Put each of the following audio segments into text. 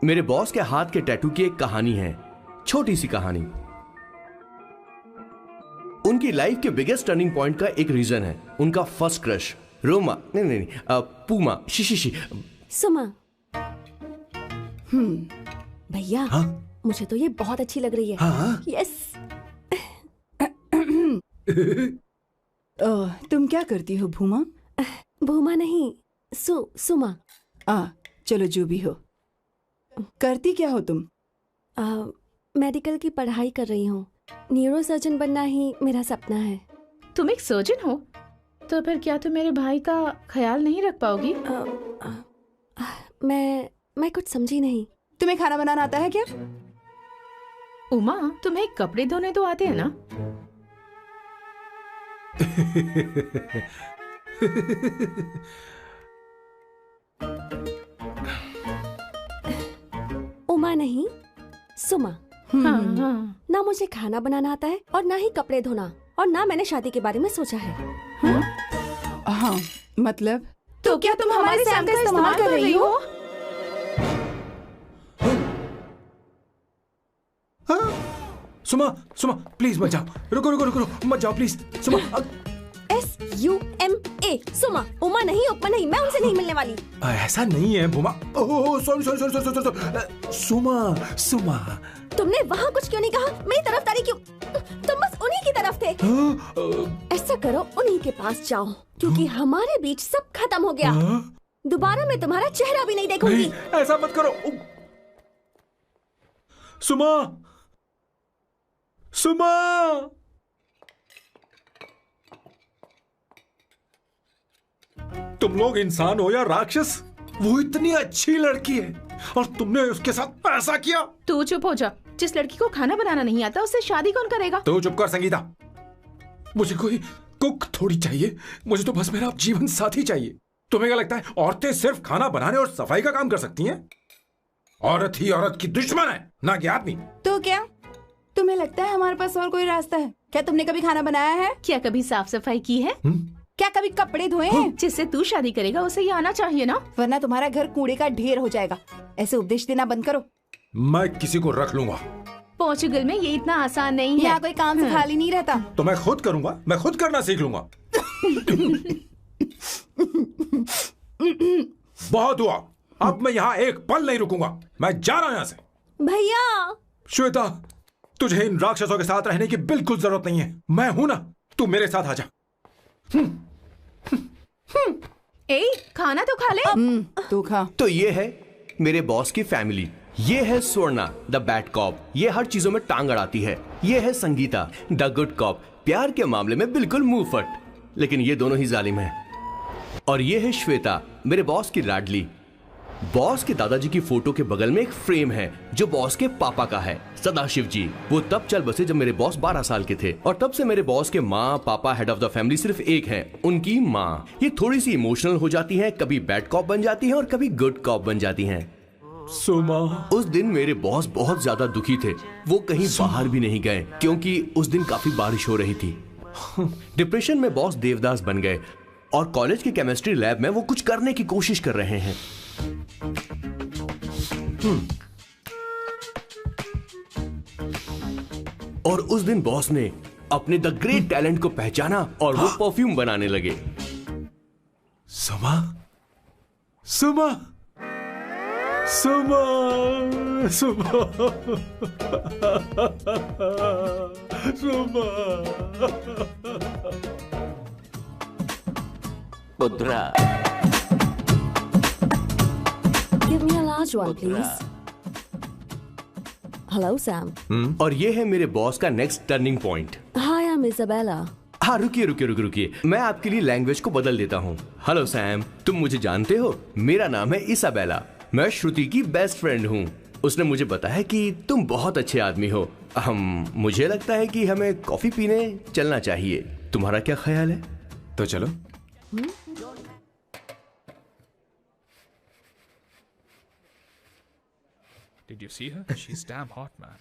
मेरे बॉस के हाथ के टैटू की एक कहानी है, छोटी सी कहानी। उनकी लाइफ के बिगेस्ट टर्निंग पॉइंट का एक रीजन है उनका फर्स्ट क्रश रोमा, नहीं, पूमा, शिशिशी, सुमा। भैया, मुझे तो ये बहुत अच्छी लग रही है। यस। तुम क्या करती हो भूमा? भूमा नहीं, सुमा। चलो जो भी हो। करती क्या हो तुम? मेडिकल की पढ़ाई कर रही हूँ। न्यूरो सर्जन बनना ही मेरा सपना है। तुम एक सर्जन हो तो फिर क्या तुम मेरे भाई का ख्याल नहीं रख पाओगी? मैं कुछ समझी नहीं। तुम्हें खाना बनाना आता है क्या? उमा, तुम्हें कपड़े धोने तो आते हैं ना? उमा नहीं, सुमा। ना मुझे खाना बनाना आता है और ना ही कपड़े धोना, और ना मैंने शादी के बारे में सोचा है। हाँ, मतलब तो क्या तुम हमारे सैम का इस्तेमाल कर रही हो? सुमा प्लीज मत जाओ, रुको मत जाओ प्लीज। सुमा, SUMA, सुमा। उमा नहीं, उपमा नहीं, मैं उनसे नहीं मिलने वाली। ऐसा नहीं है भूमा। सॉरी। सुमा, तुमने वहाँ कुछ क्यों नहीं कहा? मेरी तरफदारी क्यों? तुम बस उन्हीं की तरफ थे। ऐसा करो, उन्हीं के पास जाओ, क्योंकि हमारे बीच सब खत्म हो गया। दोबारा मैं तुम्हारा चेहरा भी नहीं देखूंगी। ऐसा मत करो सुमा। तुम लोग इंसान हो या राक्षस? वो इतनी अच्छी लड़की है और तुमने उसके साथ ऐसा किया। तू चुप हो जा। जिस लड़की को खाना बनाना नहीं आता उससे शादी कौन करेगा? तो चुप कर संगीता। मुझे कोई कुक थोड़ी चाहिए, मुझे तो बस मेरा जीवन साथी चाहिए। तुम्हें क्या लगता है औरतें सिर्फ खाना बनाने और सफाई का काम कर सकती हैं? औरत ही औरत की दुश्मन है, ना कि आदमी। तो क्या तुम्हें लगता है हमारे पास और कोई रास्ता है? क्या तुमने कभी खाना बनाया है? क्या कभी साफ सफाई की है? क्या कभी कपड़े धोए हैं? जिससे तू शादी करेगा उसे ये आना चाहिए ना, वरना तुम्हारा घर कूड़े का ढेर हो जाएगा। ऐसे उपदेश देना बंद करो। मैं किसी को रख लूंगा। पोर्चुगल में ये इतना आसान नहीं है। यहाँ कोई काम से खाली नहीं रहता। तो मैं खुद करूंगा, मैं खुद करना सीख लूंगा। बहुत हुआ, अब मैं यहाँ एक पल नहीं रुकूंगा। मैं जा रहा हूँ यहाँ से। भैया। श्वेता, तुझे इन राक्षसों के साथ रहने की बिल्कुल जरूरत नहीं है। मैं हूं ना, तू मेरे साथ आ जा। खाना तो खा ले। तू खा। तो ये है मेरे बॉस की फैमिली। ये है स्वर्णा द बैड कॉप, ये हर चीजों में टांग अड़ाती है। ये है संगीता द गुड कॉप, प्यार के मामले में बिल्कुल मुंह फट, लेकिन ये दोनों ही जालिम हैं। और ये है श्वेता, मेरे बॉस की लाडली। बॉस के दादाजी की फोटो के बगल में एक फ्रेम है जो बॉस के पापा का है, सदाशिव जी। वो तब चल बसे जब मेरे बॉस 12 साल के थे, और तब से मेरे बॉस के माँ पापा हेड ऑफ द फैमिली सिर्फ एक है, उनकी माँ। ये थोड़ी सी इमोशनल हो जाती हैं, कभी बैड कॉप बन जाती हैं और कभी गुड कॉप बन जाती हैं। सुमा, उस दिन मेरे बॉस बहुत ज्यादा दुखी थे। वो कहीं बाहर भी नहीं गए क्योंकि उस दिन काफी बारिश हो रही थी। डिप्रेशन में बॉस देवदास बन गए और कॉलेज की केमिस्ट्री लैब में वो कुछ करने की कोशिश कर रहे हैं। और उस दिन बॉस ने अपने द ग्रेट टैलेंट को पहचाना और वो परफ्यूम बनाने लगे। सुमा, पुत्रा, Give me a large one, please. Hello, Sam. और ये है मेरे बॉस का next turning point. Hi, I'm Isabella. हाँ, रुकिए, मैं आपके लिए लैंग्वेज को बदल देता हूँ। हेलो सैम, तुम मुझे जानते हो? मेरा नाम है इसाबेला। मैं श्रुति की बेस्ट फ्रेंड हूँ। उसने मुझे बताया कि तुम बहुत अच्छे आदमी हो। मुझे लगता है कि हमें कॉफी पीने चलना चाहिए। तुम्हारा क्या ख्याल है? तो चलो। Did you see her? She's damn hot, man.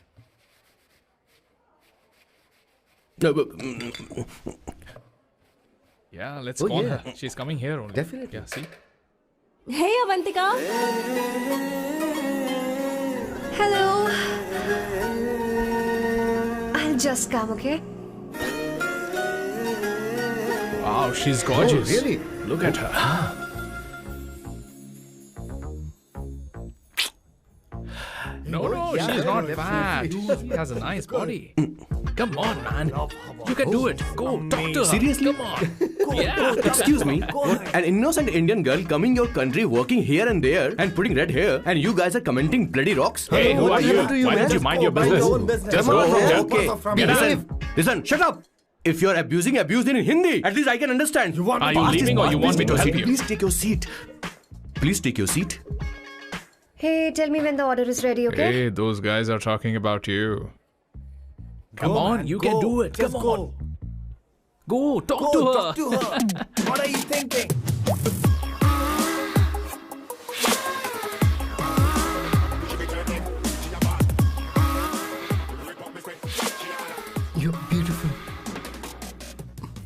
Yeah, let's call her. She's coming here only. Definitely. Yeah, see? Hey, Avantika. Hello. I'll just come, okay? Wow, she's gorgeous. Oh, really? Look at her. No, she's not fat. She has a nice body. Come on, man. You can do it. Go, talk to her. Seriously? Come on. Yeah. Excuse me, an innocent Indian girl coming your country, working here and there, and putting red hair, and you guys are commenting bloody rocks? Hey, who are you? happened to you, Why man? don't you mind your Mind business? your own business. Just Come go on, from man. there. Okay. Get out. Listen, shut up. If you're abuse it in Hindi. At least I can understand. Are you leaving or you want me to help you? Please take your seat. Please take your seat. Hey, tell me when the order is ready, okay? Hey, those guys are talking about you. Come on, you can do it. Come on. Go, talk to her. What are you thinking? You're beautiful.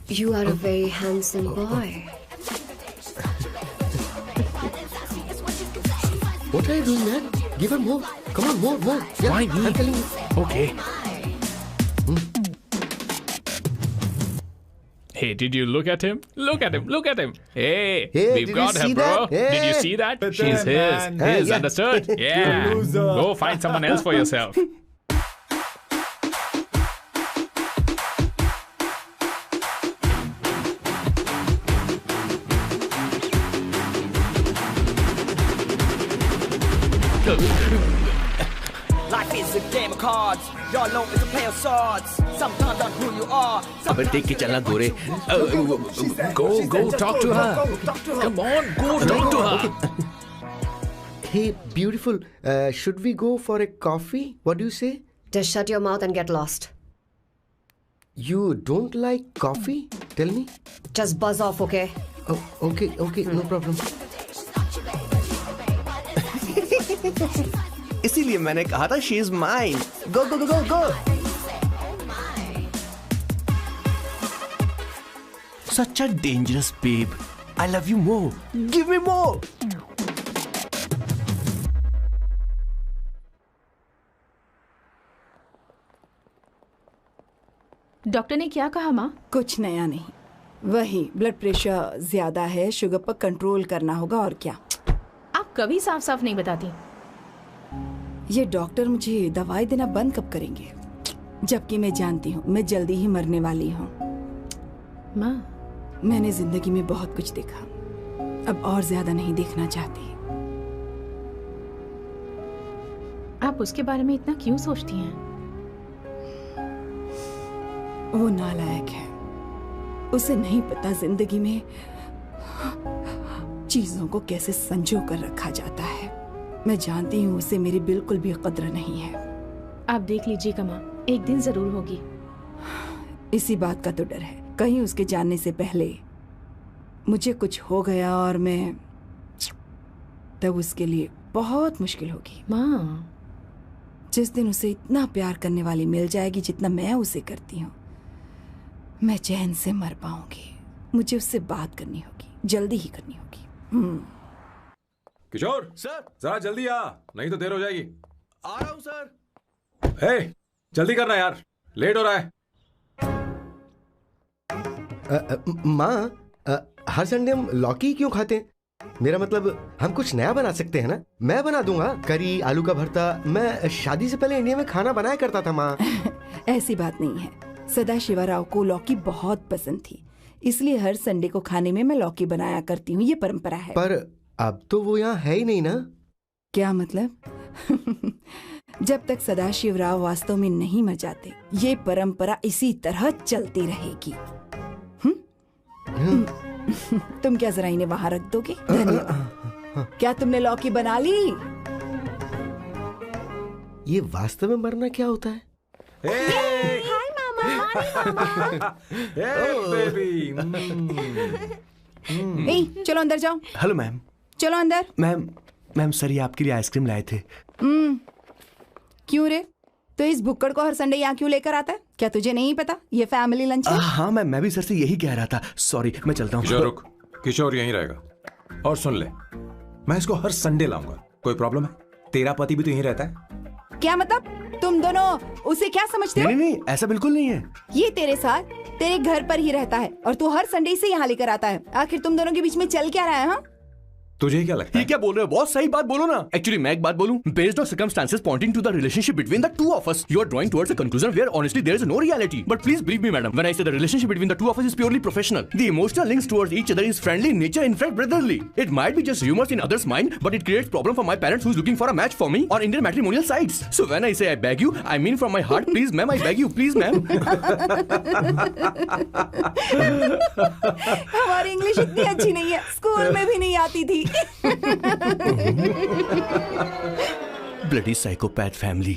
You are a very handsome boy. What are you doing, man? Give her more. Come on, more. Yeah, Why me? I'm telling you. Okay. Hey, did you look at him? Look at him. Look at him. Hey, Hey, we've did got you her, see bro. that? Did you Hey. see that? But She's then, his. man. His, Yeah. understood? Yeah. Go find someone else for yourself. Life is a game of cards. Y'all know it's a play of swords. Sometimes on who you are. अबे देख के चलना गोरे. Go, talk to her. Come on, go talk to her. Hey, beautiful. Should we go for a coffee? What do you say? Just shut your mouth and get lost. You don't like coffee? Tell me. Just buzz off, okay? Oh, okay, no problem. इसीलिए मैंने कहा था she is mine. Go. Such a dangerous babe. I love you more. Give me more. Doctor ने क्या कहा माँ? कुछ नया नहीं, वही ब्लड प्रेशर ज्यादा है, शुगर पर कंट्रोल करना होगा और क्या। आप कभी साफ साफ नहीं बताती। ये डॉक्टर मुझे दवाई देना बंद कब करेंगे, जबकि मैं जानती हूँ मैं जल्दी ही मरने वाली हूँ। माँ, मैंने जिंदगी में बहुत कुछ देखा, अब और ज्यादा नहीं देखना चाहती। आप उसके बारे में इतना क्यों सोचती हैं? वो नालायक है, उसे नहीं पता जिंदगी में चीजों को कैसे संजो कर रखा जाता है। मैं जानती हूँ उसे मेरी बिल्कुल भी कद्र नहीं है। आप देख लीजिएगा माँ, एक दिन जरूर होगी। इसी बात का तो डर है, कहीं उसके जानने से पहले मुझे कुछ हो गया और मैं, तब उसके लिए बहुत मुश्किल होगी। माँ, जिस दिन उसे इतना प्यार करने वाली मिल जाएगी जितना मैं उसे करती हूँ, मैं चैन से मर पाऊंगी। मुझे उससे बात करनी होगी, जल्दी ही करनी होगी। किशोर सर, जरा जल्दी आ, नहीं तो देर हो जाएगी। आ रहा हूँ सर. हे, जल्दी करना यार, लेट हो रहा है। माँ, हर संडे हम लौकी क्यों खाते हैं? मेरा मतलब हम कुछ नया बना सकते हैं ना? मैं बना दूंगा करी, आलू का भरता। मैं शादी से पहले इंडिया में खाना बनाया करता था माँ। ऐसी बात नहीं है, सदाशिवराव को लौकी बहुत पसंद थी, इसलिए हर संडे को खाने में मैं लौकी बनाया करती हूँ। ये परंपरा है। पर अब तो वो यहाँ है ही नहीं ना। क्या मतलब? जब तक सदाशिवराव वास्तव में नहीं मर जाते, ये परंपरा इसी तरह चलती रहेगी। तुम क्या जरा इन्हें वहां रख दोगे? धन्यवाद। क्या तुमने लौकी बना ली? ये वास्तव में मरना क्या होता है? हाय मामा। बेबी। ए, चलो अंदर जाओ। Hello ma'am. चलो अंदर। मैम सर ये आपके लिए आइसक्रीम लाए थे. क्यों रे? तो इस भुक्कड़ को हर संडे यहाँ क्यों लेकर आता है? क्या तुझे नहीं पता ये फैमिली लंच है? हाँ मैम, मैं भी सर से यही कह रहा था. सॉरी, मैं चलता हूँ. किशोर रुक, किशोर यहीं रहेगा। और सुन ले, मैं इसको हर संडे लाऊंगा। कोई प्रॉब्लम है? तेरा पति भी तो यहीं रहता है। क्या मतलब? तुम दोनों उसे क्या समझते हो? नहीं नहीं, ऐसा बिल्कुल नहीं है। ये तेरे साथ तेरे घर पर ही रहता है और तू हर संडे से यहाँ लेकर आता है। आखिर तुम दोनों के बीच में चल क्या रहा है? हाँ, तुझे क्या लगता ये है? क्या बोल रहे हो बॉस? सही बात बोलो ना। एक्चुअली मैं एक बात बोलूं, based on circumstances pointing to the relationship between the two of us, you are drawing towards a conclusion where honestly there is no reality. But please believe me madam, when I say the relationship between the two of us is purely professional. The emotional links towards each other is friendly in nature, in fact brotherly. It might be just rumors in others mind, but it creates problem for my parents who's looking for a match for me on Indian matrimonial sites. So when I say I beg you, I mean from my heart, please ma'am, I beg you, please ma'am. हमारी English इतनी अच्छी नहीं है, school में भी नहीं आती थी। Bloody psychopath family.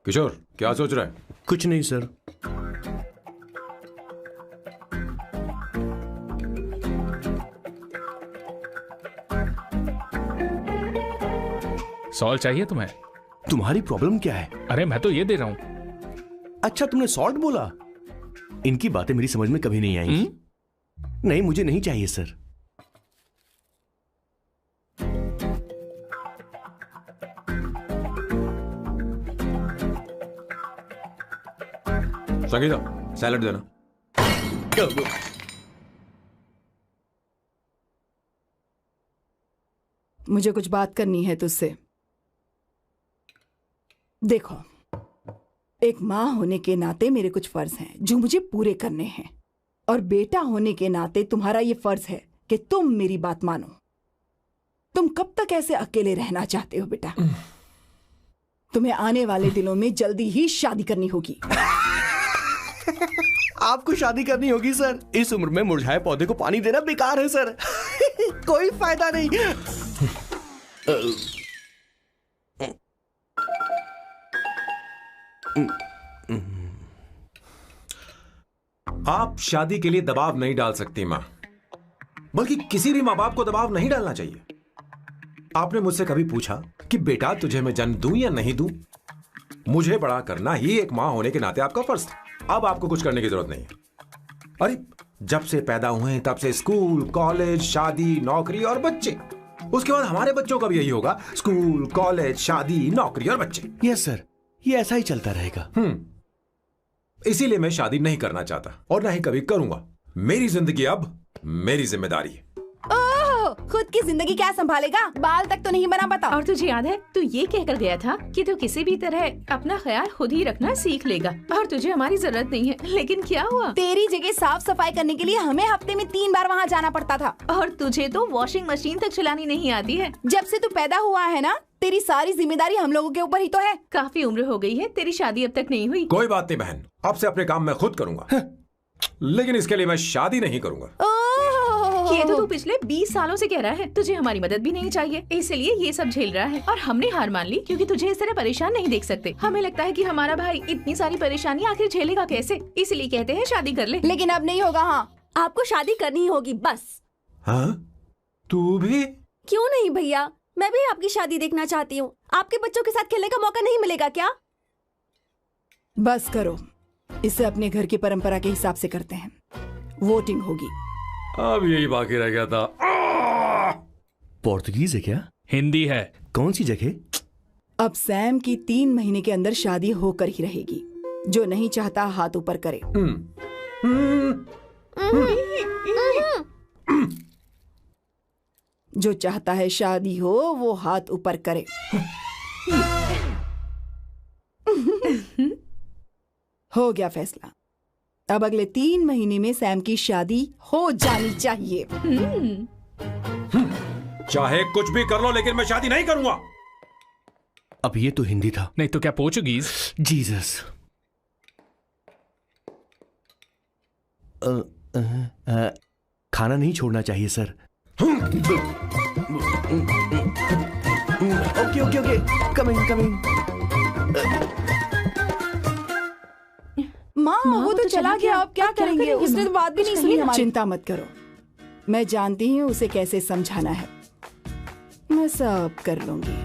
किशोर, क्या सोच रहा है? कुछ नहीं सर। सॉल्ट चाहिए तुम्हें? तुम्हारी प्रॉब्लम क्या है? अरे मैं तो ये दे रहा हूं। अच्छा तुमने सॉल्ट बोला? इनकी बातें मेरी समझ में कभी नहीं आई। नहीं मुझे नहीं चाहिए सर। संगीता, सैलड देना। मुझे कुछ बात करनी है तुझसे। देखो, एक माँ होने के नाते मेरे कुछ फर्ज हैं जो मुझे पूरे करने हैं, और बेटा होने के नाते तुम्हारा ये फर्ज है कि तुम मेरी बात मानो। तुम कब तक ऐसे अकेले रहना चाहते हो बेटा? तुम्हें आने वाले दिनों में जल्दी ही शादी करनी होगी। आपको शादी करनी होगी सर? इस उम्र में मुरझाए पौधे को पानी देना बेकार है सर। कोई फायदा नहीं। आप शादी के लिए दबाव नहीं डाल सकती मां, बल्कि किसी भी मां बाप को दबाव नहीं डालना चाहिए। आपने मुझसे कभी पूछा कि बेटा तुझे मैं जन्म दूं या नहीं दूं? मुझे बड़ा करना ही एक मां होने के नाते आपका फर्ज था। अब आपको कुछ करने की जरूरत नहीं है। अरे जब से पैदा हुए हैं तब से स्कूल, कॉलेज, शादी, नौकरी और बच्चे। उसके बाद हमारे बच्चों का भी यही होगा, स्कूल, कॉलेज, शादी, नौकरी और बच्चे। यस सर, ये ऐसा ही चलता रहेगा। इसीलिए मैं शादी नहीं करना चाहता और ना ही कभी करूंगा। मेरी जिंदगी अब मेरी जिम्मेदारी है। ओह, खुद की जिंदगी क्या संभालेगा? बाल तक तो नहीं बना पता। और तुझे याद है तू ये कहकर गया था कि तू किसी भी तरह अपना ख्याल खुद ही रखना सीख लेगा और तुझे हमारी जरूरत नहीं है। लेकिन क्या हुआ? तेरी जगह साफ सफाई करने के लिए हमें हफ्ते में 3 बार वहाँ जाना पड़ता था। और तुझे तो वॉशिंग मशीन तक चलानी नहीं आती है। जब से तू पैदा हुआ है ना, तेरी सारी जिम्मेदारी हम लोगों के ऊपर ही तो है। काफी उम्र हो गई है, तेरी शादी अब तक नहीं हुई। कोई बात नहीं बहन, अब से अपने काम मैं खुद करूंगा। लेकिन इसके लिए मैं शादी नहीं करूंगा। ये तो तू पिछले 20 सालों से कह रहा है। तुझे हमारी मदद भी नहीं चाहिए, इसलिए ये सब झेल रहा है। और हमने हार मान ली क्योंकि तुझे इस तरह परेशान नहीं देख सकते। हमें लगता है कि हमारा भाई इतनी सारी परेशानी आखिर झेलेगा कैसे, इसलिए कहते हैं शादी कर ले। लेकिन अब नहीं होगा। हाँ, आपको शादी करनी ही होगी बस। हाँ? तू भी? क्यों नहीं भैया, मैं भी आपकी शादी देखना चाहती हूँ। आपके बच्चों के साथ खेलने का मौका नहीं मिलेगा क्या? बस करो, इसे अपने घर की परंपरा के हिसाब से करते हैं। वोटिंग होगी। अब यही बाकी रह गया था। पोर्तुगीज है क्या? हिंदी है। कौन सी जगह? अब सैम की 3 महीने के अंदर शादी होकर ही रहेगी। जो नहीं चाहता हाथ ऊपर करे। जो चाहता है शादी हो वो हाथ ऊपर करे। हो गया फैसला। अब अगले 3 महीने में सैम की शादी हो जानी चाहिए। चाहे कुछ भी कर लो, लेकिन मैं शादी नहीं करूंगा। अब ये तो हिंदी था। नहीं तो क्या पोर्चुगीज? जीसस। खाना नहीं छोड़ना चाहिए sir. Okay okay okay, coming coming. माँ वो तो चला गया, अब क्या करेंगे? उसने तो बात भी नहीं सुनी हमारी। चिंता मत करो, मैं जानती हूँ उसे कैसे समझाना है। मैं सब कर लूंगी।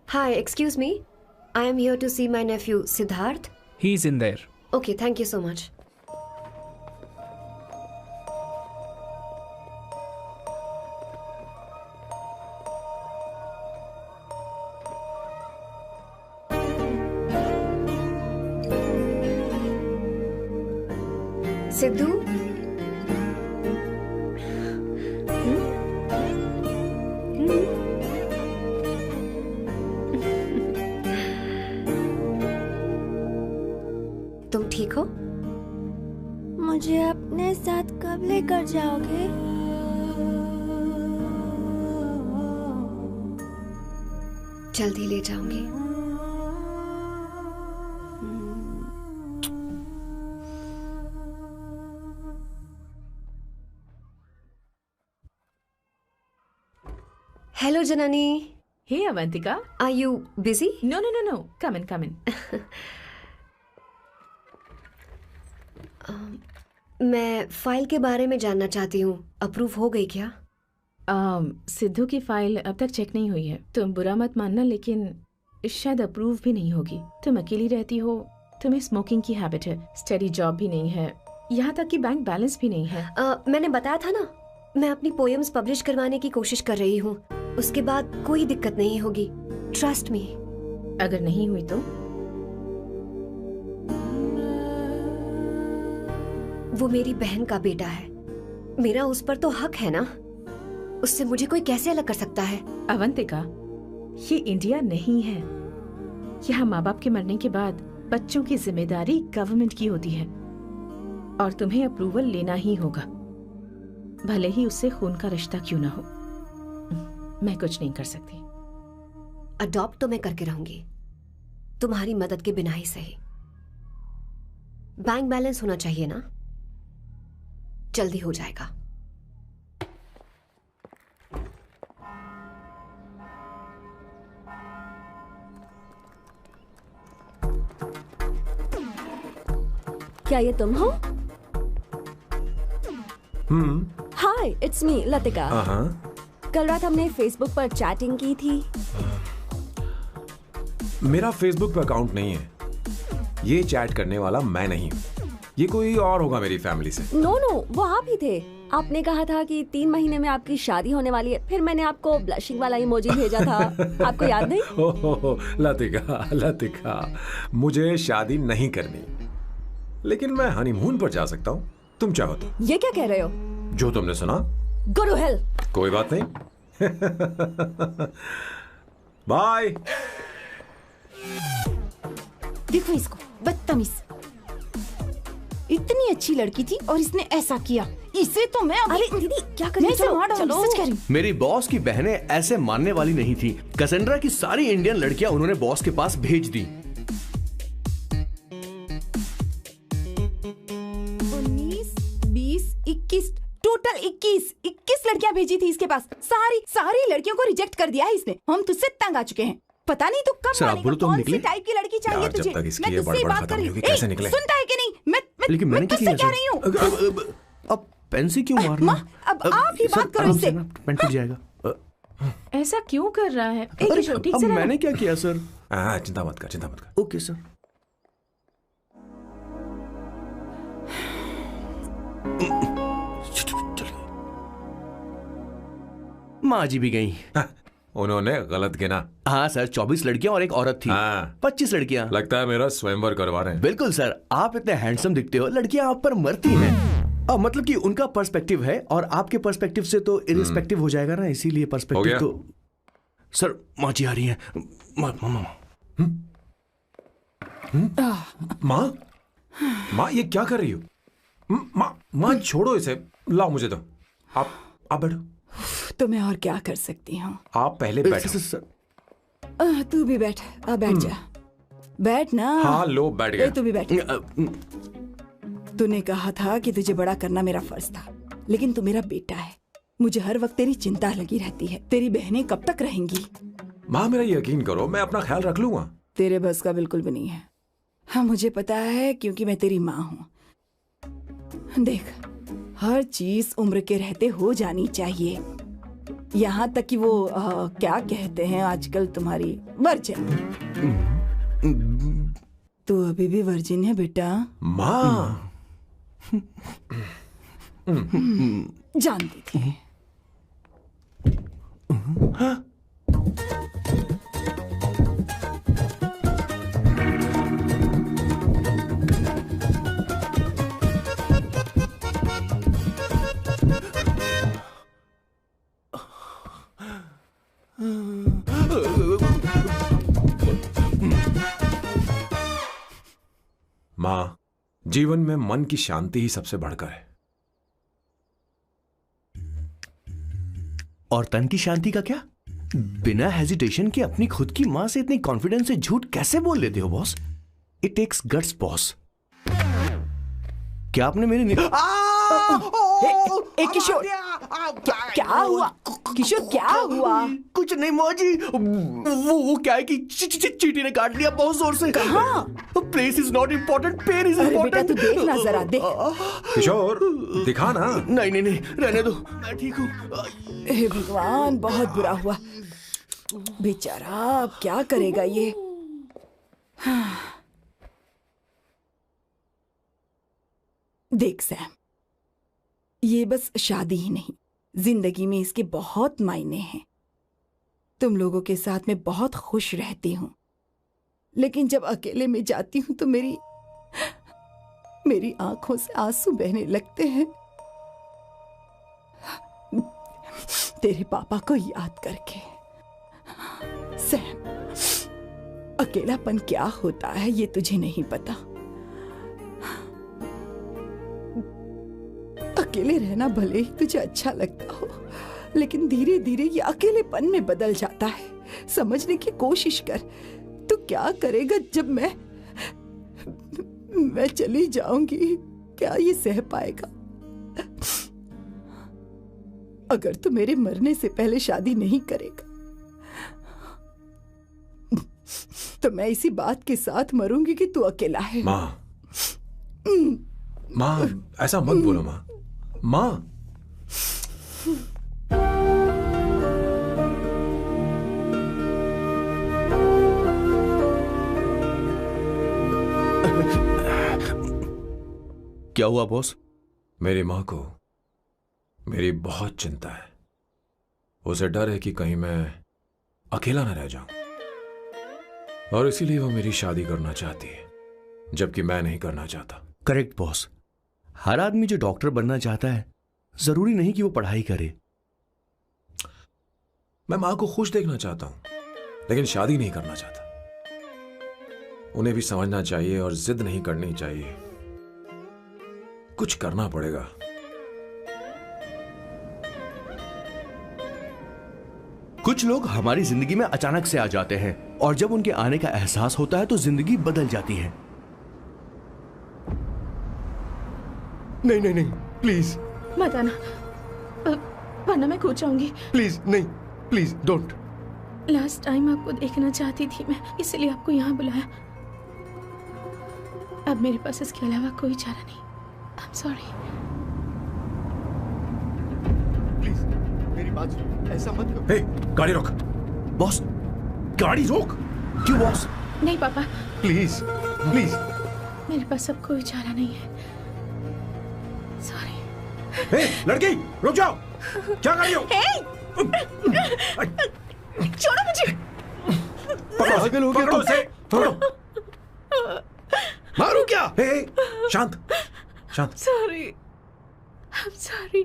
Hi, excuse me. I am here to see my nephew Siddharth. He's in there. Okay, thank you so much. Sidhu, तुम ठीक हो? मुझे अपने साथ कब लेकर जाओगे? जल्दी ले जाऊंगी। Hello Janani. Hey Avantika, are you busy? No no no no, come in come in. मैं फाइल के बारे में जानना चाहती हूँ, अप्रूव हो गई क्या? सिद्धू की फाइल अब तक चेक नहीं हुई है। तुम बुरा मत मानना, लेकिन शायद अप्रूव भी नहीं होगी। तुम अकेली रहती हो, तुम्हें स्मोकिंग की हैबिट है, स्टडी जॉब भी नहीं है, यहाँ तक कि बैंक बैलेंस भी नहीं है। मैंने बताया था ना, मैं अपनी पोएम्स पब्लिश करवाने की कोशिश कर रही हूँ। उसके बाद कोई दिक्कत नहीं होगी, ट्रस्ट मी। अगर नहीं हुई तो? वो मेरी बहन का बेटा है, मेरा उस पर तो हक है ना। उससे मुझे कोई कैसे अलग कर सकता है? अवंतिका, ये इंडिया नहीं है। यहाँ माँ बाप के मरने के बाद बच्चों की जिम्मेदारी गवर्नमेंट की होती है और तुम्हें अप्रूवल लेना ही होगा, भले ही उससे खून का रिश्ता क्यों ना हो। मैं कुछ नहीं कर सकती। अडॉप्ट तो मैं करके रहूंगी, तुम्हारी मदद के बिना ही सही। बैंक बैलेंस होना चाहिए ना, जल्दी हो जाएगा। क्या ये तुम हो? हाय, इट्स मी लतिका। कल रात हमने फेसबुक पर चैटिंग की थी। मेरा फेसबुक पे अकाउंट नहीं है, ये चैट करने वाला मैं नहीं हूँ, ये कोई और होगा मेरी फैमिली से। नो नो, वो आप ही थे। आपने कहा था कि 3 महीने में आपकी शादी होने वाली है, फिर मैंने आपको ब्लशिंग वाला इमोजी भेजा था। आपको याद नहीं? ओहो, लतिका लतिका, मुझे शादी नहीं करनी, लेकिन मैं हनीमून पर जा सकता हूँ, तुम चाहो तो। ये क्या कह रहे हो? जो तुमने सुना। Go to hell। कोई बात नहीं। बाय। देखो इसको, बदतमीज। इतनी अच्छी लड़की थी और इसने ऐसा किया। इसे तो मैं अरे दीदी क्या कर रही चलो, हो? चलो, सच कह रही हूं। मेरी बॉस की बहनें ऐसे मानने वाली नहीं थी। कैसेंड्रा की सारी इंडियन लड़कियां उन्होंने बॉस के पास भेज दी। 19, 20, 21, टोटल 21 लड़कियां भेजी थी इसके पास। सारी लड़कियों को रिजेक्ट कर दिया है इसने। हम तुझसे तंग आ चुके हैं। पता नहीं तो कब सर, आप बोलो तो हम कौन सी निकले? टाइप की लड़की चाहिए यार, जब तुझे? तक इसकी मैं ये तुझसे बड़बड़ बात खत्म कर रही नहीं होगी, हूँ। कैसे निकले? सुनता है कि नहीं? लेकिन मैं मैंने क्या तुझसे किया कह रही हूँ। अब पेंसी क्यों मारना? अब आप ही बात करो इससे। पेन टूट जाएगा। ऐसा क्यों कर रहा है? एक अरे, मिनट, ठीक अब से रहना। मैंने क्या किया सर? चिंता मत कर। Okay sir. माँ जी भी गई। उन्होंने गलत गिना। हाँ सर, 24 लड़कियां और एक औरत थी। 25 लड़कियां। लगता है मेरा स्वयंवर करवा रहे हैं। बिल्कुल सर, आप इतने हैंडसम दिखते हो, लड़कियां आप पर मरती हैं। अब मतलब कि उनका पर्सपेक्टिव है और आपके पर्सपेक्टिव से तो इरिस्पेक्टिव हो जाएगा ना, इसीलिए पर्सपेक्टिव तो। सर माँ जी आ रही हैं। माँ ये क्या कर रही हो? माँ छोड़ो इसे, लाओ मुझे दो। आप बैठो। तो मैं और क्या कर सकती हूँ? आप पहले बैठो। तू भी बैठ। बैठ जा, बैठ ना। हाँ लो, बैठ गया। तू भी बैठ। तूने कहा था कि तुझे बड़ा करना मेरा फर्ज था, लेकिन तू मेरा बेटा है। मुझे हर वक्त तेरी चिंता लगी रहती है। तेरी बहनें कब तक रहेंगी? माँ मेरा यकीन करो, मैं अपना ख्याल रख लूंगा। तेरे बस का बिल्कुल भी नहीं है। हाँ मुझे पता है, क्योंकि मैं तेरी माँ हूँ। देख, हर चीज उम्र के रहते हो जानी चाहिए, यहाँ तक कि वो क्या कहते हैं आजकल तुम्हारी वर्जिन। तू अभी भी वर्जिन है बेटा? माँ जानती थी। जीवन में मन की शांति ही सबसे बढ़कर है। और तन की शांति का क्या? बिना हेजिटेशन के अपनी खुद की मां से इतनी कॉन्फिडेंस से झूठ कैसे बोल लेते हो boss? It takes guts boss. क्या आपने मेरी किशोर, क्या हुआ? किशोर क्या हुआ? कुछ नहीं मौजी, वो क्या है कि चींटी ने काट लिया बहुत जोर से। कहाँ? Place is not important, pain is अरे बेटा इम्पोर्टेंट। तू देख ना जरा, देख। किशोर दिखा ना। नहीं, रहने दो, मैं ठीक हूँ। हे भगवान, बहुत बुरा हुआ बेचारा। अब क्या करेगा ये? देख सैम, ये बस शादी ही नहीं, जिंदगी में इसके बहुत मायने हैं। तुम लोगों के साथ मैं बहुत खुश रहती हूँ, लेकिन जब अकेले में जाती हूँ तो मेरी आंखों से आंसू बहने लगते हैं, तेरे पापा को याद करके। सैम, अकेलापन क्या होता है ये तुझे नहीं पता। अकेले रहना भले ही तुझे अच्छा लगता हो, लेकिन धीरे धीरे ये अकेलेपन में बदल जाता है। समझने की कोशिश कर। तू क्या करेगा जब मैं चली जाऊंगी? क्या ये सह पाएगा? अगर तू मेरे मरने से पहले शादी नहीं करेगा तो मैं इसी बात के साथ मरूंगी कि तू अकेला है। माँ ऐसा मत बोलो माँ। क्या हुआ बॉस? मेरी माँ को मेरी बहुत चिंता है। उसे डर है कि कहीं मैं अकेला न रह जाऊं, और इसीलिए वो मेरी शादी करना चाहती है, जबकि मैं नहीं करना चाहता। Correct boss. हर आदमी जो डॉक्टर बनना चाहता है, जरूरी नहीं कि वो पढ़ाई करे। मैं मां को खुश देखना चाहता हूं, लेकिन शादी नहीं करना चाहता। उन्हें भी समझना चाहिए और जिद नहीं करनी चाहिए। कुछ करना पड़ेगा। कुछ लोग हमारी जिंदगी में अचानक से आ जाते हैं, और जब उनके आने का एहसास होता है तो जिंदगी बदल जाती है। नहीं प्लीज मत आना, वरना मैं खो जाऊंगी। प्लीज नहीं, प्लीज डोंट। लास्ट टाइम आपको देखना चाहती थी मैं, इसलिए आपको यहाँ बुलाया। अब मेरे पास इसके अलावा कोई चारा नहीं। आई एम सॉरी। प्लीज मेरी बात सुनो, ऐसा मत करो। हे, गाड़ी रोक। बॉस, गाड़ी रोक। क्यों बॉस? नहीं पापा, प्लीज प्लीज। मेरे पास अब कोई चारा नहीं है। सॉरी। हे, लड़की रुक जाओ। क्या कर रही हो? छोड़ो मुझे। पागल हो गया? पकड़ो उसे, पकड़ो। मारू क्या? हे, शांत शांत। Sorry, I am sorry.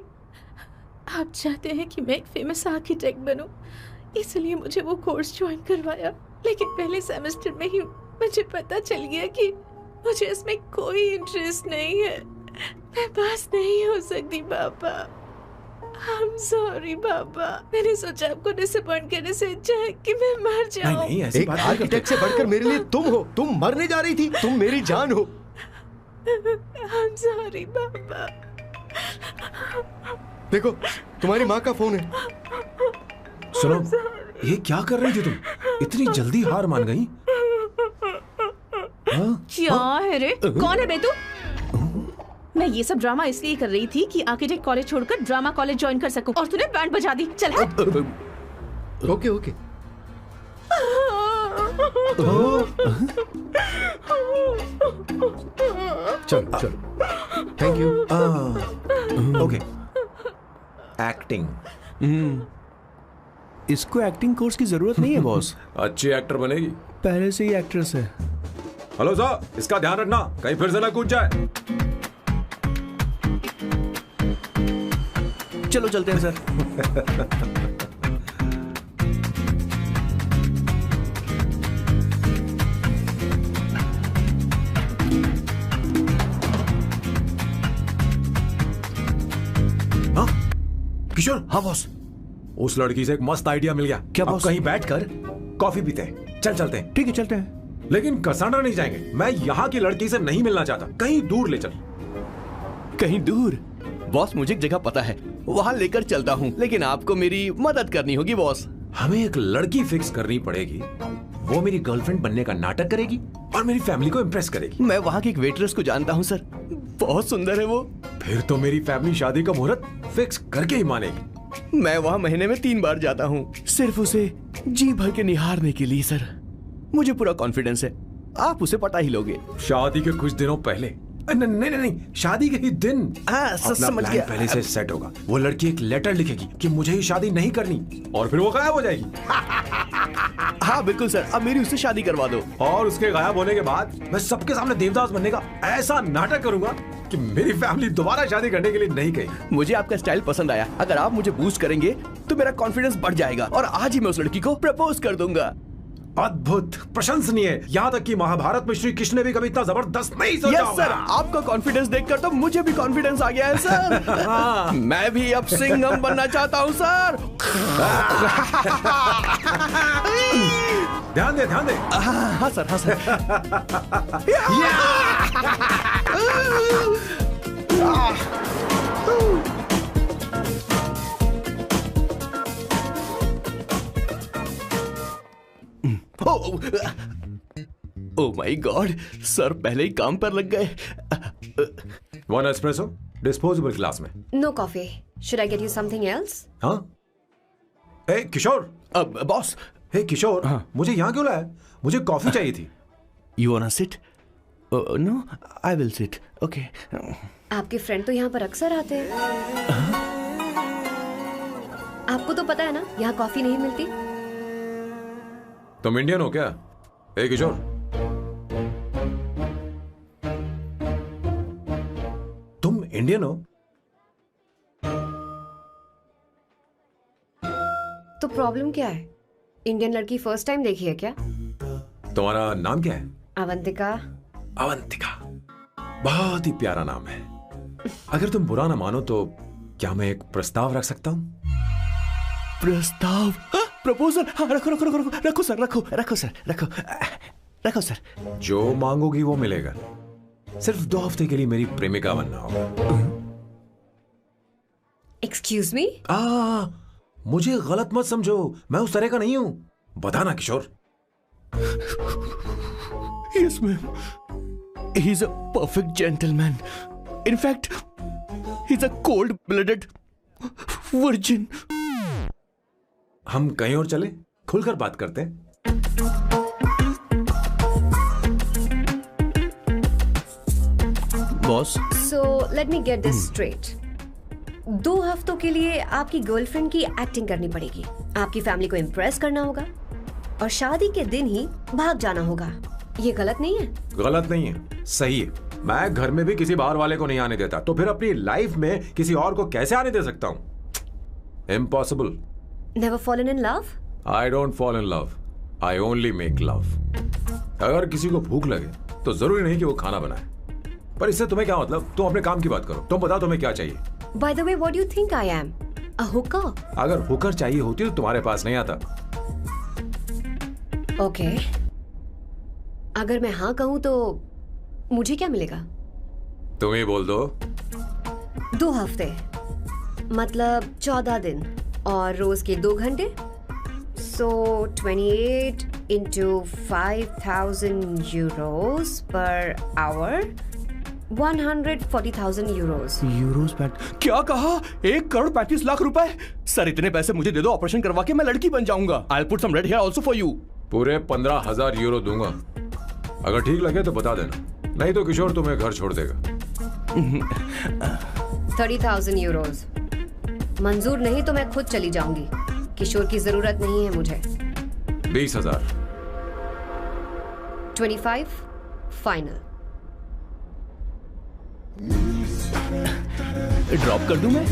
आप चाहते हैं कि मैं एक फेमस आर्किटेक्ट बनूं, इसलिए मुझे वो कोर्स ज्वाइन करवाया, लेकिन पहले सेमेस्टर में ही मुझे पता चल गया कि मुझे इसमें कोई इंटरेस्ट नहीं है। मैं पास नहीं हो सकती पापा। आई एम सॉरी पापा। मैंने सोचा आपको डिसअपॉइंट करने से अच्छा है कि मैं मर जाऊं। नहीं, ऐसी एक बात आर्किटेक्ट से बढ़कर मेरे लिए तुम हो। तुम मरने जा रही थी, तुम मेरी जान हो। आई एम सॉरी पापा। देखो, तुम्हारी माँ का फोन है। सुनो, ये क्या कर रही थी तुम? इतनी जल्दी हार मान गई? क्या है रे? कौन है बे तू? मैं ये सब ड्रामा इसलिए कर रही थी कि आर्किटेक्ट कॉलेज छोड़कर ड्रामा कॉलेज ज्वाइन कर सकूं, और तूने बैंड बजा दी। चल हट। Okay okay. चलो चलो, थैंक यू। ओके। एक्टिंग। इसको एक्टिंग कोर्स की जरूरत नहीं है बॉस। अच्छी एक्टर बनेगी। पहले से ही एक्ट्रेस है। हेलो सर, इसका ध्यान रखना कहीं फिर से ना कूद जाए। चलो चलते हैं सर। किशोर। हाँ बॉस। उस लड़की से एक मस्त आइडिया मिल गया। क्या अब बॉस? कहीं बैठकर कॉफी पीते हैं। चलते हैं। ठीक है चलते हैं। लेकिन कसांड्रा नहीं जाएंगे। मैं यहाँ की लड़की से नहीं मिलना चाहता। कहीं दूर ले चल। कहीं दूर? बॉस मुझे एक जगह पता है, वहाँ लेकर चलता हूँ, लेकिन आपको मेरी मदद करनी होगी बॉस। हमें एक लड़की फिक्स करनी पड़ेगी। वो मेरी गर्लफ्रेंड बनने का नाटक करेगी और मेरी फैमिली को इम्प्रेस करेगी। मैं वहाँ की एक वेट्रेस को जानता हूँ सर, बहुत सुंदर है वो। फिर तो मेरी फैमिली शादी का मुहूर्त फिक्स करके ही मानेगी। मैं वहाँ महीने में 3 बार जाता हूँ, सिर्फ उसे जी भर के निहारने के लिए सर। मुझे पूरा कॉन्फिडेंस है आप उसे पटा ही लोगे। शादी के कुछ दिनों पहले। नहीं, शादी के ही दिन अपना समझ प्लान गया। पहले से सेट होगा। वो लड़की एक लेटर लिखेगी कि मुझे ही शादी नहीं करनी, और फिर वो गायब हो जाएगी। हाँ बिल्कुल सर, अब मेरी उससे शादी करवा दो। और उसके गायब होने के बाद मैं सबके सामने देवदास बनने का ऐसा नाटक करूंगा कि मेरी फैमिली दोबारा शादी करने के लिए नहीं कहेगी। मुझे आपका स्टाइल पसंद आया। अगर आप मुझे बूस्ट करेंगे तो मेरा कॉन्फिडेंस बढ़ जाएगा और आज ही मैं उस लड़की को प्रपोज कर दूंगा। अद्भुत, प्रशंसनीय। यहाँ तक कि महाभारत में श्री कृष्ण ने भी कभी इतना जबरदस्त नहीं सोचा यस सर, आपका कॉन्फिडेंस देखकर तो मुझे भी कॉन्फिडेंस आ गया है सर। मैं भी अब सिंघम बनना चाहता हूँ सर। ध्यान दे। हाँ सर, हाँ sir. Oh my God, sir पहले ही काम पर लग गए। 1 एस्प्रेसो डिस्पोजेबल ग्लास में। No coffee. Should I get you something else? हाँ? ए किशोर। अब बॉस। हे किशोर, मुझे यहाँ क्यों लाया? मुझे कॉफी चाहिए थी। You wanna sit? No, I will sit. Okay. आपके फ्रेंड तो यहाँ पर अक्सर आते हैं। आपको तो पता है ना, यहाँ कॉफी नहीं मिलती। तुम इंडियन हो क्या? ए किशोर, तुम इंडियन हो? तो प्रॉब्लम क्या है? इंडियन लड़की फर्स्ट टाइम देखी है क्या? तुम्हारा नाम क्या है? अवंतिका। अवंतिका, बहुत ही प्यारा नाम है। अगर तुम बुरा ना मानो तो क्या मैं एक प्रस्ताव रख सकता हूँ? प्रस्ताव? प्रपोजल? हाँ, रखो सर। जो मांगोगी वो मिलेगा। सिर्फ 2 हफ्ते के लिए मेरी प्रेमिका बनना होगा। Excuse me? मुझे गलत मत समझो, मैं उस तरह का नहीं हूं। बताना किशोर। Yes, ma'am. He's a perfect gentleman. In fact, he's a cold-blooded virgin. हम कहीं और चले, खुलकर बात करते हैं। Boss, So let me get this straight. 2 हफ्तों के लिए आपकी गर्लफ्रेंड की एक्टिंग करनी पड़ेगी, आपकी फैमिली को इम्प्रेस करना होगा और शादी के दिन ही भाग जाना होगा। ये गलत नहीं है? गलत नहीं है, सही है। मैं घर में भी किसी बाहर वाले को नहीं आने देता, तो फिर अपनी लाइफ में किसी और को कैसे आने दे सकता हूँ? Impossible. Never fallen in love? I don't fall in love. I only make love. अगर किसी को भूख लगे तो जरूरी नहीं कि वो खाना बनाए। पर इससे तुम्हें क्या मतलब? तुम अपने काम की बात करो। तुम बताओ तुम्हें क्या चाहिए? By the way, what do you think I am? A hooker? अगर हुकर चाहिए होती तो तुम्हारे पास नहीं आता। Okay. अगर मैं हाँ कहूँ तो मुझे क्या मिलेगा? तुम ही बोल दो। 2 हफ्ते मतलब 14 दिन और रोज के 2 घंटे। So 28 into 5,000 euros per hour, 140,000 euros. Euros PAT? क्या कहा? 1,35 लाख रुपए? सर इतने पैसे मुझे दे दो, ऑपरेशन करवा के मैं लड़की बन जाऊंगा। I'll put some red hair also for you. पूरे 15,000 यूरो दूंगा। अगर ठीक लगे तो बता देना, नहीं तो किशोर तुम्हें घर छोड़ देगा। 30,000 euros. मंजूर नहीं तो मैं खुद चली जाऊंगी। किशोर की जरूरत नहीं है मुझे। 20,000। 25 फाइनल। ड्रॉप कर दूं मैं?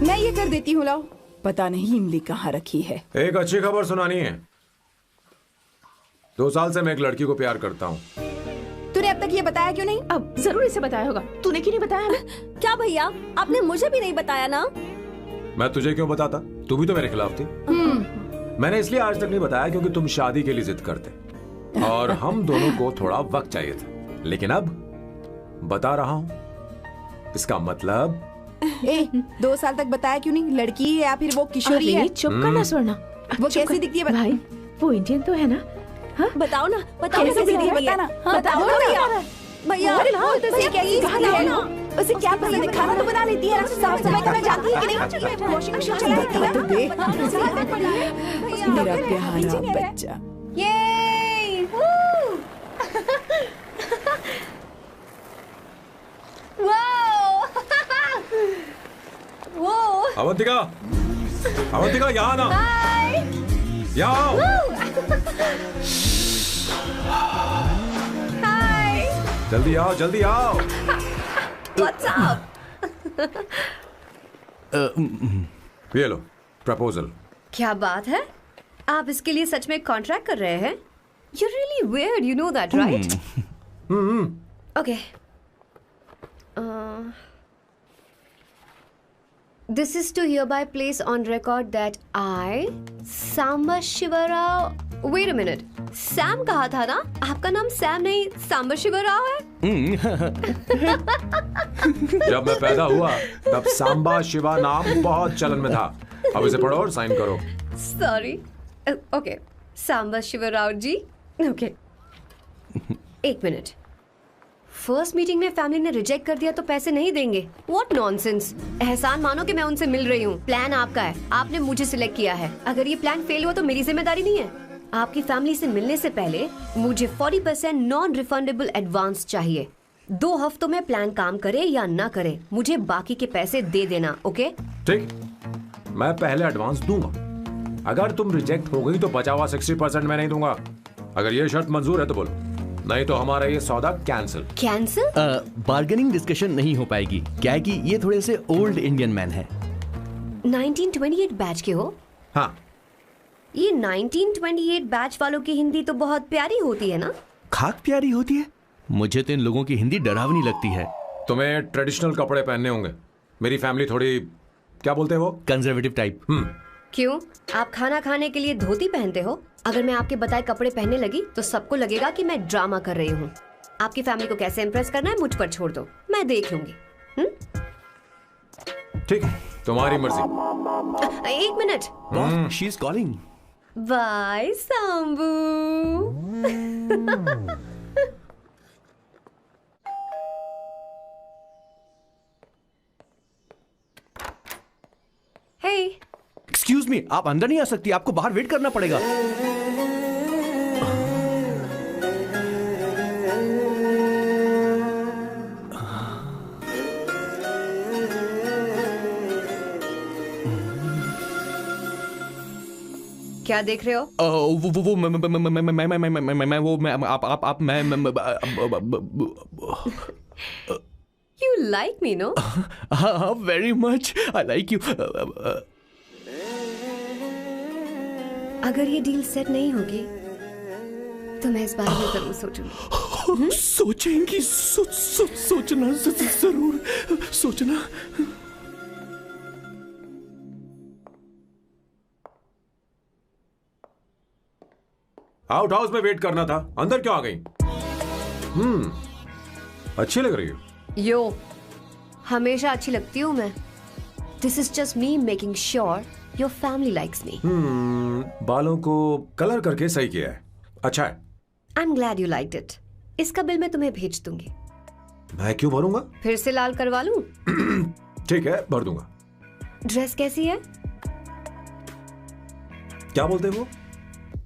मैं ये कर देती हूँ, लाओ। पता नहीं इमली कहाँ रखी है। एक अच्छी खबर सुनानी है। 2 साल से मैं एक लड़की को प्यार करता हूँ। तूने अब तक ये बताया क्यों नहीं? अब जरूर इसे बताया होगा। तूने क्यों नहीं बताया हमें? क्या भैया, आपने मुझे भी नहीं बताया ना? मैं तुझे क्यों बताता? तू भी तो मेरे खिलाफ थी। मैंने इसलिए आज तक नहीं बताया क्योंकि तुम शादी के लिए जिद करते और हम दोनों को थोड़ा वक्त चाहिए था। लेकिन अब बता रहा हूँ। इसका मतलब 2 साल तक बताया क्यों नहीं? लड़की है या फिर वो किशोरी है? चुप करना स्वर्णा। वो कैसी दिखती है? भाई वो इंडियन तो है ना? हाँ? बताओ ना, बताओ कैसी दिखती है? भैया? बताना। हाँ, बताओ ना भैया। भैया, उसे कैसी दिखती है ना? उसे क्या पसंद है? खाना तो बना लेती है, साफ सफाई करना जानती है कि नहीं? वॉशिंग मशीन चला लेती है? बता तो दे। मेरा प्यारा बच्चा। ये वो अवंतिका, अवंतिका यहाँ ना, यहाँ आओ। जल्दी आओ, जल्दी आओ। What's up? ये लो प्रपोजल। क्या बात है? आप इसके लिए सच में कॉन्ट्रैक्ट कर रहे हैं? You're really weird, you know that, right? Okay. This is to hereby place on record that I, Samba Shivarao. Wait a minute. Sam कहा था ना? आपका नाम सैम नहीं सांबा शिवराव है? जब मैं पैदा हुआ तब सांबा शिवा नाम बहुत चलन में था। अब इसे पढ़ो और साइन करो। Sorry. Okay. सांबा शिवराव जी. Okay. 1 मिनट। फर्स्ट मीटिंग में फैमिली ने रिजेक्ट कर दिया तो पैसे नहीं देंगे? What nonsense! एहसान मानो कि मैं उनसे मिल रही हूँ। प्लान आपका है, आपने मुझे सिलेक्ट किया है। अगर ये प्लान फेल हुआ तो मेरी जिम्मेदारी नहीं है। आपकी फैमिली से मिलने से पहले मुझे 40% नॉन रिफंडेबल एडवांस चाहिए। 2 हफ्तों में प्लान काम करे या ना करे, मुझे बाकी के पैसे दे देना। ओके? ठीक, मैं पहले एडवांस दूंगा। अगर तुम रिजेक्ट हो गई तो बचा हुआ 60% मैं नहीं दूंगा। अगर ये शर्त मंजूर है तो बोलो, नहीं तो हमारा ये सौदा कैंसिल। कैंसिल? बार्गेनिंग डिस्कशन नहीं हो पाएगी। क्या है कि ये थोड़े से ओल्ड इंडियन मैन है। 1928 बैच के हो? हाँ। ये 1928 बैच वालों की हिंदी तो बहुत प्यारी होती है ना? खाक प्यारी होती है? मुझे तो इन लोगों की हिंदी डरावनी लगती है। तुम्हें ट्रेडिशनल कपड़े पहनने होंगे। मेरी फैमिली थोड़ी, क्या बोलते हैं वो, कंजर्वेटिव टाइप। क्यों? आप खाना खाने के लिए धोती पहनते हो? अगर मैं आपके बताए कपड़े पहनने लगी तो सबको लगेगा कि मैं ड्रामा कर रही हूँ। आपकी फैमिली को कैसे इम्प्रेस करना है मुझ पर छोड़ दो, मैं देख लूंगी। ठीक, तुम्हारी मर्जी। 1 minute. She is calling. Bye Sambu. Hey, excuse me, आप अंदर नहीं आ सकती, आपको बाहर वेट करना पड़ेगा। क्या देख रहे हो? वो मैं वो मैं आप मैं You like me, no? हाँ, very much. I like you. अगर ये डील सेट नहीं होगी तो मैं इस बारे में जरूर सोचूंगी। सोचेंगी, सोचना जरूर सोचना। आउट हाउस में वेट करना था, अंदर क्यों आ गई? अच्छी लग रही हो। यो, हमेशा अच्छी लगती हूँ मैं। This is just me making sure your family likes me. बालों को कलर करके सही किया है, अच्छा है। I am glad you liked it. इसका बिल मैं तुम्हें भेज दूंगी। मैं क्यों भरूंगा? फिर से लाल करवा लूं? ठीक है, भर दूंगा। ड्रेस कैसी है? क्या बोलते हैं वो?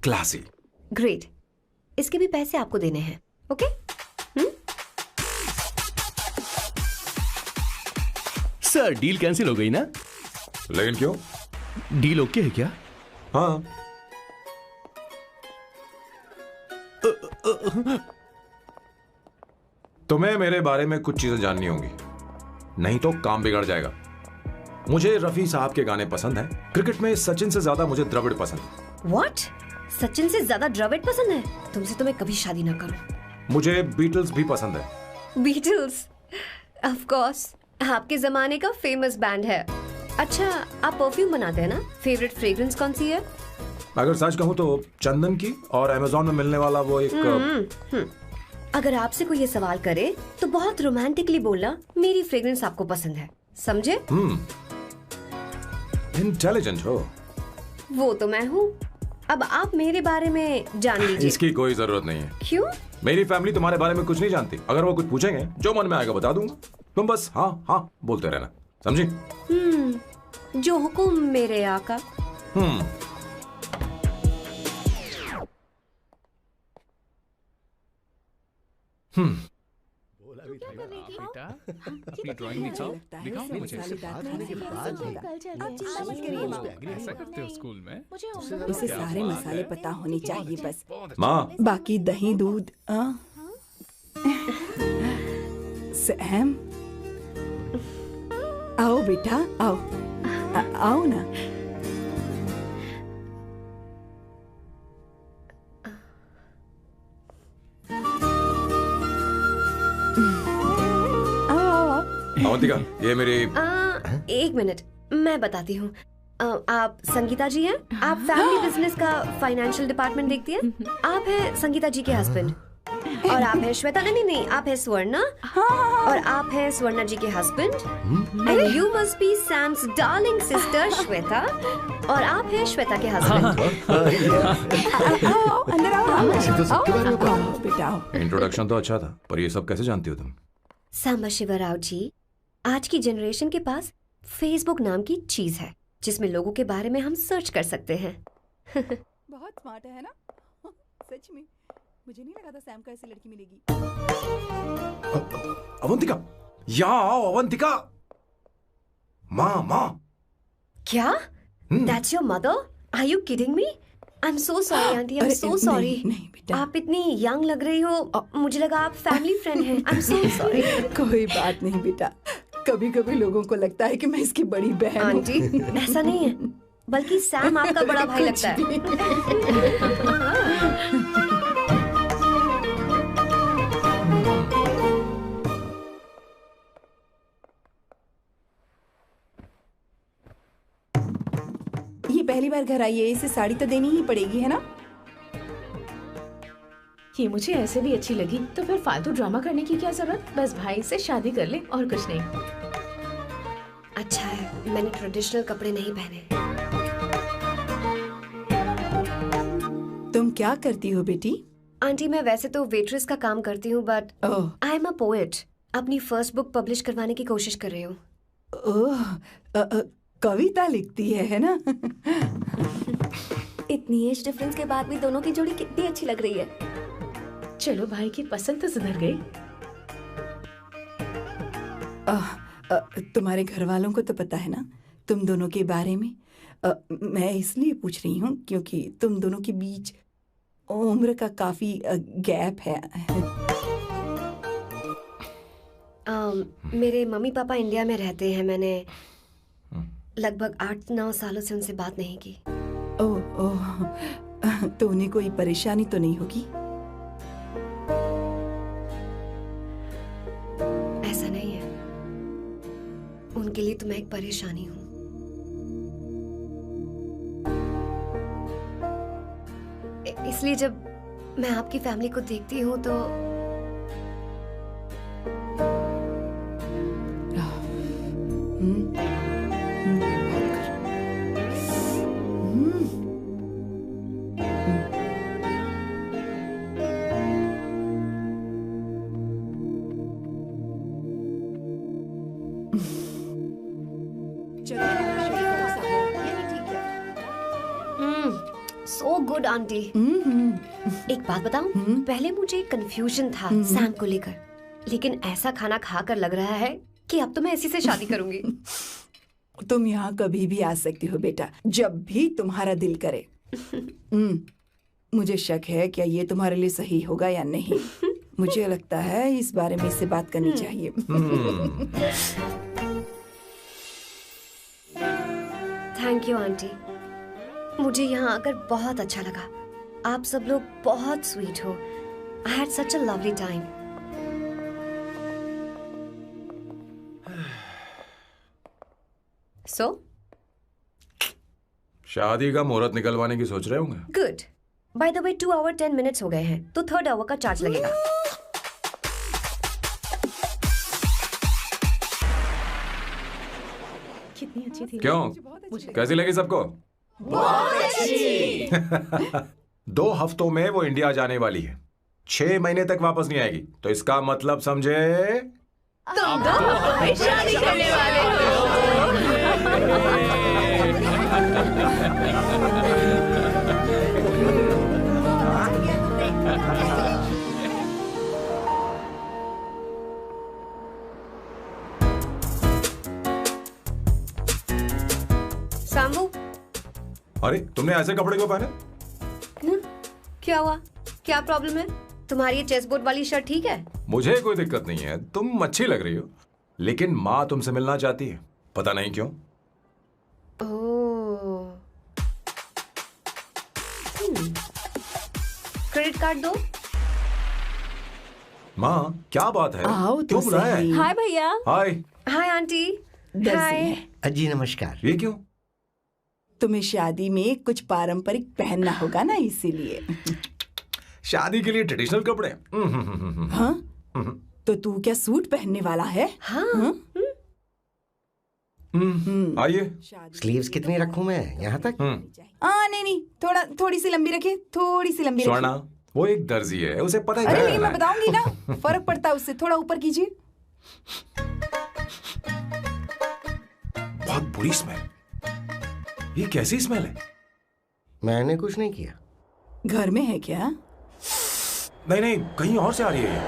क्लासी। ग्रेट, इसके भी पैसे आपको देने हैं। ओके? सर, डील कैंसिल हो गई ना? लेकिन क्यों? डील ओके है क्या? हाँ। तुम्हें मेरे बारे में कुछ चीजें जाननी होंगी, नहीं तो काम बिगड़ जाएगा। मुझे रफी साहब के गाने पसंद हैं। क्रिकेट में सचिन से ज्यादा मुझे द्रविड़ पसंद है। व्हाट? सचिन से ज्यादा द्रविड़ पसंद है? तुमसे तो मैं कभी शादी ना करूं। मुझे बीटल्स भी पसंद है। बीटल्स? ऑफ कोर्स, आपके जमाने का फेमस बैंड है। अच्छा, आप परफ्यूम बनाते हैं ना? फेवरेट फ्रेग्रेंस कौन सी है? अगर सच कहूँ तो चंदन की, और अमेज़न में मिलने वाला वो एक अगर आपसे कोई ये सवाल करे तो बहुत रोमांटिकली बोलना मेरी फ्रेग्रेंस आपको पसंद है, समझे? इंटेलिजेंट हो। वो तो मैं हूँ। अब आप मेरे बारे में जान लीजिए। इसकी कोई जरूरत नहीं है। क्यों? मेरी फैमिली तुम्हारे बारे में कुछ नहीं जानती। अगर वो कुछ पूछेंगे, जो मन में आएगा बता दूंगा। तुम बस हाँ हाँ बोलते रहना, समझी? जो हुकुम मेरे आका। बेटा अपनी ड्राइंग दिखाओ, दिखाओ ना मुझे। ऐसा करते हो स्कूल में? उसे सारे मसाले पता होने चाहिए बस। माँ, बाकी दही दूध। सैम, आओ बेटा, आओ। आओ ना। अवंतिका, ये मेरी एक मिनट, मैं बताती हूँ। आप संगीता जी हैं? आप फैमिली बिजनेस का फाइनेंशियल डिपार्टमेंट देखती हैं? आप हैं संगीता जी के हस्बैंड। और आप हैं श्वेता, नहीं, आप हैं स्वर्णा। और आप हैं स्वर्णा जी के husband. And you must be Sam's darling sister Shweta. और आप हैं श्वेता के हस्बैंड। अंदर आओ बेटा। इंट्रोडक्शन तो अच्छा था, पर ये सब कैसे जानती हो तुम? सांबा शिवराव जी, आज की जनरेशन के पास फेसबुक नाम की चीज है जिसमें लोगों के बारे में हम सर्च कर सकते हैं। बहुत स्मार्ट है ना? सच में मुझे नहीं लगा था सैम को ऐसी लड़की मिलेगी। अवंतिका, यहाँ आओ अवंतिका। माँ। क्या? That's your mother? Are you kidding me? I'm so sorry, auntie. I'm so sorry. नहीं बेटा। आप इतनी यंग लग रही हो, मुझे लगा आप फैमिली फ्रेंड हैं। I'm so sorry. कोई बात नहीं बेटा, कभी कभी लोगों को लगता है कि मैं इसकी बड़ी बहन हूँ। आंटी, ऐसा नहीं है, बल्कि सैम आपका बड़ा भाई लगता है। ये पहली बार घर आई है, इसे साड़ी तो देनी ही पड़ेगी, है ना? ये मुझे ऐसे भी अच्छी लगी, तो फिर फालतू ड्रामा करने की क्या जरूरत? बस भाई से शादी कर ले और कुछ नहीं। अच्छा है, मैंने ट्रेडिशनल कपड़े नहीं पहने। तुम क्या करती हो बेटी? आंटी, मैं वैसे तो वेट्रेस का काम करती हूँ, but oh, I am a poet. अपनी फर्स्ट बुक पब्लिश करवाने की कोशिश कर रही हूँ। ओह, कविता लिखती है ना? इतनी एज डिफरेंस के बाद भी दोनों की जोड़ी कितनी अच्छी लग रही है। चलो, भाई की पसंद तो सुधर गई। तुम्हारे घर वालों को तो पता है ना तुम दोनों के बारे में? मैं इसलिए पूछ रही हूँ क्योंकि तुम दोनों के बीच उम्र का काफी गैप है। मेरे मम्मी पापा इंडिया में रहते हैं। मैंने लगभग 8-9 सालों से उनसे बात नहीं की। ओह, तो उन्हें कोई परेशानी तो नहीं होगी? ऐसा नहीं है, उनके लिए तो मैं एक परेशानी हूँ। इसलिए जब मैं आपकी फैमिली को देखती हूँ तो सो गुड आंटी। एक बात बताऊं, पहले मुझे कंफ्यूजन था सैम को लेकर, लेकिन ऐसा खाना खाकर लग रहा है कि अब तो मैं इसी से शादी करूंगी। तुम यहाँ कभी भी आ सकती हो बेटा, जब भी तुम्हारा दिल करे। मुझे शक है क्या ये तुम्हारे लिए सही होगा या नहीं। मुझे लगता है इस बारे में इससे बात करनी चाहिए। थैंक यू आंटी, मुझे यहाँ आकर बहुत अच्छा लगा। आप सब लोग बहुत स्वीट हो। I had such a lovely time. So शादी का मुहूर्त निकलवाने की सोच रहे होंगे। Good. By the way 2 hour 10 minutes हो गए हैं, तो 3rd आवर का चार्ज लगेगा। कितनी अच्छी थी। क्यों, कैसी लगी सबको? बहुत अच्छी। 2 हफ्तों में वो इंडिया जाने वाली है, 6 महीने तक वापस नहीं आएगी। तो इसका मतलब समझे, तुम 2 हफ्तों में शादी करने वाले हो। सांबू, अरे तुमने ऐसे कपड़े क्यों पहने? क्या हुआ? क्या प्रॉब्लम है? तुम्हारी ये चेस्ट बोर्ड वाली शर्ट ठीक है? मुझे कोई दिक्कत नहीं है, तुम अच्छी लग रही हो, लेकिन माँ तुमसे मिलना चाहती है, पता नहीं क्यों। ओह। क्रेडिट कार्ड दो। माँ क्या बात है, आओ तो क्यों बुलाया है? सही। हाय भैया। हाय। Hi aunty. दर्जी हाय। है। जी नमस्कार। ये क्यों? तुम्हें शादी में कुछ पारंपरिक पहनना होगा ना, इसीलिए। शादी के लिए ट्रेडिशनल कपड़े? हाँ? तो तू क्या सूट पहनने वाला है? हाँ। आइए। स्लीव्स कितनी रखूं मैं, यहाँ तक? नहीं नहीं, थोड़ी सी लंबी रखे, थोड़ी सी लंबी स्वर्णा, रखे। वो एक दर्जी है, उसे पता है अरे क्या नहीं, मैं करना है। बताऊंगी ना, फर्क पड़ता है उससे। थोड़ा ऊपर कीजिए। बहुत बुरी स्मेल। ये कैसी स्मेल है? मैंने कुछ नहीं किया। घर में है क्या? नहीं नहीं, कहीं और से आ रही है ये।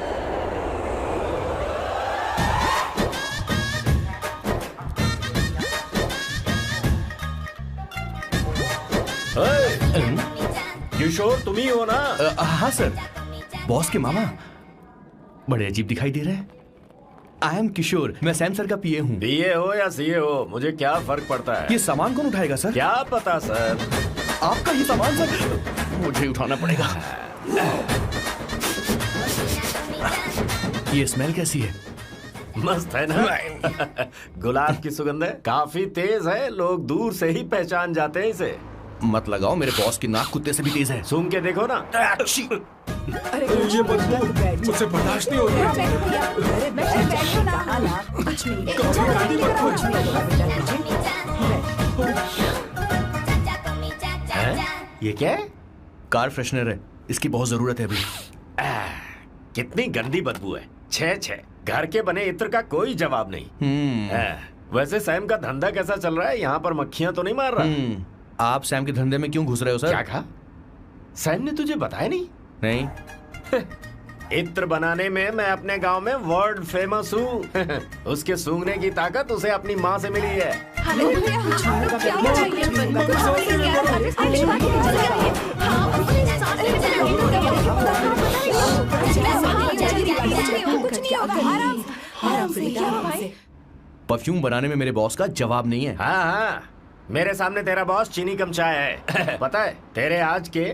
किशोर तुम ही हो ना? हाँ सर, बॉस के मामा। बड़े अजीब दिखाई दे रहे हैं। आई एम किशोर, मैं सैम सर का पीए हूँ। पीए हो या सीए हो, मुझे क्या फर्क पड़ता है? ये सामान कौन उठाएगा सर? क्या पता सर। आपका ये सामान सर, मुझे उठाना पड़ेगा। ये स्मेल कैसी है? मस्त है ना? गुलाब की सुगंध है, काफी तेज है, लोग दूर से ही पहचान जाते हैं इसे। मत लगाओ, मेरे बॉस की नाक कुत्ते से भी तेज है। सूंघ के देखो ना। अरे ये बदबू मुझसे बर्दाश्त नहीं हो रही है। अरे बैठो ना। कहा ना, कुछ नहीं। कुछ नहीं। ये क्या है? कार फ्रेशनर है, इसकी बहुत जरूरत है अभी। कितनी गंदी बदबू है। छे घर के बने इत्र का कोई जवाब नहीं। वैसे सैम का धंधा कैसा चल रहा है? यहाँ पर मक्खियां तो नहीं मार रहा? आप सैम के धंधे में क्यों घुस रहे हो सर? क्या कहा? सैम ने तुझे बताया नहीं? नहीं। इत्र बनाने में मैं अपने गांव में वर्ल्ड फेमस हूँ। उसके सूंघने की ताकत उसे अपनी माँ से मिली है। परफ्यूम बनाने में मेरे बॉस का जवाब नहीं है। हाँ, मेरे सामने तेरा बॉस चीनी कम चाय है। पता है, तेरे आज के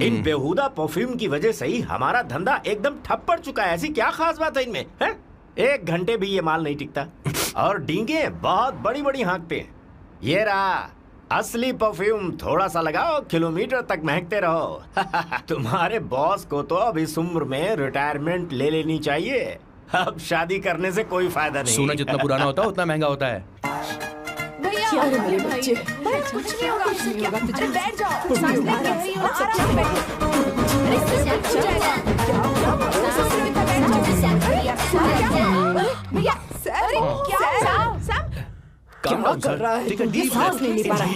इन बेहुदा परफ्यूम की वजह से ही हमारा धंधा एकदम ठप पड़ चुका है। ऐसी क्या खास बात है इनमें? है? 1 घंटे भी ये माल नहीं टिकता और डींगे बहुत बड़ी बड़ी हाँकते हैं। ये रहा असली परफ्यूम, थोड़ा सा लगाओ, किलोमीटर तक महकते रहो। तुम्हारे बॉस को तो अब इस उम्र में रिटायरमेंट ले लेनी चाहिए। अब शादी करने से कोई फायदा नहीं। सोना जितना पुराना होता है उतना महंगा होता है। क्या रे मेरे बच्चे? कुछ नहीं होगा, कुछ नहीं होगा। तुझे बैठ जाओ। कुछ नहीं होगा, आराम से बैठो। अरे सब हो जाएगा। क्या होगा? भैया, अरे क्या क्या कर रहा है? Take a deep सांस breath. नहीं ले पा रहा।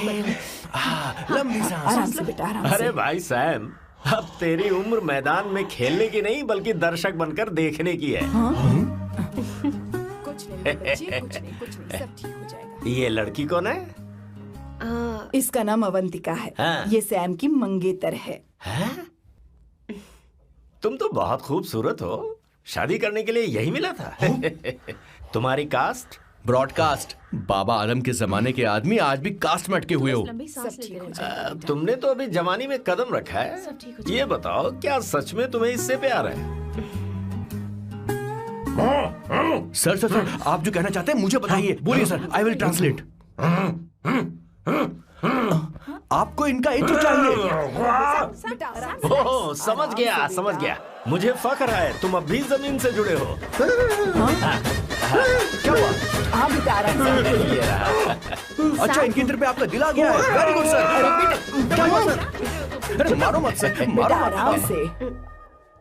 लंबी सांस। आराम से बेटा, आराम से। अरे भाई सैम, अब तेरी उम्र मैदान में खेलने की नहीं बल्कि दर्शक बनकर देखने की है। कुछ नहीं बच्चे, कुछ नहीं, सब ठीक हो जाएगा। ये लड़की कौन है? इसका नाम अवंतिका है। हाँ। ये सैम की मंगेतर है। तुम तो बहुत खूबसूरत हो, शादी करने के लिए यही मिला था। तुम्हारी कास्ट? ब्रॉडकास्ट। बाबा आलम के जमाने के आदमी आज भी कास्ट में अटके हुए हो। लंबी सांस लेते रहो। तुमने तो अभी जवानी में कदम रखा है। सब ठीक हो ये बताओ, क्या सच में तुम्हें इससे प्यार है? सर सर सर, आप जो कहना चाहते हैं मुझे बताइए। बोलिए सर, आई विल ट्रांसलेट। आपको इनका इत्र चाहिए। ओह, समझ गया। मुझे फख्र है तुम अब भी जमीन से जुड़े हो। क्या हुआ? हाँ बेटा, आराम से। अच्छा, इनके इत्र पे आपका दिल आ गया है। Very good sir. क्या हुआ सर? अरे मारो मत सर, बेटा मारो आराम मत। से।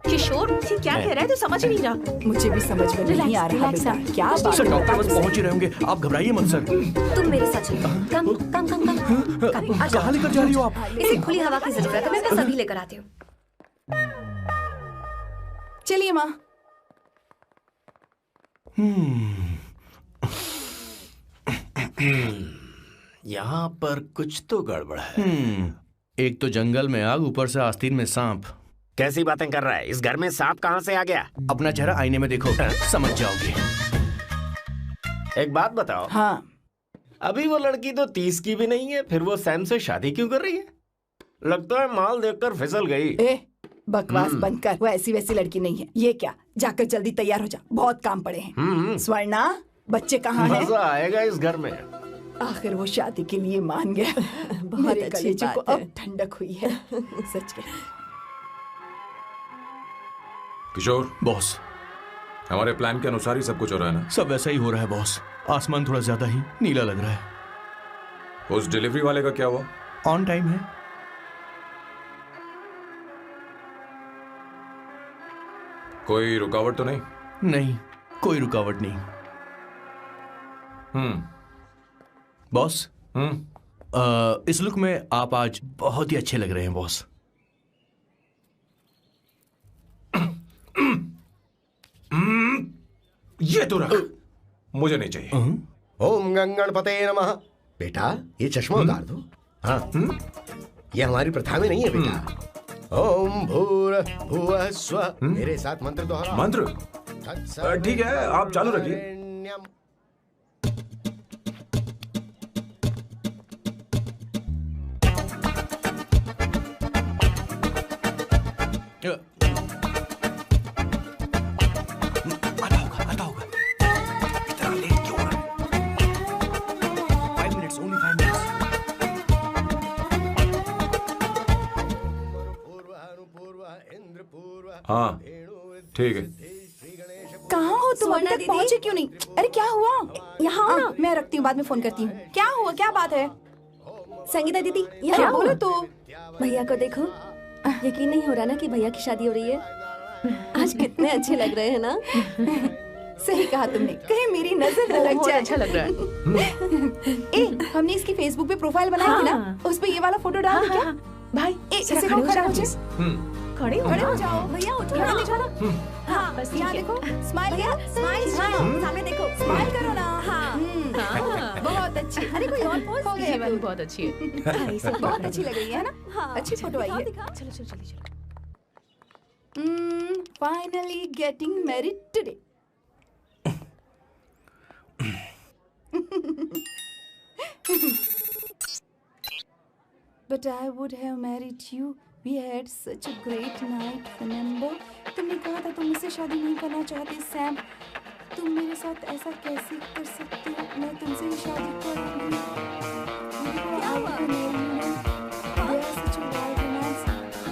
किशोर, ये क्या कह रहा है? तो समझ ही नहीं रहा। मुझे भी समझ में नहीं आ रहा बेटा, क्या बात सर है? डॉक्टर बस पहुंच ही रहे होंगे, आप घबराइए मत सर। तुम मेरे साथ चलो। कम कम कम कम कम। कहाँ लेकर जा रही हो आप? इसे खुली हवा की जरूरत है, मैं बस अभी लेकर आती हूँ। चलिए माँ। यहाँ पर कुछ तो गड़बड़ है। एक तो जंगल में आग, ऊपर से आस्तीन में सांप। कैसी बातें कर रहा है? इस घर में सांप कहाँ से आ गया? अपना चेहरा आईने में देखो, समझ जाओगे। एक बात बताओ। हाँ, अभी वो लड़की तो 30 की भी नहीं है, फिर वो सैम से शादी क्यों कर रही है? लगता है माल देखकर फिसल गई। ए बकवास बंद कर, वो ऐसी वैसी लड़की नहीं है। ये क्या, जाकर जल्दी तैयार हो जा, बहुत काम पड़े हैं। स्वर्णा, बच्चे कहाँ हैं? मजा आएगा इस घर में। आखिर वो शादी के लिए मान गया। बहुत अच्छी कलेजे को बात है। अब ठंडक हुई है। सच में। किशोर, बॉस, हमारे प्लान के अनुसार ही सब कुछ हो रहा है ना? सब वैसा ही हो रहा है बॉस। आसमान थोड़ा ज्यादा ही नीला लग रहा है। उस डिलीवरी वाले का क्या हुआ? ऑन टाइम है। कोई रुकावट तो नहीं? नहीं, कोई रुकावट नहीं। बॉस, इस लुक में आप आज बहुत ही अच्छे लग रहे हैं बॉस। ये तो रख, मुझे नहीं चाहिए। ओम गंगणपते नमः। बेटा, ये चश्मा उतार दो। हाँ, ये हमारी प्रथा में नहीं है बेटा। ओम भूर्भुवः स्वः। मेरे साथ मंत्र दोहराओ। मंत्र? ठीक है, आप चालू रखिए। आता होगा। इतना लेट क्यों हो रहा है? 5 minutes, only 5 minutes। हाँ, ठीक है। कहाँ हो तुम? अभी स्वर्णा तक पहुँचे क्यों नहीं? अरे क्या हुआ? यहाँ आओ ना। मैं रखती हूँ, बाद में फोन करती हूँ। क्या हुआ, क्या बात है? संगीता दीदी, क्या यहाँ बोलो बोलो। तो। भैया को देखो, यकीन नहीं हो रहा ना कि भैया की शादी हो रही है। आज कितने अच्छे लग रहे हैं ना। सही कहा तुमने, कहीं मेरी नजर न लग बहुत जाए। अच्छा लग रहा है। ए, हमने इसकी फेसबुक पे प्रोफाइल बनाई थी हाँ। ना, उस पे ये वाला फोटो डाल दो क्या? भाई, ए, जरा इसे खड़े को हो खड़ा जाओ हो please। जाओ। खड़े हो खड़े हो जाओ। जाओ। भैया उठो, यहाँ यहाँ देखो। देखो। हाँ, बस यहाँ ठीक है। देखो। स्माइल भैया, स्माइल, स्माइल, सामने देखो। स्माइल करो ना। हाँ। हाँ। बहुत अच्छी। अरे कोई और पोज? हो ये गया। वाली बहुत अच्छी है। बहुत अच्छी लग रही है ना? हाँ। अच्छी फोटो आई है। दिखाओ। चलो चलो जल्दी चलो। Finally getting married today. But I would have married you. We had such a great night, remember? तुमने कहा था तुम मुझसे शादी नहीं करना चाहते, सैम। तुम मेरे साथ ऐसा कैसे कर सकते हो? मैं तुमसे ही शादी करूंगी। I would have married you. They are such a wild romance.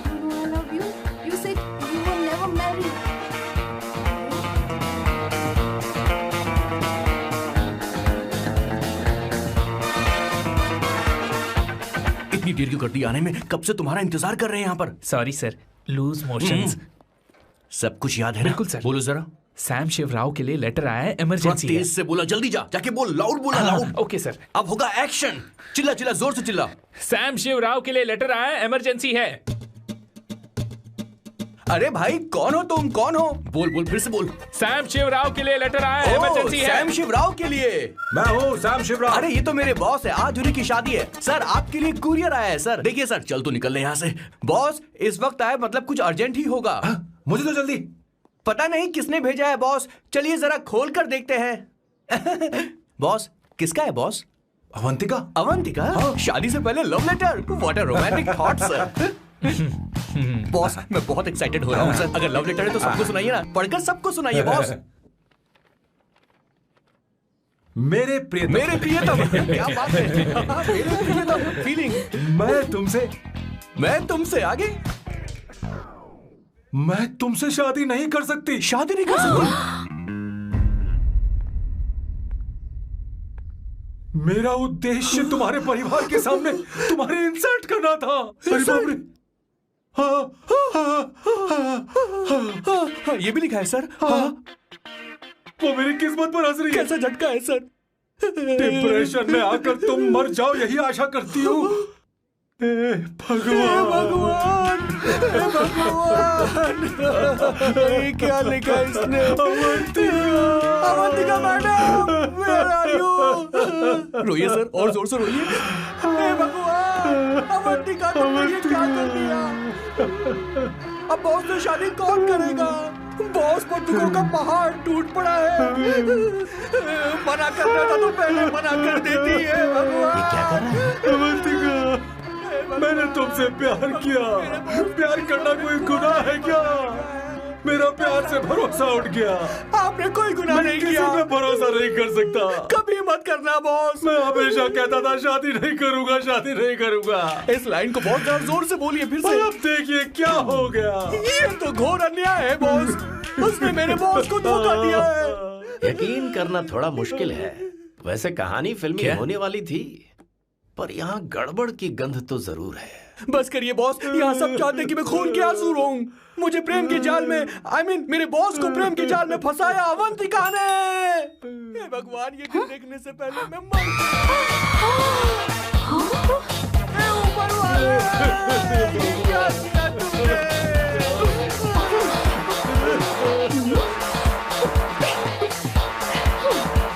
You know I love you. You said you will never marry. इतनी देर क्यों कर दी आने में? कब से तुम्हारा इंतजार कर रहे हैं यहाँ पर। Sorry sir, loose motions. सब कुछ याद है ना? बिल्कुल सर। बोलो जरा। सैम शिवराव के लिए लेटर आया है, थोड़ा इमरजेंसी है। तेज से बोला, जल्दी जा, जाके बोल, लाउड बोला, लाउड। Okay sir. अब होगा एक्शन। चिल्ला चिल्ला, जोर से चिल्ला। सैम शिवराव के लिए लेटर आया है, इमरजेंसी है। अरे भाई, कौन हो तुम? कौन हो? बोल बोल, फिर से बोल। सैम शिवराव के लिए लेटर आया है, इमरजेंसी है। सैम शिवराव के लिए। मैं हूँ सैम शिवराव। अरे ये तो मेरे बॉस है, आज उन्हीं की शादी है। सर, आपके लिए कुरियर आया है सर। देखिए सर, चल तो निकल ले यहाँ से। बॉस इस वक्त आए, मतलब कुछ अर्जेंट ही होगा। मुझे तो जल्दी। पता नहीं किसने भेजा है बॉस। चलिए जरा खोल कर देखते हैं। बॉस किसका है बॉस? अवंतिका। अवंतिका? शादी से पहले love letter? What a romantic thought sir. Boss मैं बहुत एक्साइटेड हो रहा हूँ सर। अगर लव लेटर है तो सबको सुनाइए ना, पढ़कर सबको सुनाइए बॉस। मेरे प्रियतम। मेरे प्रियतम। क्या बात है। मेरे प्रियतम फीलिंग। मैं तुमसे आगे। मैं तुमसे शादी नहीं कर सकती। शादी नहीं कर सकती? मेरा उद्देश्य तुम्हारे परिवार के सामने तुम्हारी इंसल्ट करना था। अरे बाप रे। हाँ, ये भी लिखा है सर। हाँ। वो मेरी किस्मत पर हंस रही है। कैसा झटका है सर। डिप्रेशन में आकर तुम मर जाओ यही आशा करती हूँ। भगवान भगवान ये क्या लिखा इसने? Avantika madam where are you? रोइए सर और जोर से रोइए। हे भगवान अवंतिका तुमने ये क्या कर दिया? अब बॉस से शादी कौन करेगा? बॉस पर दुखों का पहाड़ टूट पड़ा है। मना करना था तो पहले मना कर देती है। भगवान ये क्या कर रहा है? अवंतिका मैंने तुमसे प्यार किया। प्यार करना कोई गुनाह है क्या? मेरा प्यार से भरोसा उठ गया। आपने कोई गुनाह नहीं किया। किसी पे भरोसा नहीं कर सकता। कभी मत करना बॉस। मैं हमेशा कहता था शादी नहीं करूंगा, शादी नहीं करूंगा। इस लाइन को बहुत ज्यादा जोर से बोलिए फिर से। अब देखिए क्या हो गया। ये तो घोर अन्याय है बॉस। उसने मेरे बॉस को धोखा दिया है। यकीन करना थोड़ा मुश्किल है। वैसे कहानी फिल्मी होने वाली थी, पर यहाँ गड़बड़ की गंध तो जरूर है। बस करिए बॉस। यहाँ सब चाहते हैं कि मैं खून के आंसू रोऊं। मुझे प्रेम के जाल में मेरे बॉस को प्रेम के जाल में फंसाया अवंतिका ने। हे भगवान ये दिन देखने से पहले मैं मर। हे ऊपर वाले ये क्या किया तुमने?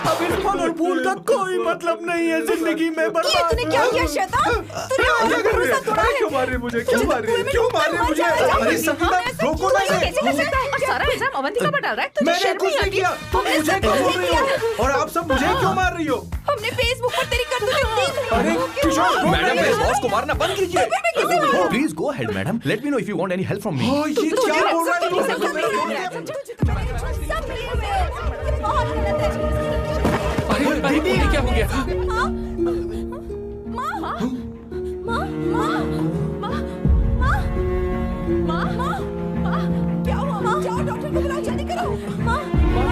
अब इस फल और फूल का कोई मतलब नहीं है जिंदगी में। ये तूने क्या किया शैतान? तूने हमारा भरोसा तोड़ा है। क्यों मार रही मुझे? क्यों मार रही? क्यों मार रही मुझे? अरे संगीता रोको ना इसे। कैसे कर सकता है? और सारा इल्जाम अवंतिका पर डाल रहा है। तुझे मैंने शर्म कुछ नहीं नहीं आती? किया। तुम मुझे क्यों बोल रही हो? और आप सब मुझे क्यों मार रही हो? हमने फेसबुक पर तेरी करतूतें देख। अरे किशोर मैडम मेरे बॉस को मारना बंद कीजिए। Please go ahead madam. Let me know if you want any help from me. ये क्या बोल रहा है? सब मिले हुए हैं। ये बहुत गलत है। अरे ये क्या हो गया? माँ माँ माँ माँ माँ माँ माँ माँ क्या हुआ? माँ जाओ डॉक्टर को बुलाओ, जल्दी करो। माँ माँ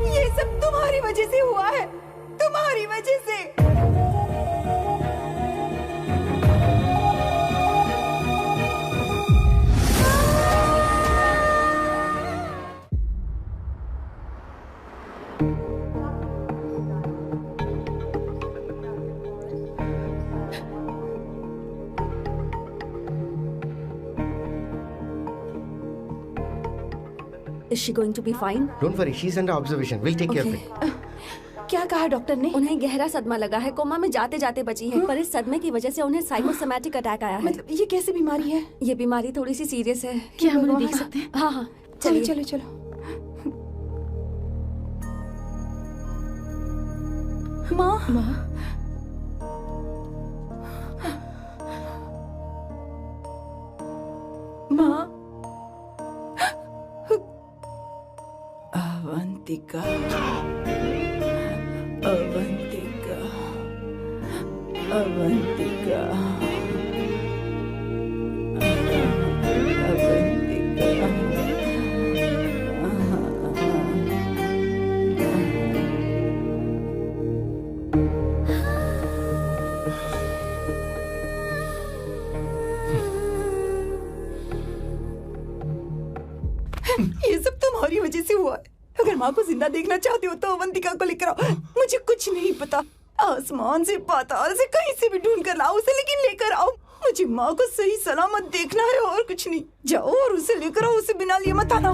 ये सब तुम्हारी वजह से हुआ है। तुम्हारी वजह से। Is she going to be fine? Don't worry, she's under observation. We'll take care of it. क्या कहा डॉक्टर ने? उन्हें गहरा सदमा लगा है, कोमा में जाते जाते बची है। पर इस सदमे की वजह से उन्हें साइकोसोमैटिक अटैक आया है। मतलब ये कैसी बीमारी है? ये बीमारी थोड़ी सी सीरियस है। क्या हम उन्हें देख सकते हैं? हाँ हाँ चलिए चलो चलो। माँ माँ माँ अवंतिका अवंतिका अवंतिका ये सब तुम्हारी वजह से हुआ है। अगर माँ को जिंदा देखना चाहते हो तो अवंतिका को लेकर आओ। मुझे कुछ नहीं पता, आसमान से पाताल से कहीं से भी ढूंढ कर लाओ उसे, लेकिन लेकर आओ। मुझे माँ को सही सलामत देखना है और कुछ नहीं। जाओ और उसे लेकर आओ, उसे बिना लिए मत आना।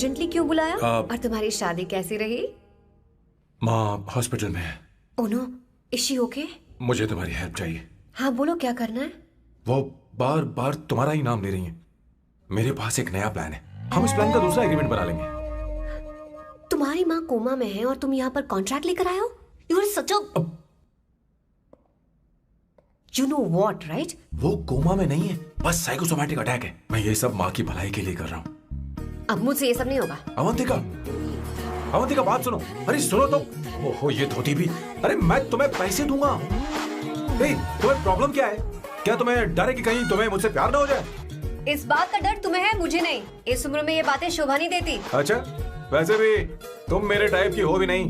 अर्जेंटली क्यों बुलाया? आप- और तुम्हारी शादी कैसी रही? माँ हॉस्पिटल में है। Oh no, is she okay? मुझे तुम्हारी हेल्प चाहिए। हाँ बोलो, क्या करना है? वो बार बार तुम्हारा ही नाम ले रही हैं। मेरे पास एक नया प्लान है, हम इस प्लान का दूसरा एग्रीमेंट बना लेंगे। तुम्हारी माँ कोमा में है और तुम यहाँ पर कॉन्ट्रैक्ट लेकर आए हो? You are such a you know what, right? वो कोमा में नहीं है, बस साइकोसोमैटिक अटैक है। मैं ये सब माँ की भलाई के लिए कर रहा हूँ। अब मुझसे ये सब नहीं होगा। अवंतिका, अवंतिका बात सुनो। अरे सुनो तो। ओहो ये धोती भी। अरे मैं तुम्हें पैसे दूंगा। तुम्हें प्रॉब्लम क्या है? क्या तुम्हें डर है कि कहीं तुम्हें मुझसे प्यार ना हो जाए? इस बात का डर तुम्हें है, मुझे नहीं। इस उम्र में ये बातें शोभा नहीं देती। अच्छा, वैसे भी तुम मेरे टाइप की हो भी नहीं।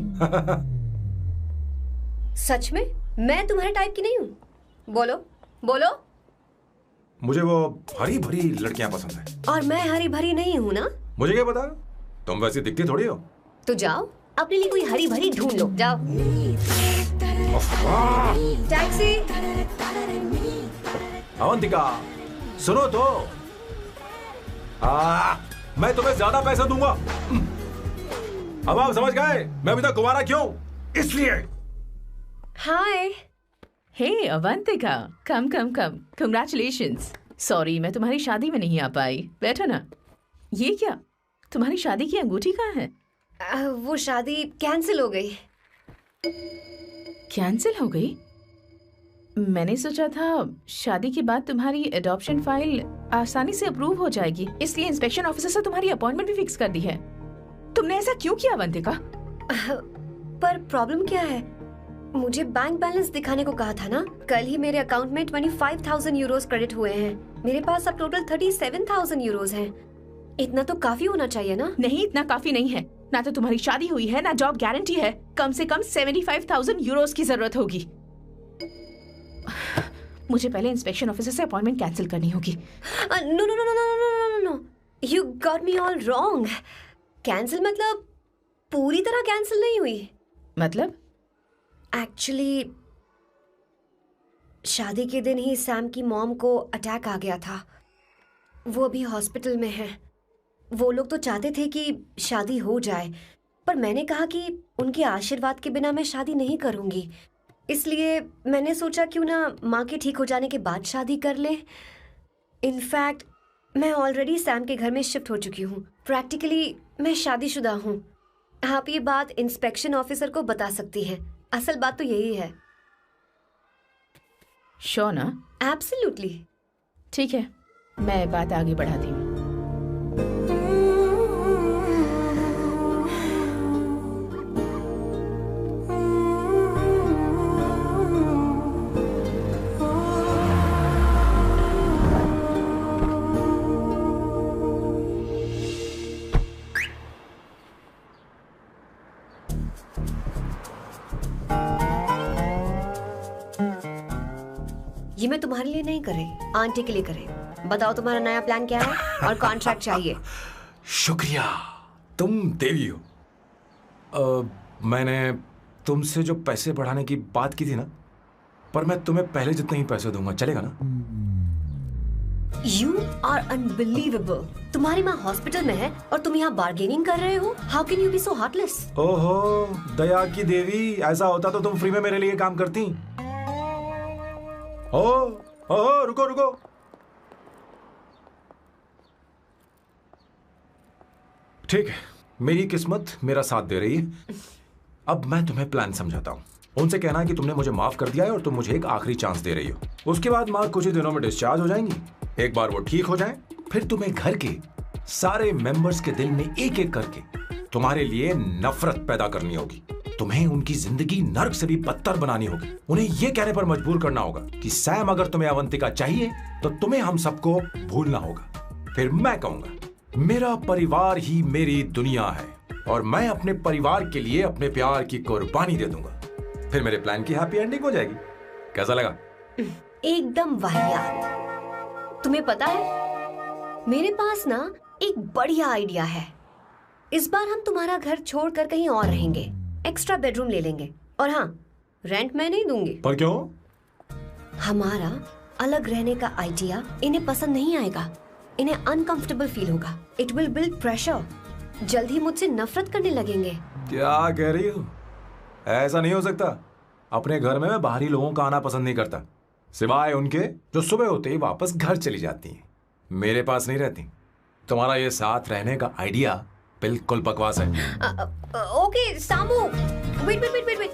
सच में मैं तुम्हारे टाइप की नहीं हूँ? बोलो बोलो। मुझे वो हरी भरी लड़कियां पसंद है। और मैं हरी भरी नहीं हूँ ना? मुझे क्या पता, तुम वैसी दिखती थोड़ी हो। तो जाओ अपने लिए कोई हरी भरी ढूंढ लो, जाओ। टैक्सी। अवंतिका सुनो तो। मैं तुम्हें ज्यादा पैसा दूंगा। अब आप समझ गए मैं अभी तक कुंवारा क्यों? इसलिए। हाय। हे अवंतिका, कम कम कम, कंग्रेचुलेशंस। सॉरी मैं तुम्हारी शादी में नहीं आ पाई। बैठो ना। ये क्या, तुम्हारी शादी की अंगूठी कहाँ है? वो शादी कैंसिल हो गई। कैंसिल हो गई? मैंने सोचा था शादी के बाद तुम्हारी एडॉप्शन फाइल आसानी से अप्रूव हो जाएगी, इसलिए इंस्पेक्शन ऑफिसर से तुम्हारी अपॉइंटमेंट भी फिक्स कर दी है। तुमने ऐसा क्यों किया अवंतिका? पर प्रॉब्लम क्या है? मुझे बैंक बैलेंस दिखाने को कहा था ना। कल ही मेरे अकाउंट में 25,000 यूरोस क्रेडिट हुए हैं। मेरे पास अब टोटल 37,000 यूरोस हैं। इतना तो काफी होना चाहिए ना? नहीं, इतना काफी नहीं है। ना तो तुम्हारी शादी हुई है, ना जॉब गारंटी है। कम से कम 75,000 यूरोस की जरूरत होगी। मुझे पहले इंस्पेक्शन ऑफिसर से अपॉइंटमेंट कैंसिल करनी होगी। No no no no no no no, you got me all wrong. Cancel मतलब पूरी तरह कैंसिल नहीं हुई। मतलब? एक्चुअली शादी के दिन ही सैम की मॉम को अटैक आ गया था। वो अभी हॉस्पिटल में है। वो लोग तो चाहते थे कि शादी हो जाए, पर मैंने कहा कि उनके आशीर्वाद के बिना मैं शादी नहीं करूंगी। इसलिए मैंने सोचा क्यों ना माँ के ठीक हो जाने के बाद शादी कर ले। इनफैक्ट मैं ऑलरेडी सैम के घर में शिफ्ट हो चुकी हूँ। प्रैक्टिकली मैं शादीशुदा हूँ। आप ये बात इंस्पेक्शन ऑफिसर को बता सकती हैं। असल बात तो यही है। श्योर ना? एब्सोल्युटली। ठीक है, मैं बात आगे बढ़ाती हूँ। ये मैं तुम्हारे लिए नहीं कर रही, आंटी के लिए कर रही। बताओ तुम्हारा नया प्लान क्या है और कॉन्ट्रैक्ट चाहिए। शुक्रिया, तुम देवी हो। मैंने तुमसे जो पैसे बढ़ाने की बात की थी ना, पर मैं तुम्हें पहले जितने ही पैसे दूंगा, चलेगा ना? You are unbelievable। तुम्हारी माँ हॉस्पिटल में है और तुम यहाँ बार्गेनिंग कर रहे हो? How can you be so heartless? ओहो दया की देवी, ऐसा होता तो तुम फ्री में मेरे लिए काम करती। ओ रुको रुको। ठीक है, मेरी किस्मत मेरा साथ दे रही है। अब मैं तुम्हें प्लान समझाता हूँ। उनसे कहना कि तुमने मुझे माफ कर दिया है और तुम मुझे एक आखिरी चांस दे रही हो। उसके बाद माँ कुछ ही दिनों में डिस्चार्ज हो जाएंगी। एक बार वो ठीक हो जाए, फिर तुम्हें घर के सारे मेंबर्स के दिल में एक एक करके तुम्हारे लिए नफरत पैदा करनी होगी। तुम्हें उनकी जिंदगी नर्क से भी बदतर बनानी होगी। उन्हें यह कहने पर मजबूर करना होगा कि सैम अगर तुम्हें अवंतिका चाहिए तो तुम्हें हम सबको भूलना होगा। फिर मैं कहूंगा मेरा परिवार ही मेरी दुनिया है और मैं अपने परिवार के लिए अपने प्यार की कुर्बानी दे दूंगा। फिर मेरे प्लान की हैप्पी एंडिंग हो जाएगी। कैसा लगा? एकदम वाहियात। तुम्हें पता है मेरे पास ना एक बढ़िया आइडिया है। इस बार हम तुम्हारा घर छोड़कर कहीं और रहेंगे, एक्स्ट्रा बेडरूम ले लेंगे। और हाँ, रेंट मैं नहीं दूंगी। पर क्यों? हमारा अलग रहने का आइडिया इन्हें पसंद नहीं आएगा। इन्हें अनकंफर्टेबल फील होगा। It will build pressure. जल्द ही मुझसे नफरत करने लगेंगे। क्या कह रही हो? ऐसा नहीं हो सकता। अपने घर में मैं बाहरी लोगों का आना पसंद नहीं करता, सिवाय उनके जो सुबह होते ही वापस घर चली जाती हैं, मेरे पास नहीं रहती। तुम्हारा ये साथ रहने का आइडिया बिल्कुल बकवास है। Okay Samu, wait wait wait wait wait.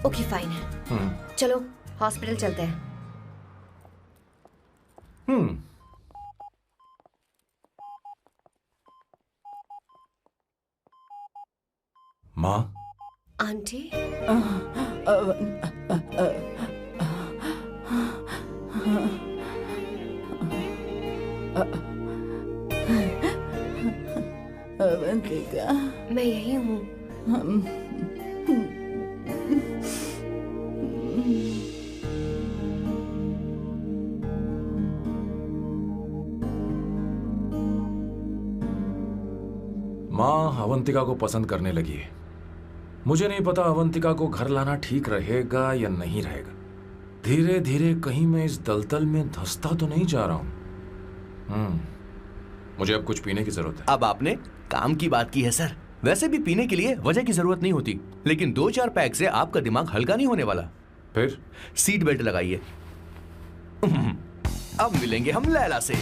Okay fine, चलो हॉस्पिटल चलते हैं। माँ, आंटी, अवंतिका, मैं यही हूँ। माँ अवंतिका को पसंद करने लगी है। मुझे नहीं पता अवंतिका को घर लाना ठीक रहेगा या नहीं रहेगा। धीरे धीरे कहीं मैं इस दलदल में धंसता तो नहीं जा रहा हूँ। मुझे अब कुछ पीने की जरूरत है। अब आपने काम की बात की है सर। वैसे भी पीने के लिए वजह की जरूरत नहीं होती, लेकिन 2-4 पैक से आपका दिमाग हल्का नहीं होने वाला। फिर सीट बेल्ट लगाइए। अब मिलेंगे हम लैला से।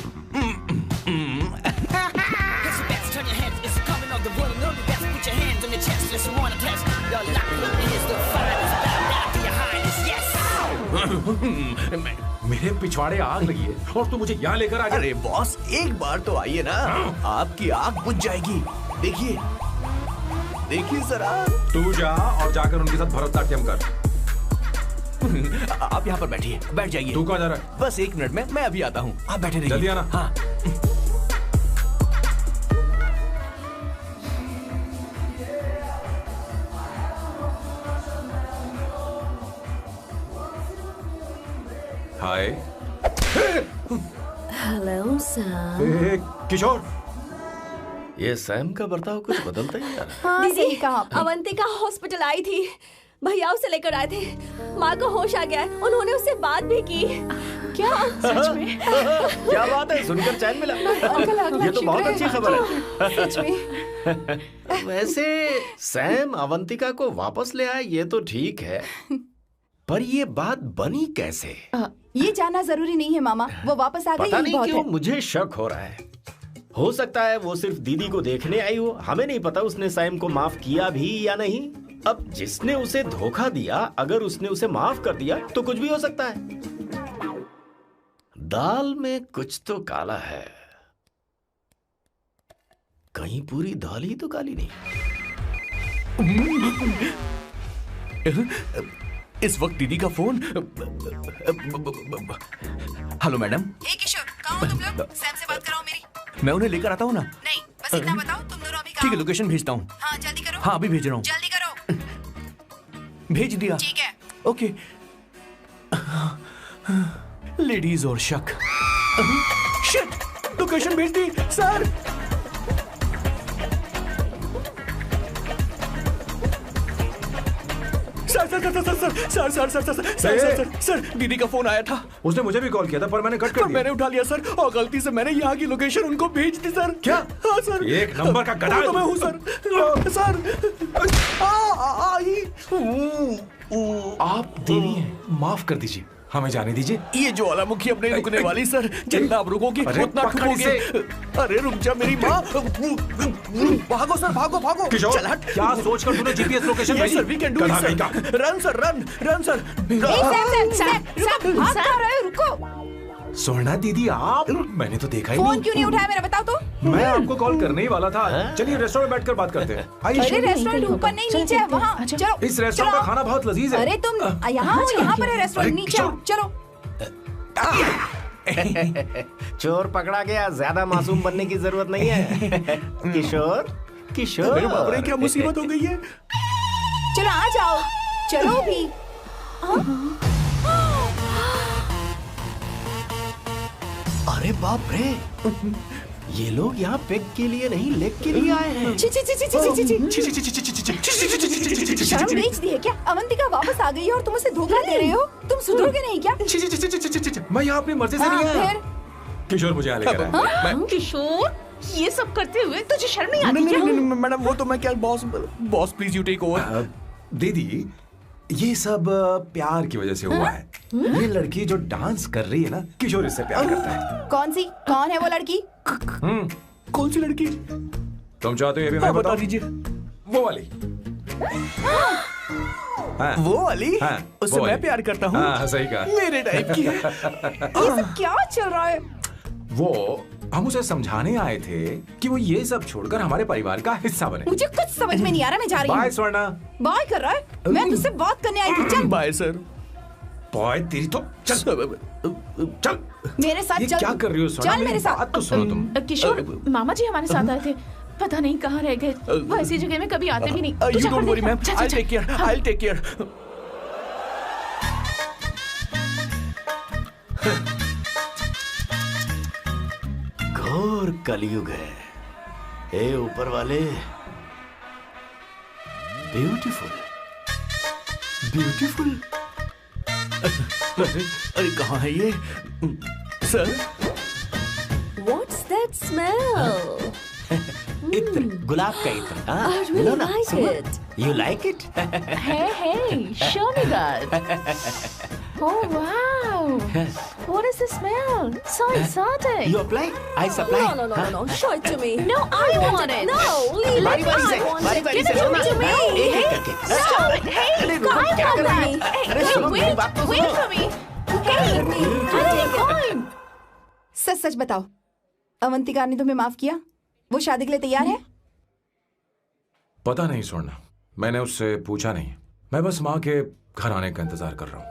मेरे पिछवाड़े आग लगी है और तू मुझे यहाँ लेकर आ गया। अरे बॉस, एक बार तो आइए ना, आपकी आग बुझ जाएगी। देखिए देखिए जरा। तू जा और जाकर उनके साथ भरतनाट्यम कर। आप यहाँ पर बैठिए, बैठ जाइए। तू कहाँ जा रहा है? बस 1 मिनट में मैं अभी आता हूँ, आप बैठे रहिए। जल्दी आना। हाँ। हाय। Hello sir. ए, किशोर, ये सैम का बर्ताव कुछ बदलता ही जा रहा है। हाँ, दीदी, सही कहा आपने। अवंतिका हॉस्पिटल आई थी, भैया उसे लेकर आए थे। माँ को होश आ गया है, उन्होंने उससे बात भी की। क्या सच में? क्या बात है, सुनकर चैन मिला। ये तो बहुत अच्छी खबर है। सच में। वैसे सैम अवंतिका को वापस ले आए ये तो ठीक है, पर ये बात बनी कैसे? ये जानना जरूरी नहीं है मामा, वो वापस आ गई, पता यही नहीं बहुत क्यों है। मुझे शक हो रहा है। हो सकता है वो सिर्फ दीदी को देखने आई हो, हमें नहीं पता उसने सैम को माफ किया भी या नहीं। अब जिसने उसे धोखा दिया, अगर उसने उसे माफ कर दिया तो कुछ भी हो सकता है। दाल में कुछ तो काला है, कहीं पूरी दाल ही तो काली नहीं। इस वक्त दीदी का फोन। Hello madam. ए किशोर, कहाँ हो तुम लोग? सैम से बात कराओ मेरी। मैं उन्हें लेकर आता हूँ ना। नहीं, बस इतना बताओ, तुम दोनों अभी ठीक है, लोकेशन भेजता हूँ। हाँ, जल्दी करो। हाँ, अभी भेज रहा हूँ। जल्दी करो। भेज दिया। ठीक है। ओके। लेडीज और शक। शिट, लोकेशन भेज दी सर। सर, दीदी का फोन आया था। उसने मुझे भी कॉल किया था पर मैंने कट कर दिया। मैंने उठा लिया सर, और गलती से मैंने यहाँ की लोकेशन उनको भेज दी सर। क्या? हाँ सर। एक नंबर का गधा है तो मैं हूँ सर। आप देवी हैं, माफ कर दीजिए, हमें जाने दीजिए। ये ज्वालामुखी अब नहीं रुकने वाली सर, जितना आप रुकोगे अरे उतना पकड़ ठुकोगे। इसे। अरे रुक जा मेरी माँ। भागो सर, भागो भागो। किशोर, चल हट। क्या सोचकर तूने जीपीएस लोकेशन Yes, भेजी? sir, we can do it, गधा sir. नहीं का। Run sir, run sir. Sam, भाग कहाँ रहे हो? रुको। सोना दीदी आप, मैंने तो देखा ही फोन नहीं। क्यों नहीं उठाया मेरा, बताओ तो। मैं आपको कॉल करने ही वाला था। चलिए रेस्टोरेंट में बैठकर बात करते हैं। अरे आइए। रेस्टोरेंट ऊपर नहीं, नीचे है, वहाँ। चलो। इस रेस्टोरेंट का खाना बहुत लजीज है। अरे तुम यहाँ हो, यहाँ पर है रेस्टोरेंट, नीचे आओ, चलो। चोर पकड़ा गया, ज्यादा मासूम बनने की जरूरत नहीं है। किशोर, किशोर। मेरे बाप रे, क्या मुसीबत हो गई है। चलो आ जाओ, चलो भी। अरे बाप रे, ये लोग यहाँ पेग के लिए नहीं लेग के लिए आए हैं। ची ची ची ची ची ची ची। शर्म बेच दी है क्या? अवंतिका वापस आ गई है और तुम उसे धोखा दे रहे हो? तुम सुधरोगे नहीं क्या? मैं यहाँ अपनी मर्जी से नहीं आया। फिर किशोर मुझे यहाँ लेकर आया। किशोर, ये सब करते हुए तुझे शर्म नहीं आती नहीं क्या? नहीं नहीं मैडम, वो तो मैं क्या, boss please you take over. दीदी, ये सब प्यार की वजह से हुआ है। ये लड़की जो डांस कर रही है ना, किशोर इससे प्यार करता है। कौन है वो लड़की? कौन सी लड़की? तुम चाहते हो ये भी मैं बता बताऊं? दीजिए। वो वाली। हाँ, वो वाली? हाँ, उससे वो मैं वाली। प्यार करता हूँ। हाँ, सही कहा। मेरे टाइप की है। ये सब क्या चल रहा है? वो हम उसे समझाने आए थे कि वो ये सब छोड़कर हमारे परिवार का हिस्सा बने। मुझे कुछ समझ में नहीं आ रहा, मैं जा रही बाय हूँ। स्वर्णा। बाय कर रहा है? मैं तुझसे बात करने आई थी, चल। Bye sir. बॉय तेरी तो चल चल। मेरे साथ ये चल। क्या कर रही हो स्वर्णा? चल मेरे साथ। बात तो सुनो तुम। किशोर, मामा जी हमारे साथ आए थे, पता नहीं कहाँ रह गए। वो ऐसी जगह में कभी आते भी नहीं। तू यू जाकर डोंट वरी देख। मैम, चल, आई चल, टेक केयर, हाँ। I take care. घोर कलयुग है। हे ऊपर वाले, ब्यूटीफुल ब्यूटीफुल। अरे कहाँ है ये सर? What's that smell? इत्र, गुलाब का इत्र। हाँ, I really लो ना, like सुनो। it. You like it? Hey, show me that. Oh wow! What is the smell? So exotic. You apply? I supply. No. Show it to me. No, I want it. No, leave बारी it. बारी से, I want बारी it. बारी Give से it सुनो to ना। me. एक एक करके। Stop it. Hey, अरे रुको, I क्या want कर रही that. है? Hey, अरे no, सुनो, मेरी बात तो wait सुनो। for me. Give me. अरे कौन? सच सच बताओ, अवंतिका ने तुम्हें माफ किया? वो शादी के लिए तैयार है? पता नहीं स्वर्णा, मैंने उससे पूछा नहीं। मैं बस माँ के घर आने का इंतजार कर रहा हूँ।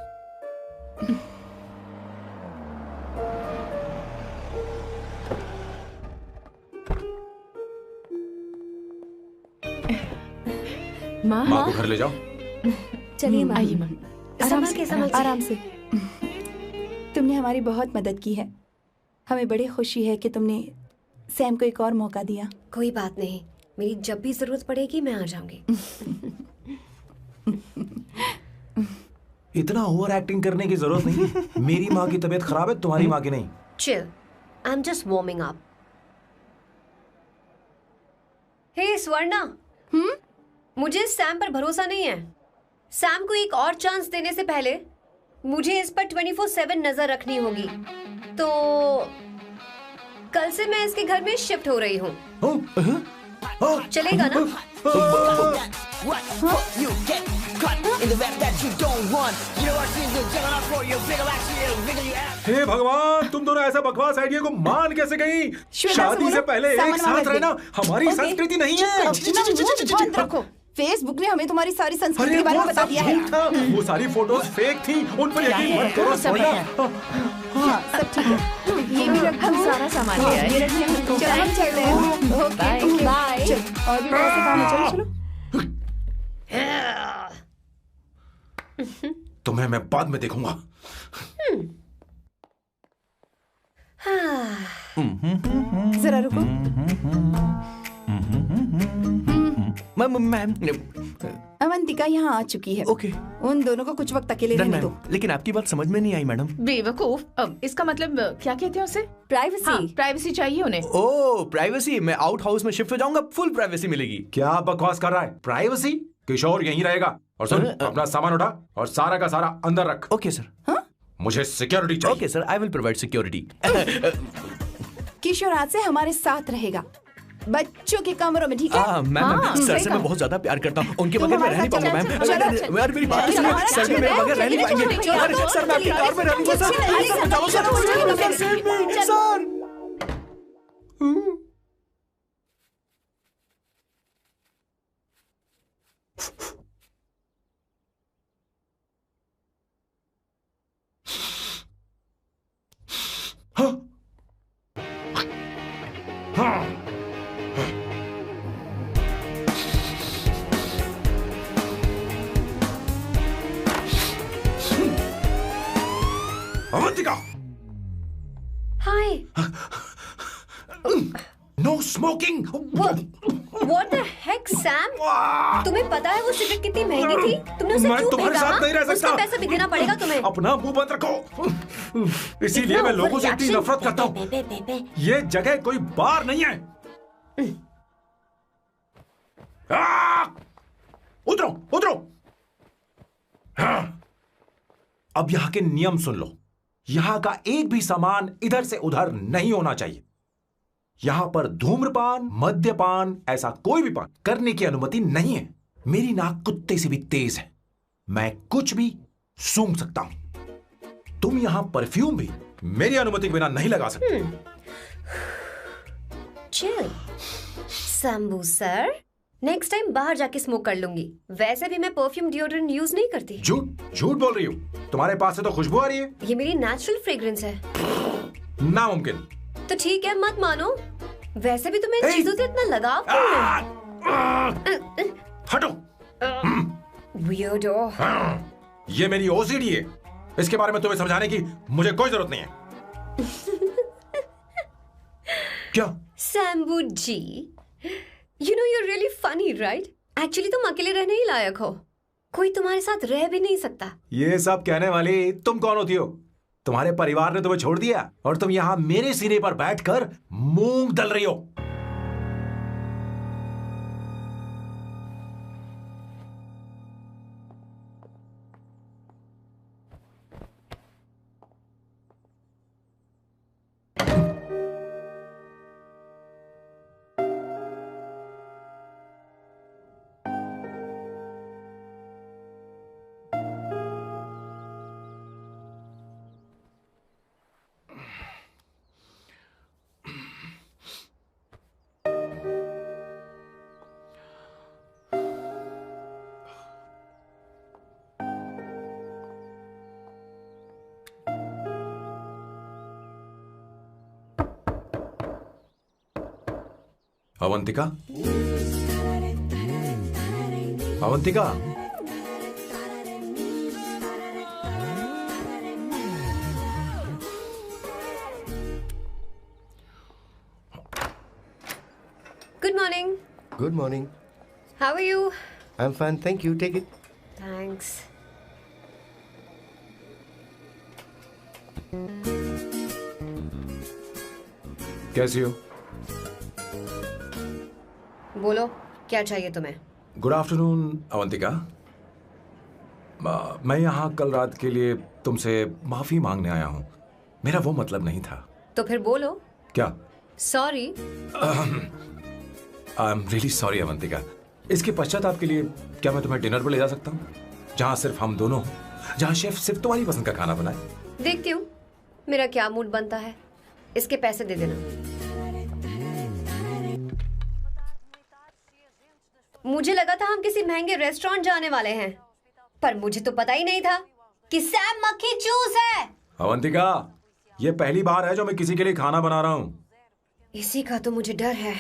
माँ, माँ को घर ले जाओ। चलिए माँ। आइए माँ। आराम से, आराम से। तुमने हमारी बहुत मदद की है। हमें बड़ी खुशी है कि तुमने सैम को एक और मौका दिया। कोई बात नहीं, मेरी जब भी जरूरत पड़ेगी मैं आ जाऊंगी। इतना ओवर एक्टिंग करने की जरूरत नहीं है। मेरी माँ की तबीयत खराब है, तुम्हारी माँ की नहीं। Chill, I am just warming up. Hey Swarna, मुझे सैम पर भरोसा नहीं है। सैम को एक और चांस देने से पहले मुझे इस पर 24/7 नजर रखनी होगी। तो कल से मैं इसके घर में शिफ्ट हो रही हूँ। चलेगा ना? What? You get caught in the rap that you don't want. You know what she's doing? Jumping off for your bigger actually, bigger you have. हे भगवान, तुम दोनों ऐसा बकवास आइडिया को मान कैसे गई? शादी से पहले एक साथ रहना हमारी संस्कृति नहीं है। बंद रखो। फेसबुक ने हमें तुम्हारी सारी संस्कृति के बारे में बता दिया है। वो सारी फोटोज फेक थी, उन पर यकीन मत करो स्वर्णा। हाँ, सब ठीक है। ये भी रखो। हम सारा सामान ले आए। ये रखिए। चलो हम चलते हैं। Okay, bye. चल, और भी बहुत से काम है। चलो चलो। तुम्हें मैं बाद में देखूंगा। जरा रुको। मैम अवंतिका यहाँ आ चुकी है। ओके। उन दोनों को कुछ वक्त अकेले रहने दो। लेकिन आपकी बात समझ में नहीं आई मैडम। बेवकूफ। अब इसका मतलब क्या कहते हैं उसे? प्राइवेसी। हाँ, प्राइवेसी चाहिए उन्हें। ओह प्राइवेसी। मैं आउट हाउस में शिफ्ट हो जाऊंगा, फुल प्राइवेसी मिलेगी। क्या बकवास कर रहा है? प्राइवेसी? किशोर यहीं रहेगा। और सुन, अपना सामान उठा और सारा का सारा अंदर रख। Okay sir. मुझे सिक्योरिटी चाहिए। Okay sir, I will provide security. Kishore आज से हमारे साथ रहेगा, बच्चों के कमरों में, ठीक है? मैम सर से मैं बहुत ज्यादा प्यार करता हूँ, उनके बगैर मैं रह नहीं पाऊंगा मैम। यार मेरी बात सुनिए, सर मेरे बगैर रह नहीं पाएंगे। अरे सर मैं आपकी कार में रहूंगा sir. Avantika, hi. No smoking. What the heck, Sam? तुम्हें पता है वो सिगरेट कितनी महंगी थी? तुमने उसे मैं क्यों तुम्हारे फेंका? साथ नहीं रह सकता। उसका पैसा भी देना पड़ेगा तुम्हें। अपना मुंह बंद रखो। इसीलिए मैं लोगों से इतनी नफरत करता हूँ। ये जगह कोई बार नहीं है। उतरो उतरो। अब यहाँ के नियम सुन लो। यहाँ का एक भी सामान इधर से उधर नहीं होना चाहिए। यहां पर धूम्रपान, मद्यपान, ऐसा कोई भी पान करने की अनुमति नहीं है। मेरी नाक कुत्ते से भी तेज है, मैं कुछ भी सूंघ सकता हूं। तुम यहां परफ्यूम भी मेरी अनुमति के बिना नहीं लगा सकते। Chill Shambhu sir, next time बाहर जाके स्मोक कर लूंगी। वैसे भी मैं परफ्यूम डिओड्रेंट यूज नहीं करती। झूठ झूठ बोल रही हो। तुम्हारे पास से तो खुशबू आ रही है। ये मेरी नेचुरल फ्रेग्रेंस है। नामुमकिन। तो ठीक है, मत मानो। वैसे भी तुम्हें इन चीजों से इतना लगाव क्यों है? हटो। Weirdo। ये मेरी ओसीडी है। इसके बारे में तुम्हें समझाने की मुझे कोई जरूरत नहीं है। क्या? शंभू जी, you know you're really funny, right? Actually तुम अकेले रहने ही लायक हो। कोई तुम्हारे साथ रह भी नहीं सकता। ये सब कहने वाली तुम कौन होती हो? तुम्हारे परिवार ने तुम्हें छोड़ दिया और तुम यहां मेरे सिरे पर बैठकर मूंग दल रही हो। Avantika, Avantika, Good morning. Good morning. How are you? I'm fine, thank you. Take it. Thanks. कैसी हो? बोलो, क्या चाहिए तुम्हें? Good afternoon Avantika. मैं यहाँ कल रात के लिए तुमसे माफी मांगने आया हूँ। मेरा वो मतलब नहीं था। तो फिर बोलो। क्या? Sorry. I am really sorry Avantika. इसके पश्चाताप के लिए क्या मैं तुम्हें डिनर पर ले जा सकता हूँ, जहाँ सिर्फ हम दोनों, जहाँ शेफ सिर्फ तुम्हारी पसंद का खाना बनाए? देखती हूँ मेरा क्या मूड बनता है। इसके पैसे दे देना। मुझे लगा था हम किसी महंगे रेस्टोरेंट जाने वाले हैं, पर मुझे तो पता ही नहीं था कि सैम मक्खी चूस है। अवंतिका, ये पहली बार है जो मैं किसी के लिए खाना बना रहा हूँ। इसी का तो मुझे डर है।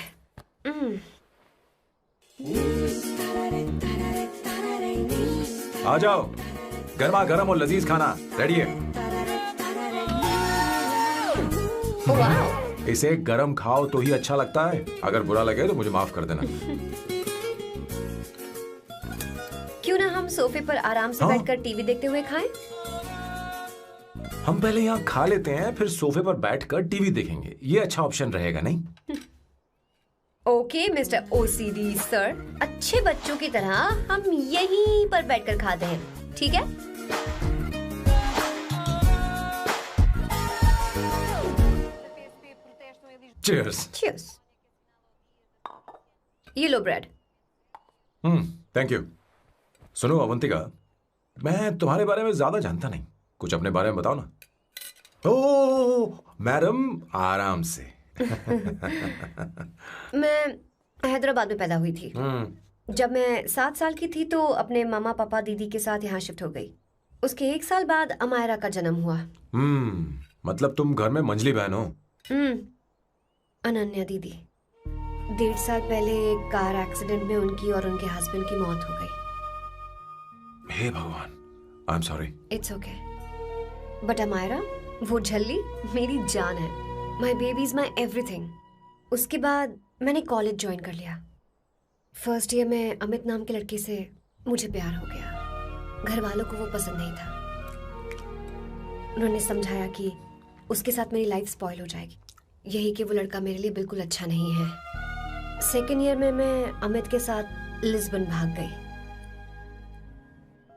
आ जाओ, गर्मा गर्म और लजीज खाना रेडी है। इसे गरम खाओ तो ही अच्छा लगता है। अगर बुरा लगे तो मुझे माफ कर देना। क्यों ना हम सोफे पर आराम से बैठकर टीवी देखते हुए खाएं? हम पहले यहाँ खा लेते हैं, फिर सोफे पर बैठकर टीवी देखेंगे। ये अच्छा ऑप्शन रहेगा, नहीं? ओके मिस्टर ओसीडी सर, अच्छे बच्चों की तरह हम यहीं पर बैठकर खाते हैं, ठीक है? Cheers. Cheers. ये लो ब्रेड। Thank you. सुनो अवंतिका, मैं तुम्हारे बारे में ज्यादा जानता नहीं, कुछ अपने बारे में बताओ ना। ओह मैडम, आराम से। मैं हैदराबाद में पैदा हुई थी। जब मैं 7 साल की थी तो अपने मामा पापा दीदी के साथ यहाँ शिफ्ट हो गई। उसके 1 साल बाद अमायरा का जन्म हुआ। मतलब तुम घर में मंझली बहन हो? अनन्या दीदी। 1.5 साल पहले एक कार एक्सीडेंट में उनकी और उनके हस्बैंड की मौत हो गई। हे भगवान, I am sorry. It's okay. But Amaira, वो झल्ली मेरी जान है। My baby is my everything. उसके बाद मैंने कॉलेज ज्वाइन कर लिया। फर्स्ट ईयर में अमित नाम के लड़के से मुझे प्यार हो गया। घर वालों को वो पसंद नहीं था। उन्होंने समझाया कि उसके साथ मेरी लाइफ स्पॉइल हो जाएगी, यही कि वो लड़का मेरे लिए बिल्कुल अच्छा नहीं है। सेकेंड ईयर में मैं अमित के साथ लिस्बन भाग गई।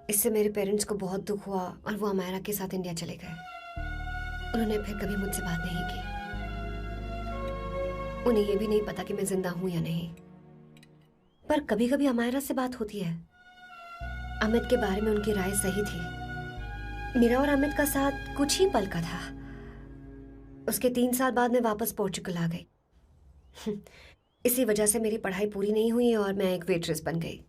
इससे मेरे पेरेंट्स को बहुत दुख हुआ और वो अमायरा के साथ इंडिया चले गए। उन्होंने फिर कभी मुझसे बात नहीं की। उन्हें ये भी नहीं पता कि मैं जिंदा हूं या नहीं। पर कभी कभी अमायरा से बात होती है। अमित के बारे में उनकी राय सही थी। मेरा और अमित का साथ कुछ ही पल का था। उसके 3 साल बाद मैं वापस पोर्चुगल आ गई। इसी वजह से मेरी पढ़ाई पूरी नहीं हुई और मैं एक वेट्रेस बन गई।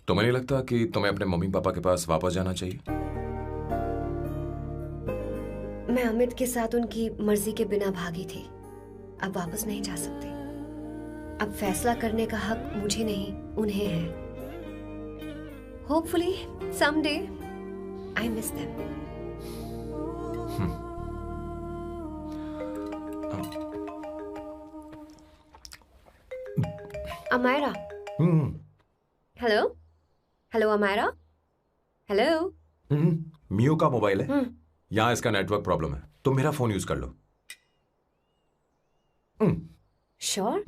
तुम्हें नहीं लगता कि तुम्हें अपने मम्मी पापा के पास वापस जाना चाहिए? मैं अमित के साथ उनकी मर्जी के बिना भागी थी। अब वापस नहीं जा सकती। अब फैसला करने का हक मुझे नहीं, उन्हें है। Hopefully someday I miss them. Amayra. Hello hello Amayra. Hello. मियो का मोबाइल है। यहाँ इसका नेटवर्क प्रॉब्लम है, तुम मेरा फोन यूज कर लो। श्योर?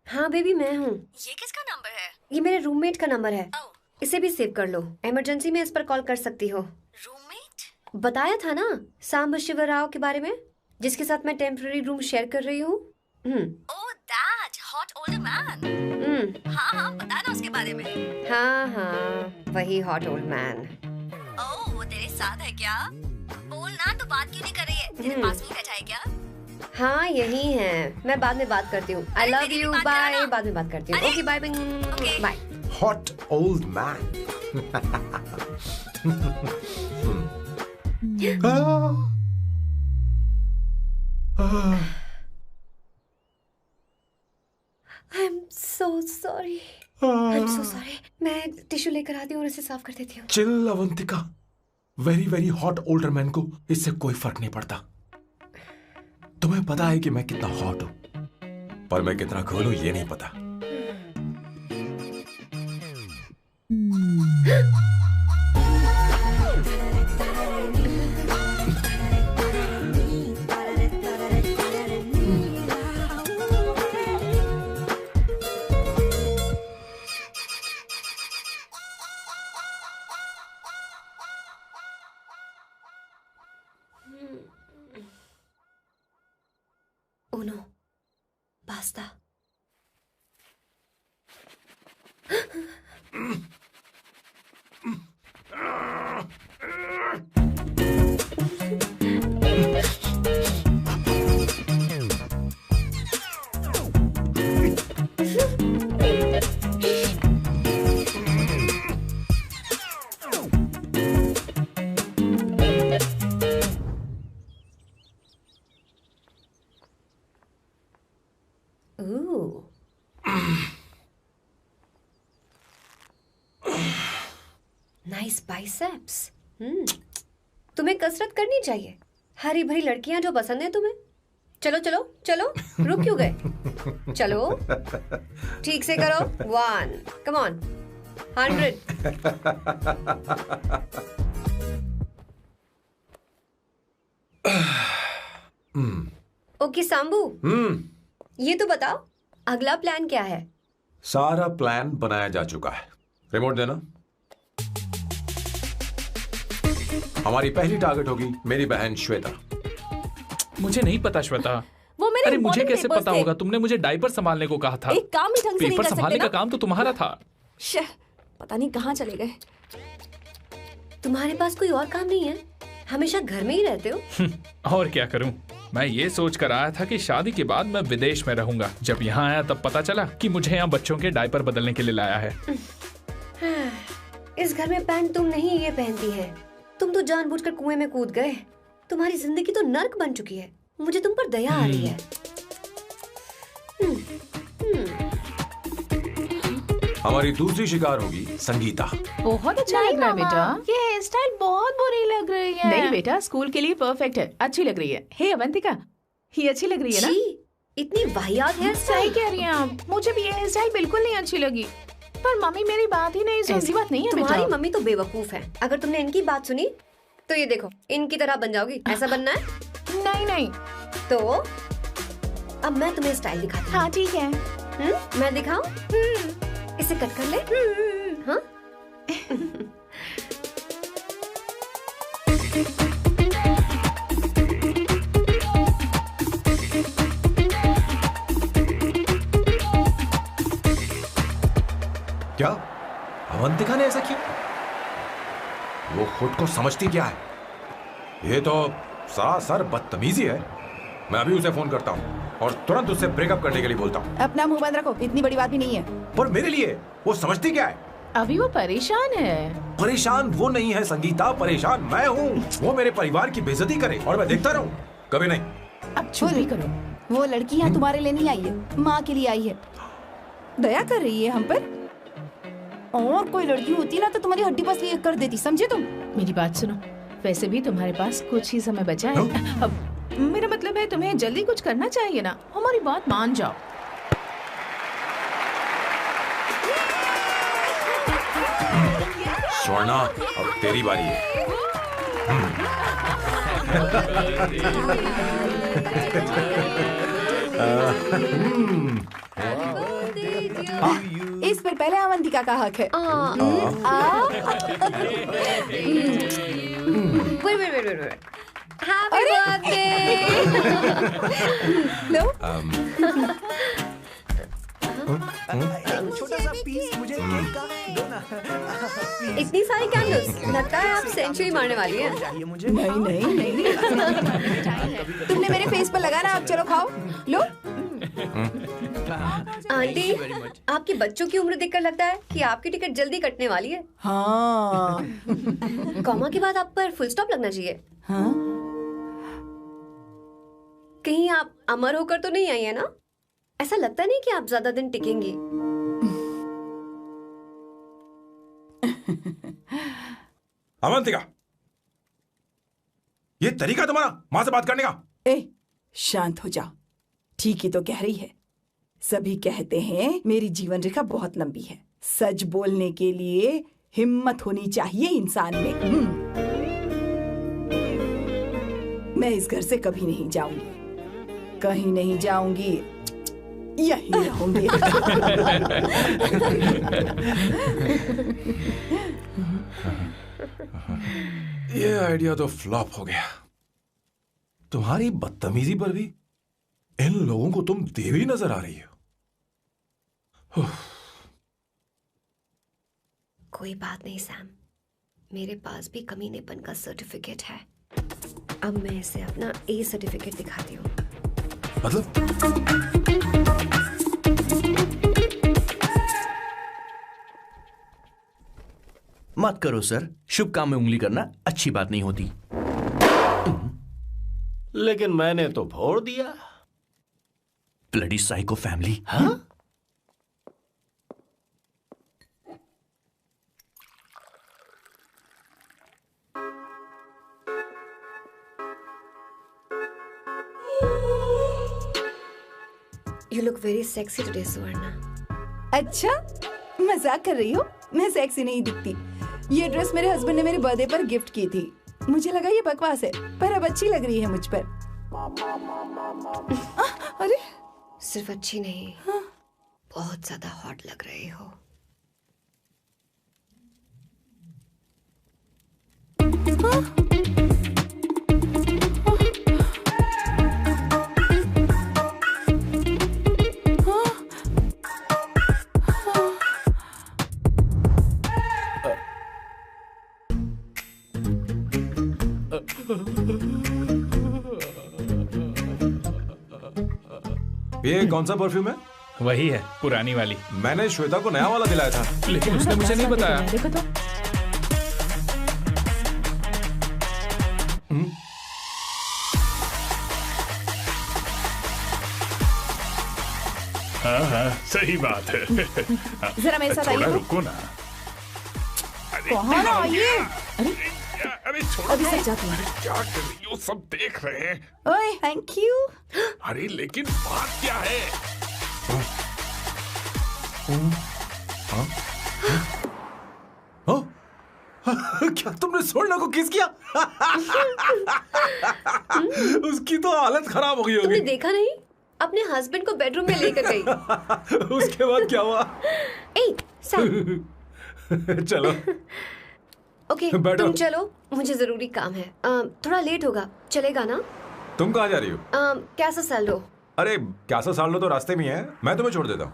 हाँ बेबी मैं हूँ। ये किसका नंबर है? ये मेरे रूममेट का नंबर है। इसे भी सेव कर लो। इमरजेंसी में इस पर कॉल कर सकती हो। रूममेट? बताया था ना सांब शिवराव के बारे में, जिसके साथ मैं टेम्पररी रूम शेयर कर रही हूँ। Oh that hot older man. हाँ बता ना उसके बारे में। हाँ वही हॉट ओल्ड मैन। ओह वो तेरे साथ है क्या? बोल ना, तो बात क्यों नहीं कर रही है? तेरे पास नहीं बैठा है क्या? हाँ यही है। मैं बाद में बात करती हूँ। I love you, bye. बाद में बात करती हूँ। Okay bye bye. Hot old man. I'm so sorry. I'm so sorry. मैं टिश्यू लेकर आती हूँ और इसे साफ कर देती हूँ। Chill Avantika. Very very hot older man को इससे कोई फर्क नहीं पड़ता। तुम्हें पता है कि मैं कितना हॉट हूं, पर मैं कितना कूल हूं ये नहीं पता। Uno, basta. Ooh. Nice biceps. तुम्हें कसरत करनी चाहिए। हरी भरी लड़कियां जो पसंद है तुम्हें। चलो चलो चलो, रुक क्यों गए? चलो ठीक से करो। 1, come on, 100. ओके सांबू, ये तो बताओ अगला प्लान क्या है? सारा प्लान बनाया जा चुका है। रिमोट देना। हमारी पहली टारगेट होगी मेरी बहन श्वेता। मुझे नहीं पता श्वेता। वो मेरे अरे मुझे कैसे papers पता थे। होगा? तुमने मुझे डायपर संभालने को कहा था। एक काम ही ढंग से नहीं पेपर कर सकते संभालने ना? का काम तो तुम्हारा था। पता नहीं कहाँ चले गए। तुम्हारे पास कोई और काम नहीं है? हमेशा घर में ही रहते हो। और क्या करूं? मैं ये सोच कर आया था कि शादी के बाद मैं विदेश में रहूंगा। जब यहाँ आया तब पता चला कि मुझे यहाँ बच्चों के डायपर बदलने के लिए लाया है। इस घर में पैंट तुम नहीं ये पहनती है। तुम तो जानबूझकर कुएं में कूद गए। तुम्हारी जिंदगी तो नर्क बन चुकी है। मुझे तुम पर दया आ रही है। हमारी दूसरी शिकार होगी संगीता। बहुत अच्छा लग रहा है बेटा। ये हेयर स्टाइल बहुत बुरी लग रही है। नहीं बेटा, स्कूल के लिए परफेक्ट है, अच्छी लग रही है। हे अवंतिका, ये अच्छी लग रही है ना? इतनी वाहियात हेयर सही स्टाइल। कह रही हैं आप, मुझे भी ये हेयर स्टाइल बिल्कुल नहीं अच्छी लगी। पर मम्मी मेरी बात ही नहीं सुनती। ऐसी बात नहीं है बेटा। तुम्हारी मम्मी तो बेवकूफ है। अगर तुमने इनकी बात सुनी तो ये देखो, इनकी तरह बन जाओगी। ऐसा बनना है? नहीं नहीं। तो अब मैं तुम्हें स्टाइल दिखाती हूँ। हाँ ठीक है। मैं दिखाऊं? इसे कट कर ले। हाँ? क्या अवंतिका ने ऐसा किया? वो खुद को समझती क्या है? ये तो सरासर बदतमीजी है। मैं अभी उसे फोन करता हूँ और तुरंत उससे ब्रेकअप करने के लिए बोलता हूँ। अपना मुंह बंद रखो, इतनी बड़ी बात भी नहीं है। पर मेरे लिए वो समझती क्या है? अभी वो परेशान है। परेशान वो नहीं है संगीता, परेशान मैं हूँ। वो मेरे परिवार की बेइज्जती करे और मैं देखता रहूँ? कभी नहीं। अब चुप ही करो। वो लड़की यहाँ तुम्हारे लिए नहीं आई है, माँ के लिए आई है। दया कर रही है हम पर। और कोई लड़की होती ना तो तुम्हारी हड्डी पसली कर देती, समझे तुम? मेरी बात सुनो, वैसे भी तुम्हारे पास कुछ ही समय बचा है। अब मेरा मतलब है तुम्हें जल्दी कुछ करना चाहिए ना। हमारी बात मान जाओ। स्वर्णा, अब तेरी बारी है। इस पर पहले अवंतिका का हक है। wait. Happy birthday! लो। छोटा सा पीस मुझे केक का दो ना। इतनी सारी कैंडल्स, लगता है आप सेंचुरी मारने वाली है। नहीं। तुमने मेरे फेस पर लगा ना, अब चलो खाओ। लो। आंटी, आपके बच्चों की उम्र देखकर लगता है कि आपकी टिकट जल्दी कटने वाली है। हाँ। कॉमा के बाद आप पर फुल स्टॉप लगना चाहिए। हाँ? कहीं आप अमर होकर तो नहीं आई है ना? ऐसा लगता नहीं कि आप ज्यादा दिन टिकेंगी। अवंतिका, ये तरीका तुम्हारा माँ से बात करने का? ए, शांत हो जाओ। ठीक ही तो कह रही है। सभी कहते हैं मेरी जीवन रेखा बहुत लंबी है। सच बोलने के लिए हिम्मत होनी चाहिए इंसान में। मैं इस घर से कभी नहीं जाऊंगी, कहीं नहीं जाऊंगी, यहीं रहूंगी। ये आइडिया तो फ्लॉप हो गया। तुम्हारी बदतमीजी पर भी इन लोगों को तुम देवी नजर आ रही हो। कोई बात नहीं सैम, मेरे पास भी कमीनेपन का सर्टिफिकेट है। अब मैं इसे अपना ए सर्टिफिकेट दिखाती हूँ। मतलब? मत करो सर, शुभ काम में उंगली करना अच्छी बात नहीं होती। लेकिन मैंने तो भोर दिया। Bloody psycho family. हाँ? You look very sexy today, सुवर्णा। अच्छा, मजाक कर रही हो? मैं सेक्सी नहीं दिखती। ये ड्रेस मेरे हस्बैंड ने मेरे बर्थडे पर गिफ्ट की थी। मुझे लगा ये बकवास है, पर अब अच्छी लग रही है मुझ पर। अरे, सिर्फ अच्छी नहीं, बहुत ज्यादा हॉट लग रही हो। ये कौन सा परफ्यूम है? वही है, पुरानी वाली। मैंने श्वेता को नया वाला दिलाया था, लेकिन उसने मुझे नहीं बताया। देखो तो। हाँ, सही बात है। जरा मेरे साथ थोड़ा आइए। रुको ना। अरे कहाँ ना आइए? अरे छोड़ो। अभी से जाती हूँ। अरे क्या कर रही हो, सब देख रहे हैं। ओए थैंक यू। अरे लेकिन बात क्या है? क्या तुमने सोना को किस किया? उसकी तो हालत खराब हो गई तुमने होगी। देखा नहीं? अपने हस्बैंड को बेडरूम में लेकर गई। उसके बाद क्या हुआ? ए, सैम। चलो ओके, बैठो। तुम चलो, मुझे जरूरी काम है। थोड़ा लेट होगा, चलेगा ना? तुम कहाँ जा रही हो? कैसा सैल्डो? अरे कैसा साल लो तो रास्ते में ही है, मैं तुम्हें छोड़ देता हूँ।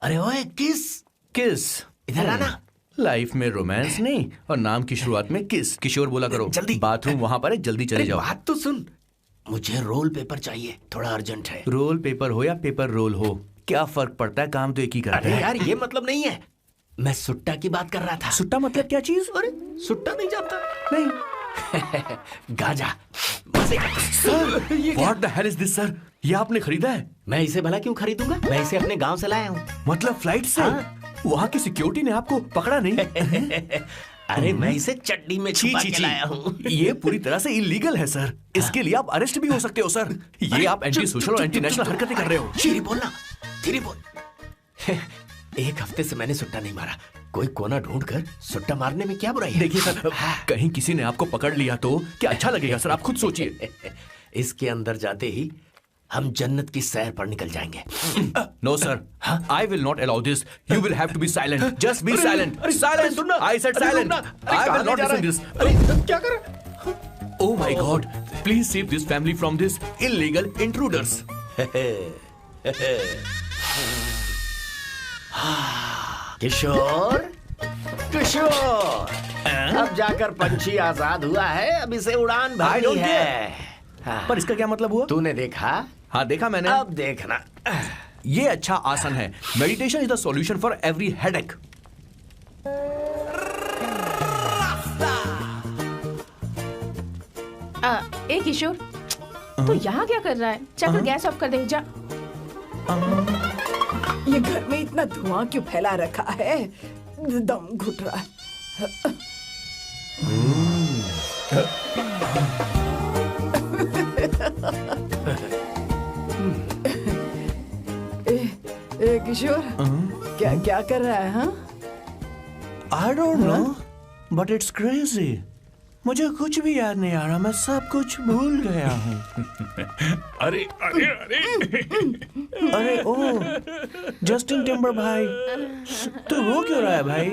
अरे ओए किस किस इधर आना। लाइफ में रोमांस नहीं और नाम की शुरुआत में किस। किशोर बोला करो। जल्दी। बाथरूम वहां पर है, जल्दी चले अरे जाओ। बात तो सुन, मुझे रोल पेपर चाहिए, थोड़ा अर्जेंट है। रोल पेपर हो या पेपर रोल हो, क्या फर्क पड़ता है, काम तो एक ही करता अरे है। यार ये मतलब नहीं है, मैं सुट्टा की बात कर रहा था। सुट्टा मतलब क्या चीज? अरे सुट्टा नहीं जानता? नहीं। गाजा मजे का। What the hell is this, sir? ये आपने खरीदा है? मैं इसे भला क्यों खरीदूंगा? मैं इसे अपने गांव से लाया हूँ। मतलब फ्लाइट से? वहाँ की सिक्योरिटी ने आपको पकड़ा नहीं? अरे मैं इसे चड्डी में छुपा के लाया हूँ। ये पूरी तरह से इलीगल है सर। इसके लिए आप अरेस्ट भी हो सकते हो सर। ये आप एंटी सोशल और एंटी नेशनल हरकतें कर रहे हो। धीरे बोलना, धीरे बोल। एक हफ्ते से मैंने सुट्टा नहीं मारा, कोई कोना ढूंढकर सुट्टा मारने में क्या बुराई है? देखिए सर, कहीं किसी ने आपको पकड़ लिया तो क्या अच्छा लगेगा सर? आप खुद सोचिए। इसके अंदर जाते ही हम जन्नत की सैर पर निकल जाएंगे। No sir, I will not allow this. You will have to be silent. Just be silent. Silent. I said silent. I will not listen this. अरे क्या कर रहा है? Oh my God! Please save this family from this illegal intruders. किशोर, किशोर, अब जाकर पंछी आजाद हुआ है, अब इसे उड़ान I भरनी don't है। पर इसका क्या मतलब हुआ? तूने देखा? हाँ देखा मैंने। अब देखना। ये अच्छा आसन है। Meditation is the solution for every headache. ए किशोर, तू यहाँ क्या कर रहा है? जाकर गैस ऑफ कर दे जा। ये घर में इतना धुआं क्यों फैला रखा है? दम घुट रहा है। ए किशोर, क्या क्या कर रहा है? हाँ, I don't know, but it's crazy. मुझे कुछ भी याद नहीं आ रहा, मैं सब कुछ भूल गया हूँ। अरे अरे अरे अरे ओ, जस्टिन टिम्बर भाई, तू रो क्यों रहा है भाई?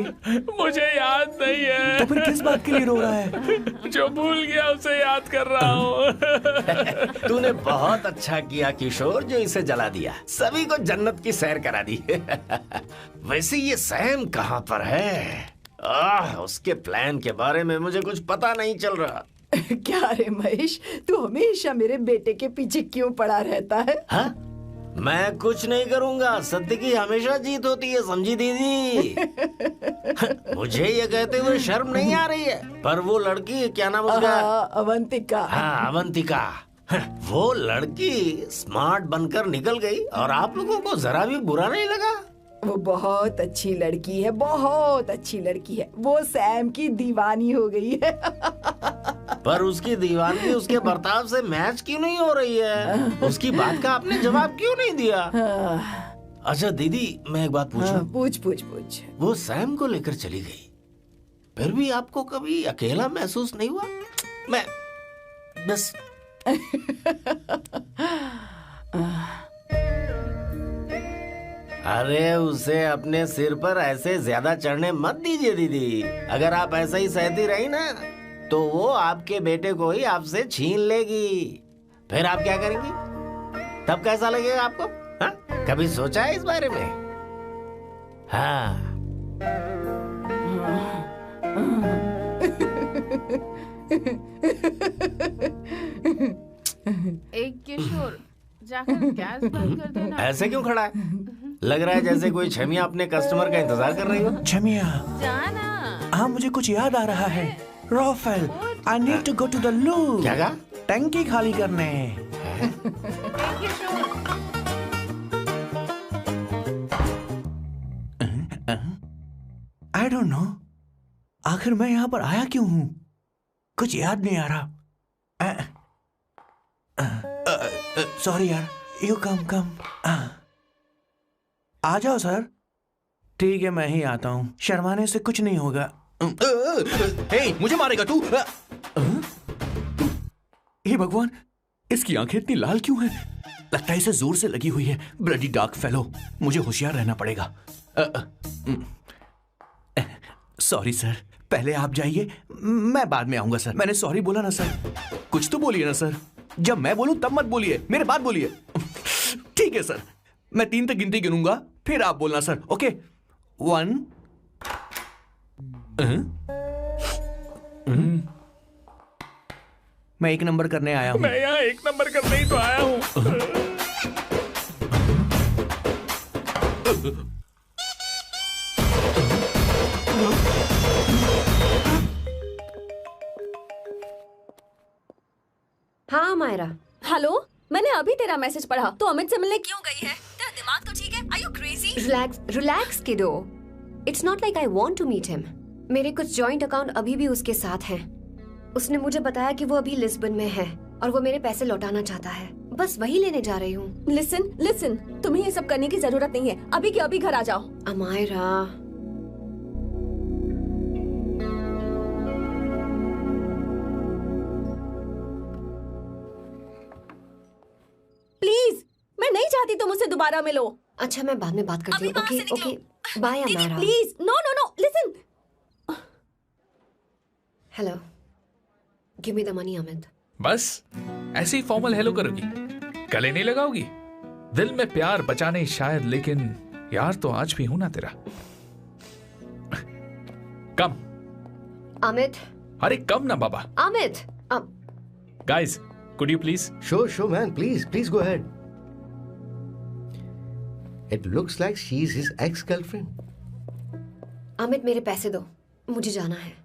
मुझे याद नहीं है। तो फिर किस बात के लिए रो रहा है? जो भूल गया उसे याद कर रहा हूँ। तूने बहुत अच्छा किया किशोर, जो इसे जला दिया, सभी को जन्नत की सैर करा दी। वैसे ये सैम कहाँ पर है? उसके प्लान के बारे में मुझे कुछ पता नहीं चल रहा। क्या रे महेश, तू हमेशा मेरे बेटे के पीछे क्यों पड़ा रहता है? हाँ? मैं कुछ नहीं करूंगा, सत्य की हमेशा जीत होती है, समझी दीदी? मुझे ये कहते हुए शर्म नहीं आ रही है, पर वो लड़की, क्या नाम उसका? अवंतिका। हाँ अवंतिका, वो लड़की स्मार्ट बनकर निकल गई और आप लोगों को जरा भी बुरा नहीं लगा? वो बहुत अच्छी लड़की है, बहुत अच्छी लड़की है। वो सैम की दीवानी हो गई है। पर उसकी दीवानगी उसके बर्ताव से मैच क्यों नहीं हो रही है? उसकी बात का आपने जवाब क्यों नहीं दिया? अच्छा दीदी, मैं एक बात पूछूं? पूछ पूछ पूछ। वो सैम को लेकर चली गई, फिर भी आपको कभी अकेला महसूस नहीं हुआ? मैं बस अरे उसे अपने सिर पर ऐसे ज्यादा चढ़ने मत दीजिए दीदी। अगर आप ऐसा ही सहती रही ना, तो वो आपके बेटे को ही आपसे छीन लेगी। फिर आप क्या करेंगी? तब कैसा लगेगा आपको? हाँ? कभी सोचा है इस बारे में? हाँ। एक किशोर, जाकर गैस बंद कर देना। ऐसे क्यों खड़ा है? लग रहा है जैसे कोई छमिया अपने कस्टमर का इंतजार कर रही हो। छमिया, जाना। हाँ मुझे कुछ याद आ रहा है। Rafael, I need to go to the loo. क्या कहा? टंकी खाली करने। आई डोंट नो, आखिर मैं यहाँ पर आया क्यों हूँ? कुछ याद नहीं आ रहा। सॉरी यार, यू कम। आ जाओ सर। ठीक है, मैं ही आता हूँ, शर्माने से कुछ नहीं होगा। हे, मुझे मारेगा तू? हे भगवान, इसकी आंखें इतनी लाल क्यों हैं? लगता है इसे जोर से लगी हुई है। ब्लडी डार्क फेलो, मुझे होशियार रहना पड़ेगा। सॉरी सर, पहले आप जाइए, मैं बाद में आऊंगा सर। मैंने सॉरी बोला ना सर। कुछ तो बोलिए ना सर। जब मैं बोलूं तब मत बोलिए, मेरे बाद बोलिए। ठीक है सर, मैं 3 तक गिनती गिनूंगा, फिर आप बोलना सर। ओके, 1। मैं 1 नंबर करने आया हूं। मैं यहाँ 1 नंबर करने ही तो आया हूँ। हाँ मायरा। हेलो, मैंने अभी तेरा मैसेज पढ़ा। तो अमित से मिलने क्यों गई है? तेरा दिमाग तो ठीक है? Are you crazy? Relax kiddo. It's not like I want to meet him. मेरे कुछ जॉइंट अकाउंट अभी भी उसके साथ हैं। उसने मुझे बताया कि वो अभी लिस्बन में है और वो मेरे पैसे लौटाना चाहता है। बस वही लेने जा रही हूँ। लिसन, तुम्हें ये सब करने की जरूरत नहीं है। अभी के अभी घर आ जाओ। अमायरा, प्लीज, मैं नहीं चाहती तुम मुझसे दोबारा मिलो। अच्छा, मैं बाद में बात करती हूँ। Okay, bye Amaira. Please, no, listen. Hello, give me the money Amit. बस ऐसे ही फॉर्मल हेलो करोगी, गले नहीं लगाओगी? दिल में प्यार बचा नहीं शायद, लेकिन यार तो आज भी हूं ना तेरा। कम अमित। अरे कम ना बाबा। Amit. Guys, could you please? Sure, man. Please go ahead. It looks like she's his ex-girlfriend. Amit, मेरे पैसे दो, मुझे जाना है।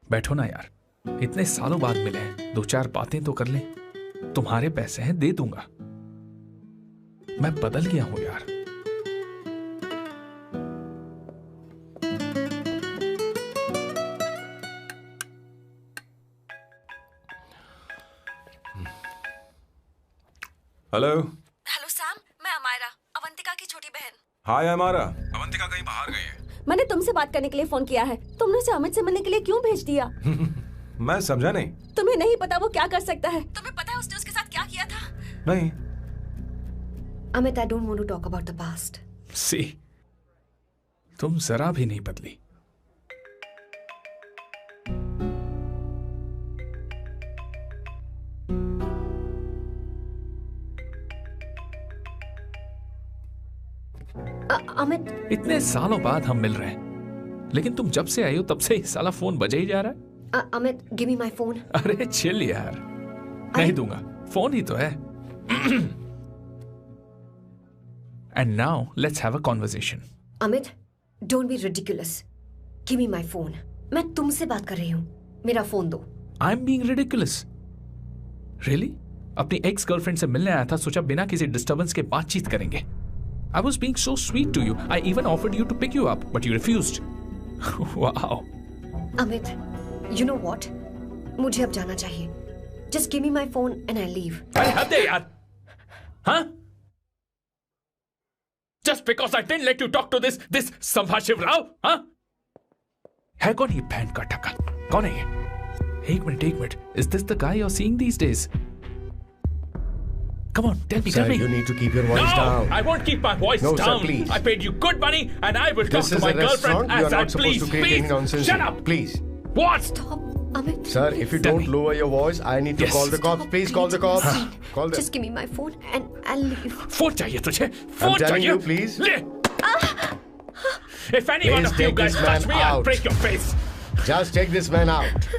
बैठो ना यार, इतने सालों बाद मिले हैं, 2-4 बातें तो कर लें। तुम्हारे पैसे हैं, दे दूंगा। मैं बदल गया हूं यार। हेलो सैम, मैं अमायरा, अवंतिका की छोटी बहन। हाय अमायरा। अवंतिका कहीं बाहर गई है। मैंने तुमसे बात करने के लिए फोन किया है। तुमने उसे अमित से मिलने के लिए क्यों भेज दिया? मैं समझा नहीं। तुम्हें नहीं पता वो क्या कर सकता है? तुम्हें पता है उसने उसके साथ क्या किया था? नहीं। Amit, I don't want to talk about the past. See, तुम जरा भी नहीं बदली। अमित, इतने सालों बाद हम मिल रहे हैं, लेकिन तुम जब से आई हो तब से ही साला फोन बजे ही जा रहा है। Amit, give me my phone. अरे चिल यार, नहीं दूंगा, फोन ही तो है। And now let's have a conversation. Amit, don't be ridiculous. Give me my phone. मैं तुमसे बात कर रही हूँ, मेरा फोन दो। I am being ridiculous? Really? अपनी एक्स गर्लफ्रेंड से मिलने आया था, सोचा बिना किसी डिस्टर्बेंस के बातचीत करेंगे। I was being so sweet to you. I even offered you to pick you up, but you refused. Wow. Amit, you know what? मुझे अब जाना चाहिए. Just give me my phone and I'll leave. अरे हद है यार. हाँ? Just because I didn't let you talk to this संभाशिव Rao, हाँ? है कौन ये बहन का टक्का? कौन है ये? एक minute. Is this the guy you're seeing these days? Come on, tell me. Sir, you need to keep your voice down. No, I won't keep my voice No, down. sir, please. I paid you good money, and I will talk This to is my a girlfriend restaurant. You as are I not supposed please. to create any nonsense. Shut up. Please. What? Stop, Amit. Sir, if you don't lower your voice, I need to Yes. call the cops. Please call the cops. Call them. Just give me my phone and I'll leave. Phone चाहिए तुझे? I'm Phone telling चाहिए? you, please. ले. If any one Please of you take guys this touch man me, I'll out. break your face. Just take this man out.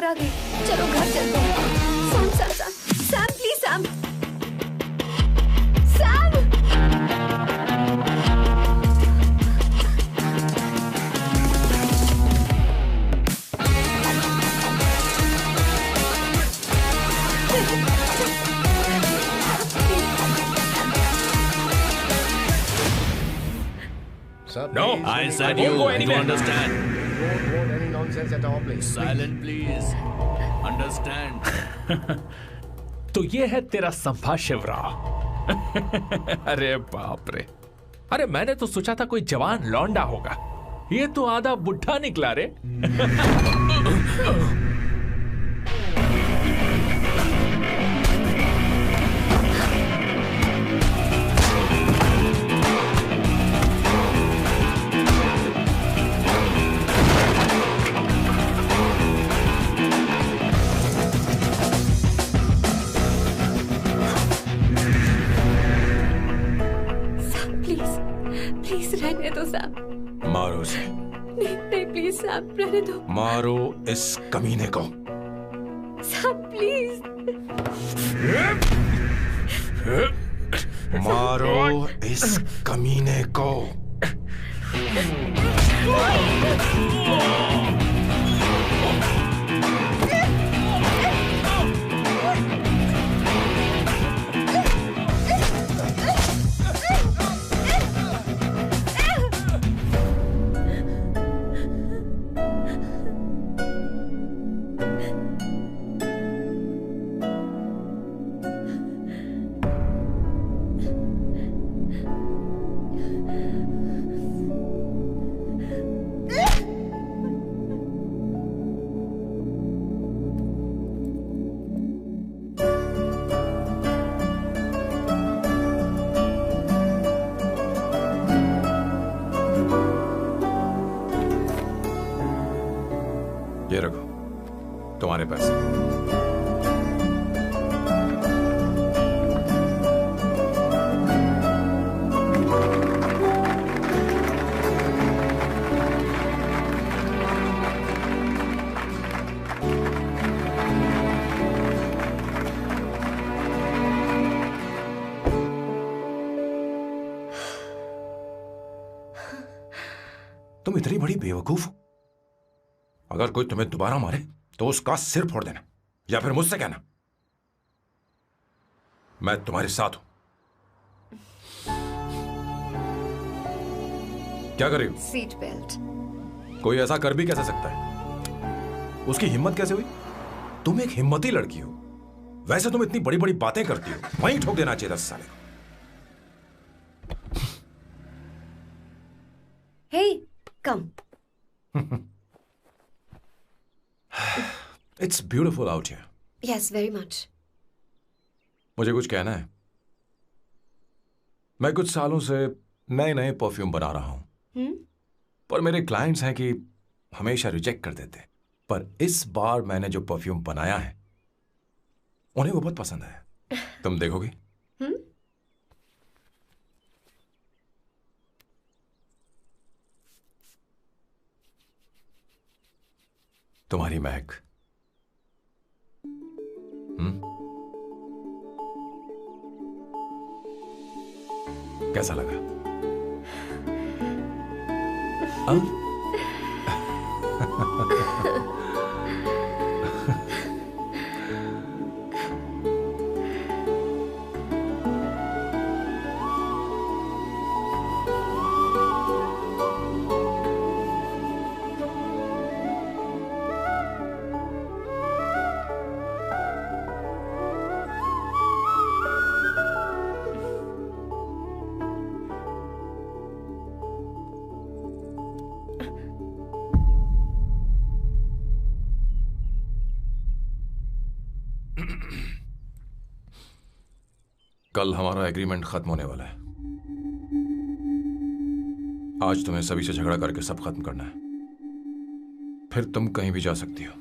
घबरा गई। चलो घर चलते हैं। Sam Sam Sam Sam please Sam Sam. No, I said won't go you anywhere. understand. Don't want any nonsense at all, please. Silent, please. Understand. तो ये है तेरा संभा शिवराव। अरे बाप रे, अरे मैंने तो सोचा था कोई जवान लौंडा होगा, ये तो आधा बुढ़ा निकला रे। प्लीज रहने दो सैम। मारो उसे, नहीं नहीं प्लीज सैम रहने दो। मारो इस कमीने को। Sam please. मारो इस कमीने को। ये रखो तुम्हारे पैसे। तुम इतनी बड़ी बेवकूफ हो, अगर कोई तुम्हें दोबारा मारे तो उसका सिर फोड़ देना, या फिर मुझसे कहना मैं तुम्हारे साथ हूं। क्या कर रही हो? Seat belt. कोई ऐसा कर भी कैसे सकता है? उसकी हिम्मत कैसे हुई? तुम एक हिम्मती लड़की हो, वैसे तुम इतनी बड़ी बड़ी बातें करती हो, वहीं ठोक देना चाहिए 10 साले को। हे कम। It's beautiful out here. Yes, very much. मुझे कुछ कहना है। मैं कुछ सालों से नए नए परफ्यूम बना रहा हूं, पर मेरे क्लाइंट्स हैं कि हमेशा रिजेक्ट कर देते हैं, पर इस बार मैंने जो परफ्यूम बनाया है उन्हें वो बहुत पसंद आया। तुम देखोगी? तुम्हारी महक। कैसा लगा? कल हमारा एग्रीमेंट खत्म होने वाला है। आज तुम्हें सभी से झगड़ा करके सब खत्म करना है, फिर तुम कहीं भी जा सकती हो।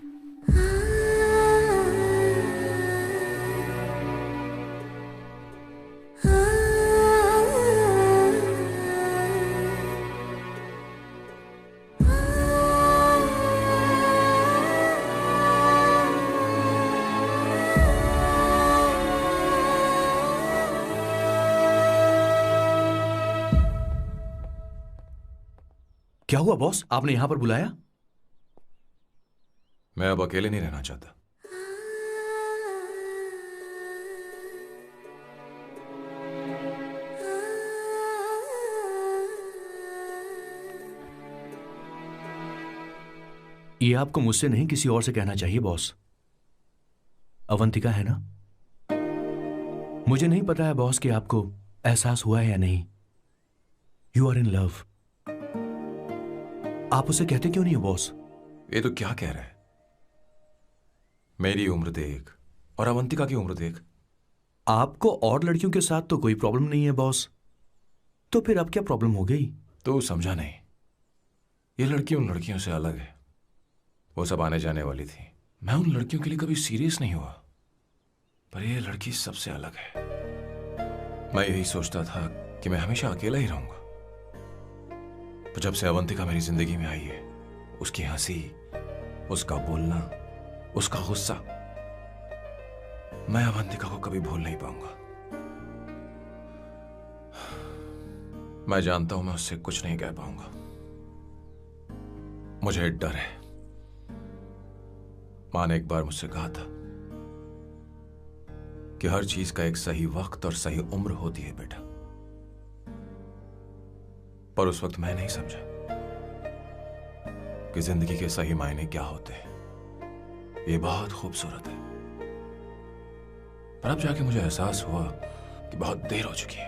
क्या हुआ बॉस, आपने यहां पर बुलाया? मैं अब अकेले नहीं रहना चाहता। ये आपको मुझसे नहीं किसी और से कहना चाहिए बॉस। अवंतिका है ना? मुझे नहीं पता है बॉस कि आपको एहसास हुआ है या नहीं। You are in love. आप उसे कहते क्यों नहीं हो बॉस? ये तो क्या कह रहा है? मेरी उम्र देख और अवंतिका की उम्र देख। आपको और लड़कियों के साथ तो कोई प्रॉब्लम नहीं है बॉस, तो फिर अब क्या प्रॉब्लम हो गई? तो समझा नहीं। ये लड़की उन लड़कियों से अलग है। वो सब आने जाने वाली थी। मैं उन लड़कियों के लिए कभी सीरियस नहीं हुआ, पर ये लड़की सबसे अलग है। मैं यही सोचता था कि मैं हमेशा अकेला ही रहूंगा, पर जब से अवंतिका मेरी जिंदगी में आई है, उसकी हंसी, उसका बोलना, उसका गुस्सा, मैं अवंतिका को कभी भूल नहीं पाऊंगा। मैं जानता हूं मैं उससे कुछ नहीं कह पाऊंगा। मुझे डर है। मां ने एक बार मुझसे कहा था कि हर चीज का एक सही वक्त और सही उम्र होती है बेटा, पर उस वक्त मैं नहीं समझा कि जिंदगी के सही मायने क्या होते हैं। ये बहुत खूबसूरत है, पर अब जाके मुझे एहसास हुआ कि बहुत देर हो चुकी है।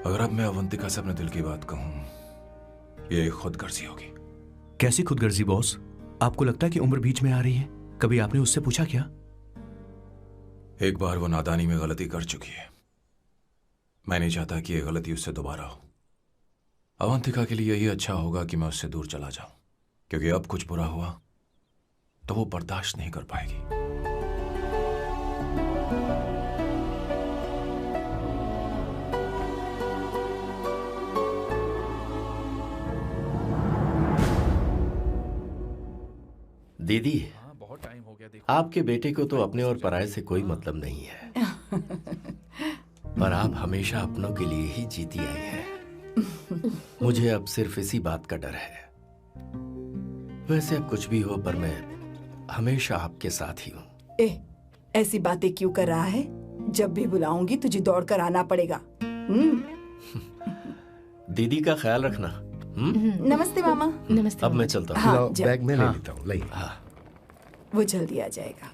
अगर अब मैं अवंतिका से अपने दिल की बात कहूं, ये खुदगर्जी होगी। कैसी खुदगर्जी बॉस? आपको लगता है कि उम्र बीच में आ रही है? कभी आपने उससे पूछा क्या? एक बार वो नादानी में गलती कर चुकी है। मैं नहीं चाहता कि ये गलती उससे दोबारा हो। अवंतिका के लिए यही अच्छा होगा कि मैं उससे दूर चला जाऊं, क्योंकि अब कुछ बुरा हुआ तो वो बर्दाश्त नहीं कर पाएगी। दीदी, बहुत टाइम हो गया। देखो आपके बेटे को तो अपने और पराये से कोई मतलब नहीं है, पर आप हमेशा अपनों के लिए ही जीती आई हैं। मुझे अब सिर्फ इसी बात का डर है। वैसे अब कुछ भी हो, पर मैं हमेशा आपके साथ ही हूँ। ऐसी बातें क्यों कर रहा है? जब भी बुलाऊंगी तुझे दौड़कर आना पड़ेगा। दीदी का ख्याल रखना। नमस्ते मामा। नमस्ते। अब मैं चलता हूँ। हाँ, बैग में ले हाँ। लेता हूँ। लाइए। हाँ। वो जल्दी आ जाएगा।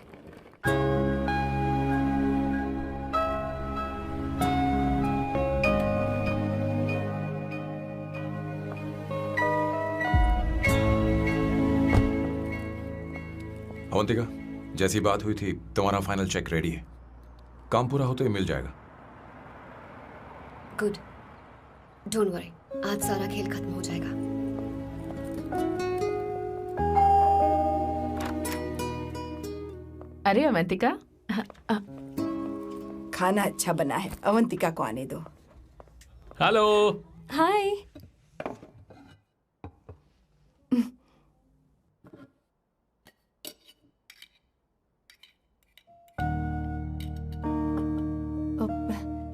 अवंतिका, जैसी बात हुई थी तुम्हारा फाइनल चेक रेडी है। काम पूरा होते ही मिल जाएगा। गुड, डोंट वरी, आज सारा खेल खत्म हो जाएगा। अरे अवंतिका, खाना अच्छा बना है, अवंतिका को आने दो। हेलो। हाय।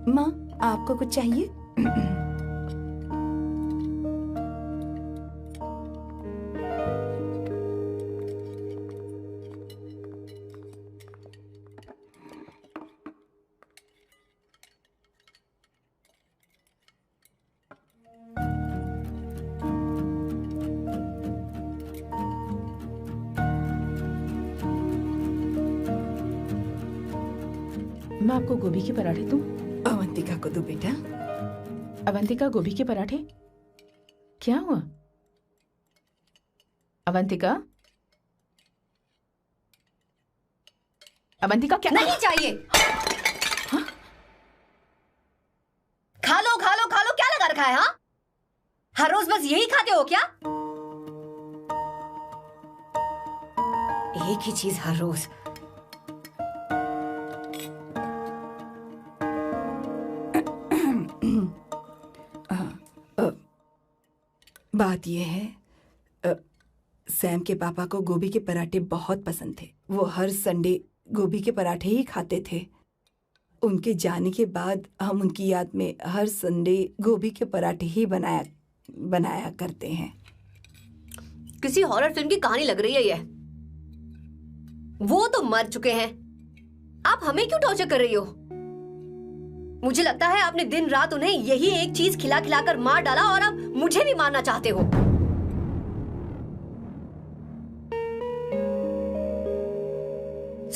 माँ, आपको कुछ चाहिए? मैं आपको गोभी के पराठे दूं? अवंतिका को दो बेटा। अवंतिका, गोभी के पराठे? क्या हुआ अवंतिका? अवंतिका क्या? नहीं चाहिए। हाँ? खा लो खा लो खा लो, क्या लगा रखा है? हाँ, हर रोज बस यही खाते हो क्या? एक ही चीज हर रोज। बात यह है, सैम के पापा को गोभी के पराठे बहुत पसंद थे। वो हर संडे गोभी के पराठे ही खाते थे। उनके जाने के बाद हम उनकी याद में हर संडे गोभी के पराठे ही बनाया करते हैं। किसी हॉरर फिल्म की कहानी लग रही है ये। वो तो मर चुके हैं, आप हमें क्यों टॉर्चर कर रही हो? मुझे लगता है आपने दिन रात उन्हें यही एक चीज खिला खिलाकर मार डाला और अब मुझे भी मारना चाहते हो।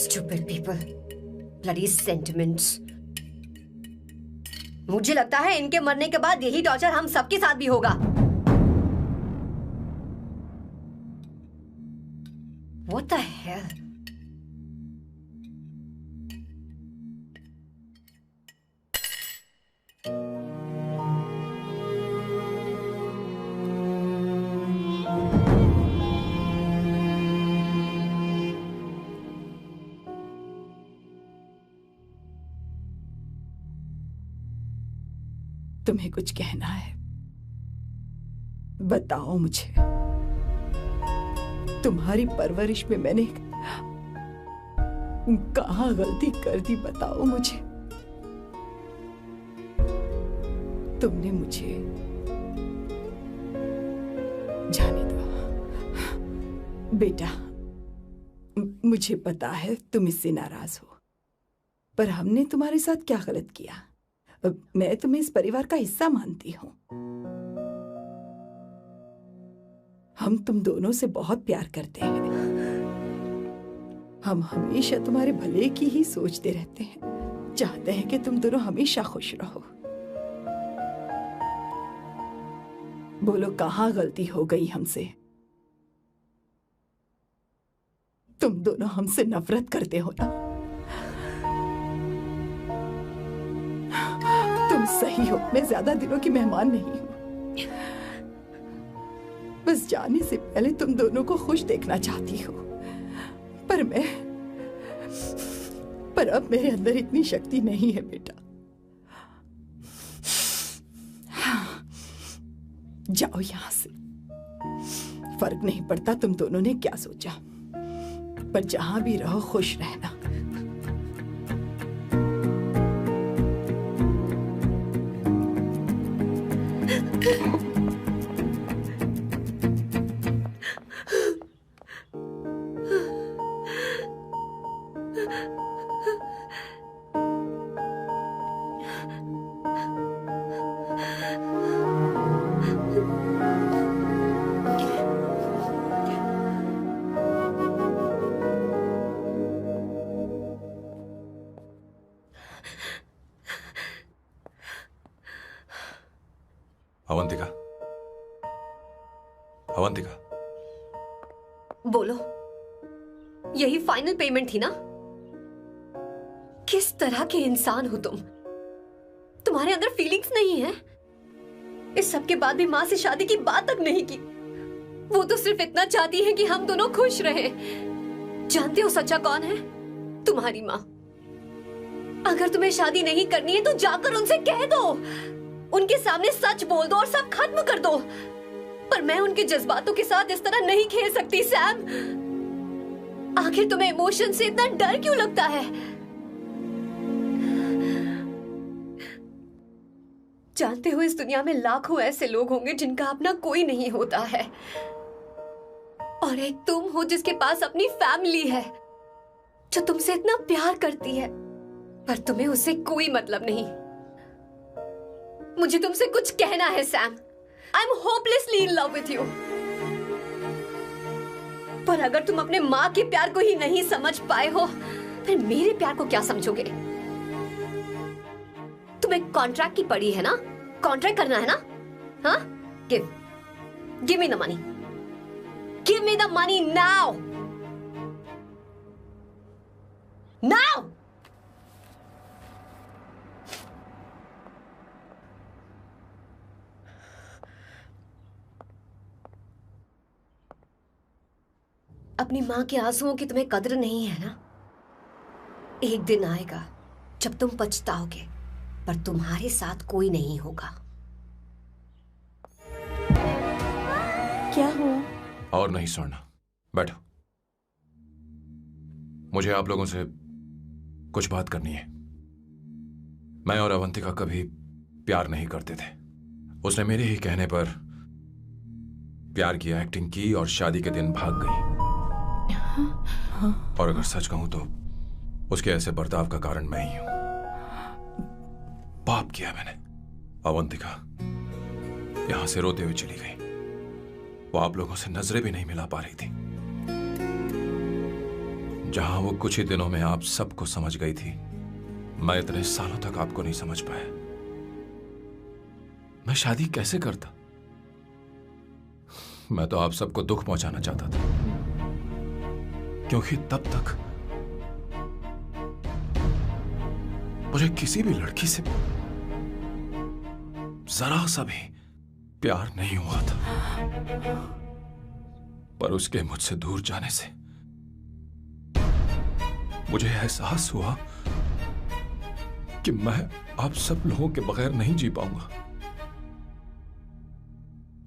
Stupid people, bloody sentiments. मुझे लगता है इनके मरने के बाद यही टॉर्चर हम सबके साथ भी होगा। What the hell? तुम्हें कुछ कहना है? बताओ मुझे। तुम्हारी परवरिश में मैंने कहाँ गलती कर दी, बताओ मुझे। तुमने मुझे जाने दो बेटा। मुझे पता है तुम इससे नाराज हो, पर हमने तुम्हारे साथ क्या गलत किया? मैं तुम्हें इस परिवार का हिस्सा मानती हूं। हम तुम दोनों से बहुत प्यार करते हैं। हम हमेशा तुम्हारे भले की ही सोचते रहते हैं, चाहते हैं कि तुम दोनों हमेशा खुश रहो। बोलो कहाँ गलती हो गई हमसे? तुम दोनों हमसे नफरत करते हो ना? तुम सही हो, मैं ज्यादा दिनों की मेहमान नहीं हूं। बस जाने से पहले तुम दोनों को खुश देखना चाहती हूँ, पर अब मेरे अंदर इतनी शक्ति नहीं है बेटा। जाओ यहां से। फर्क नहीं पड़ता तुम दोनों ने क्या सोचा, पर जहां भी रहो खुश रहना। अवंतिका, अवंतिका, बोलो, यही फाइनल पेमेंट थी ना? किस तरह के इंसान हो तुम? तुम्हारे अंदर फीलिंग्स नहीं है? इस सब के बाद भी माँ से शादी की बात तक नहीं की। वो तो सिर्फ इतना चाहती है कि हम दोनों खुश रहें। जानते हो सच्चा कौन है? तुम्हारी माँ। अगर तुम्हें शादी नहीं करनी है तो जाकर उनसे कह दो, उनके सामने सच बोल दो और सब खत्म कर दो। पर मैं उनके जज्बातों के साथ इस तरह नहीं खेल सकती सैम। आखिर तुम्हें इमोशन से इतना डर क्यों लगता है? जानते हो इस दुनिया में लाखों ऐसे लोग होंगे जिनका अपना कोई नहीं होता है, और एक तुम हो जिसके पास अपनी फैमिली है जो तुमसे इतना प्यार करती है, पर तुम्हें उससे कोई मतलब नहीं। मुझे तुमसे कुछ कहना है Sam. I am hopelessly in love with you. पर अगर तुम अपने माँ के प्यार को ही नहीं समझ पाए हो, फिर मेरे प्यार को क्या समझोगे? तुम्हें कॉन्ट्रैक्ट की पड़ी है ना? कॉन्ट्रैक्ट करना है ना? हाँ? Give me the money. Give me the money now. Now. अपनी माँ के आंसुओं की तुम्हें कदर नहीं है ना? एक दिन आएगा जब तुम पछताओगे, पर तुम्हारे साथ कोई नहीं होगा। क्या हुआ? और नहीं सोना, बैठो। मुझे आप लोगों से कुछ बात करनी है। मैं और अवंतिका कभी प्यार नहीं करते थे। उसने मेरे ही कहने पर प्यार की एक्टिंग की और शादी के दिन भाग गई। और अगर सच कहूं तो उसके ऐसे बर्ताव का कारण मैं ही हूं। पाप किया मैंने। अवंतिका यहां से रोते हुए चली गई। वो आप लोगों से नजरें भी नहीं मिला पा रही थी। जहां वो कुछ ही दिनों में आप सबको समझ गई थी, मैं इतने सालों तक आपको नहीं समझ पाया। मैं शादी कैसे करता? मैं तो आप सबको दुख पहुंचाना चाहता था, क्योंकि तब तक मुझे किसी भी लड़की से जरा सा भी प्यार नहीं हुआ था। पर उसके मुझसे दूर जाने से मुझे एहसास हुआ कि मैं आप सब लोगों के बगैर नहीं जी पाऊंगा।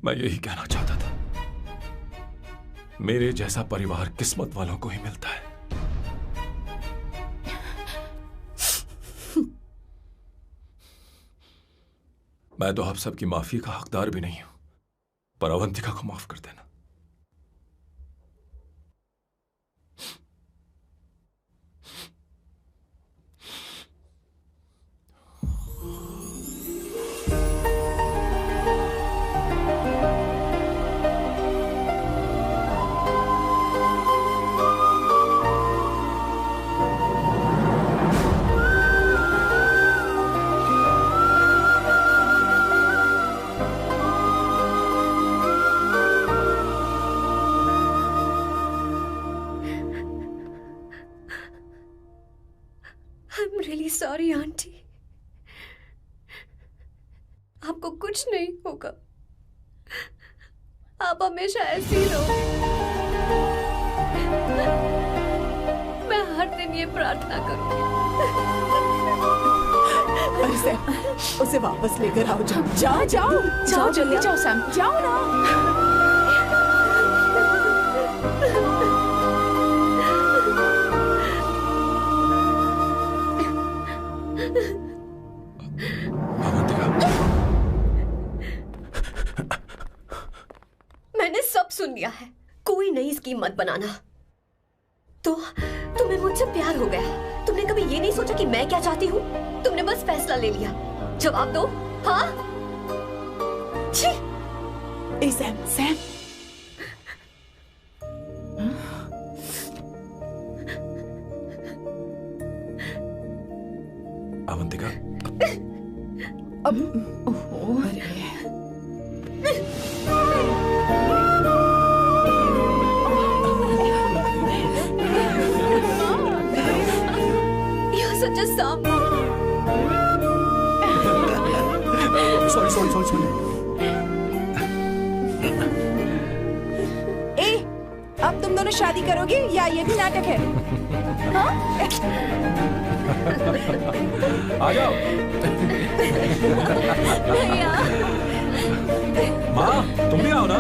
मैं यही कहना चाहता था, मेरे जैसा परिवार किस्मत वालों को ही मिलता है। मैं तो आप सबकी माफी का हकदार भी नहीं हूं, पर अवंतिका को माफ कर देना। I'm really sorry, aunty. आपको कुछ नहीं होगा। आप हमेशा ऐसी ही रहो। मैं हर दिन ये प्रार्थना करूंगी। अरे सैम, उसे वापस लेकर आओ। जाओ जाओ जाओ जल्दी जाओ सैम, जाओ ना। मैंने सब सुन लिया है। कोई नई स्कीम मत बनाना। तो तुम्हें मुझसे प्यार हो गया। तुमने कभी ये नहीं सोचा कि मैं क्या चाहती हूँ? तुमने बस फैसला ले लिया। जवाब दो। हाँ? छी! ए Sam, Sam. Avantika, You're such a soft. Sorry. ए, अब तुम दोनों शादी करोगे या ये भी नाटक है? हाँ? आ जाओ। माँ, तुम भी आओ ना।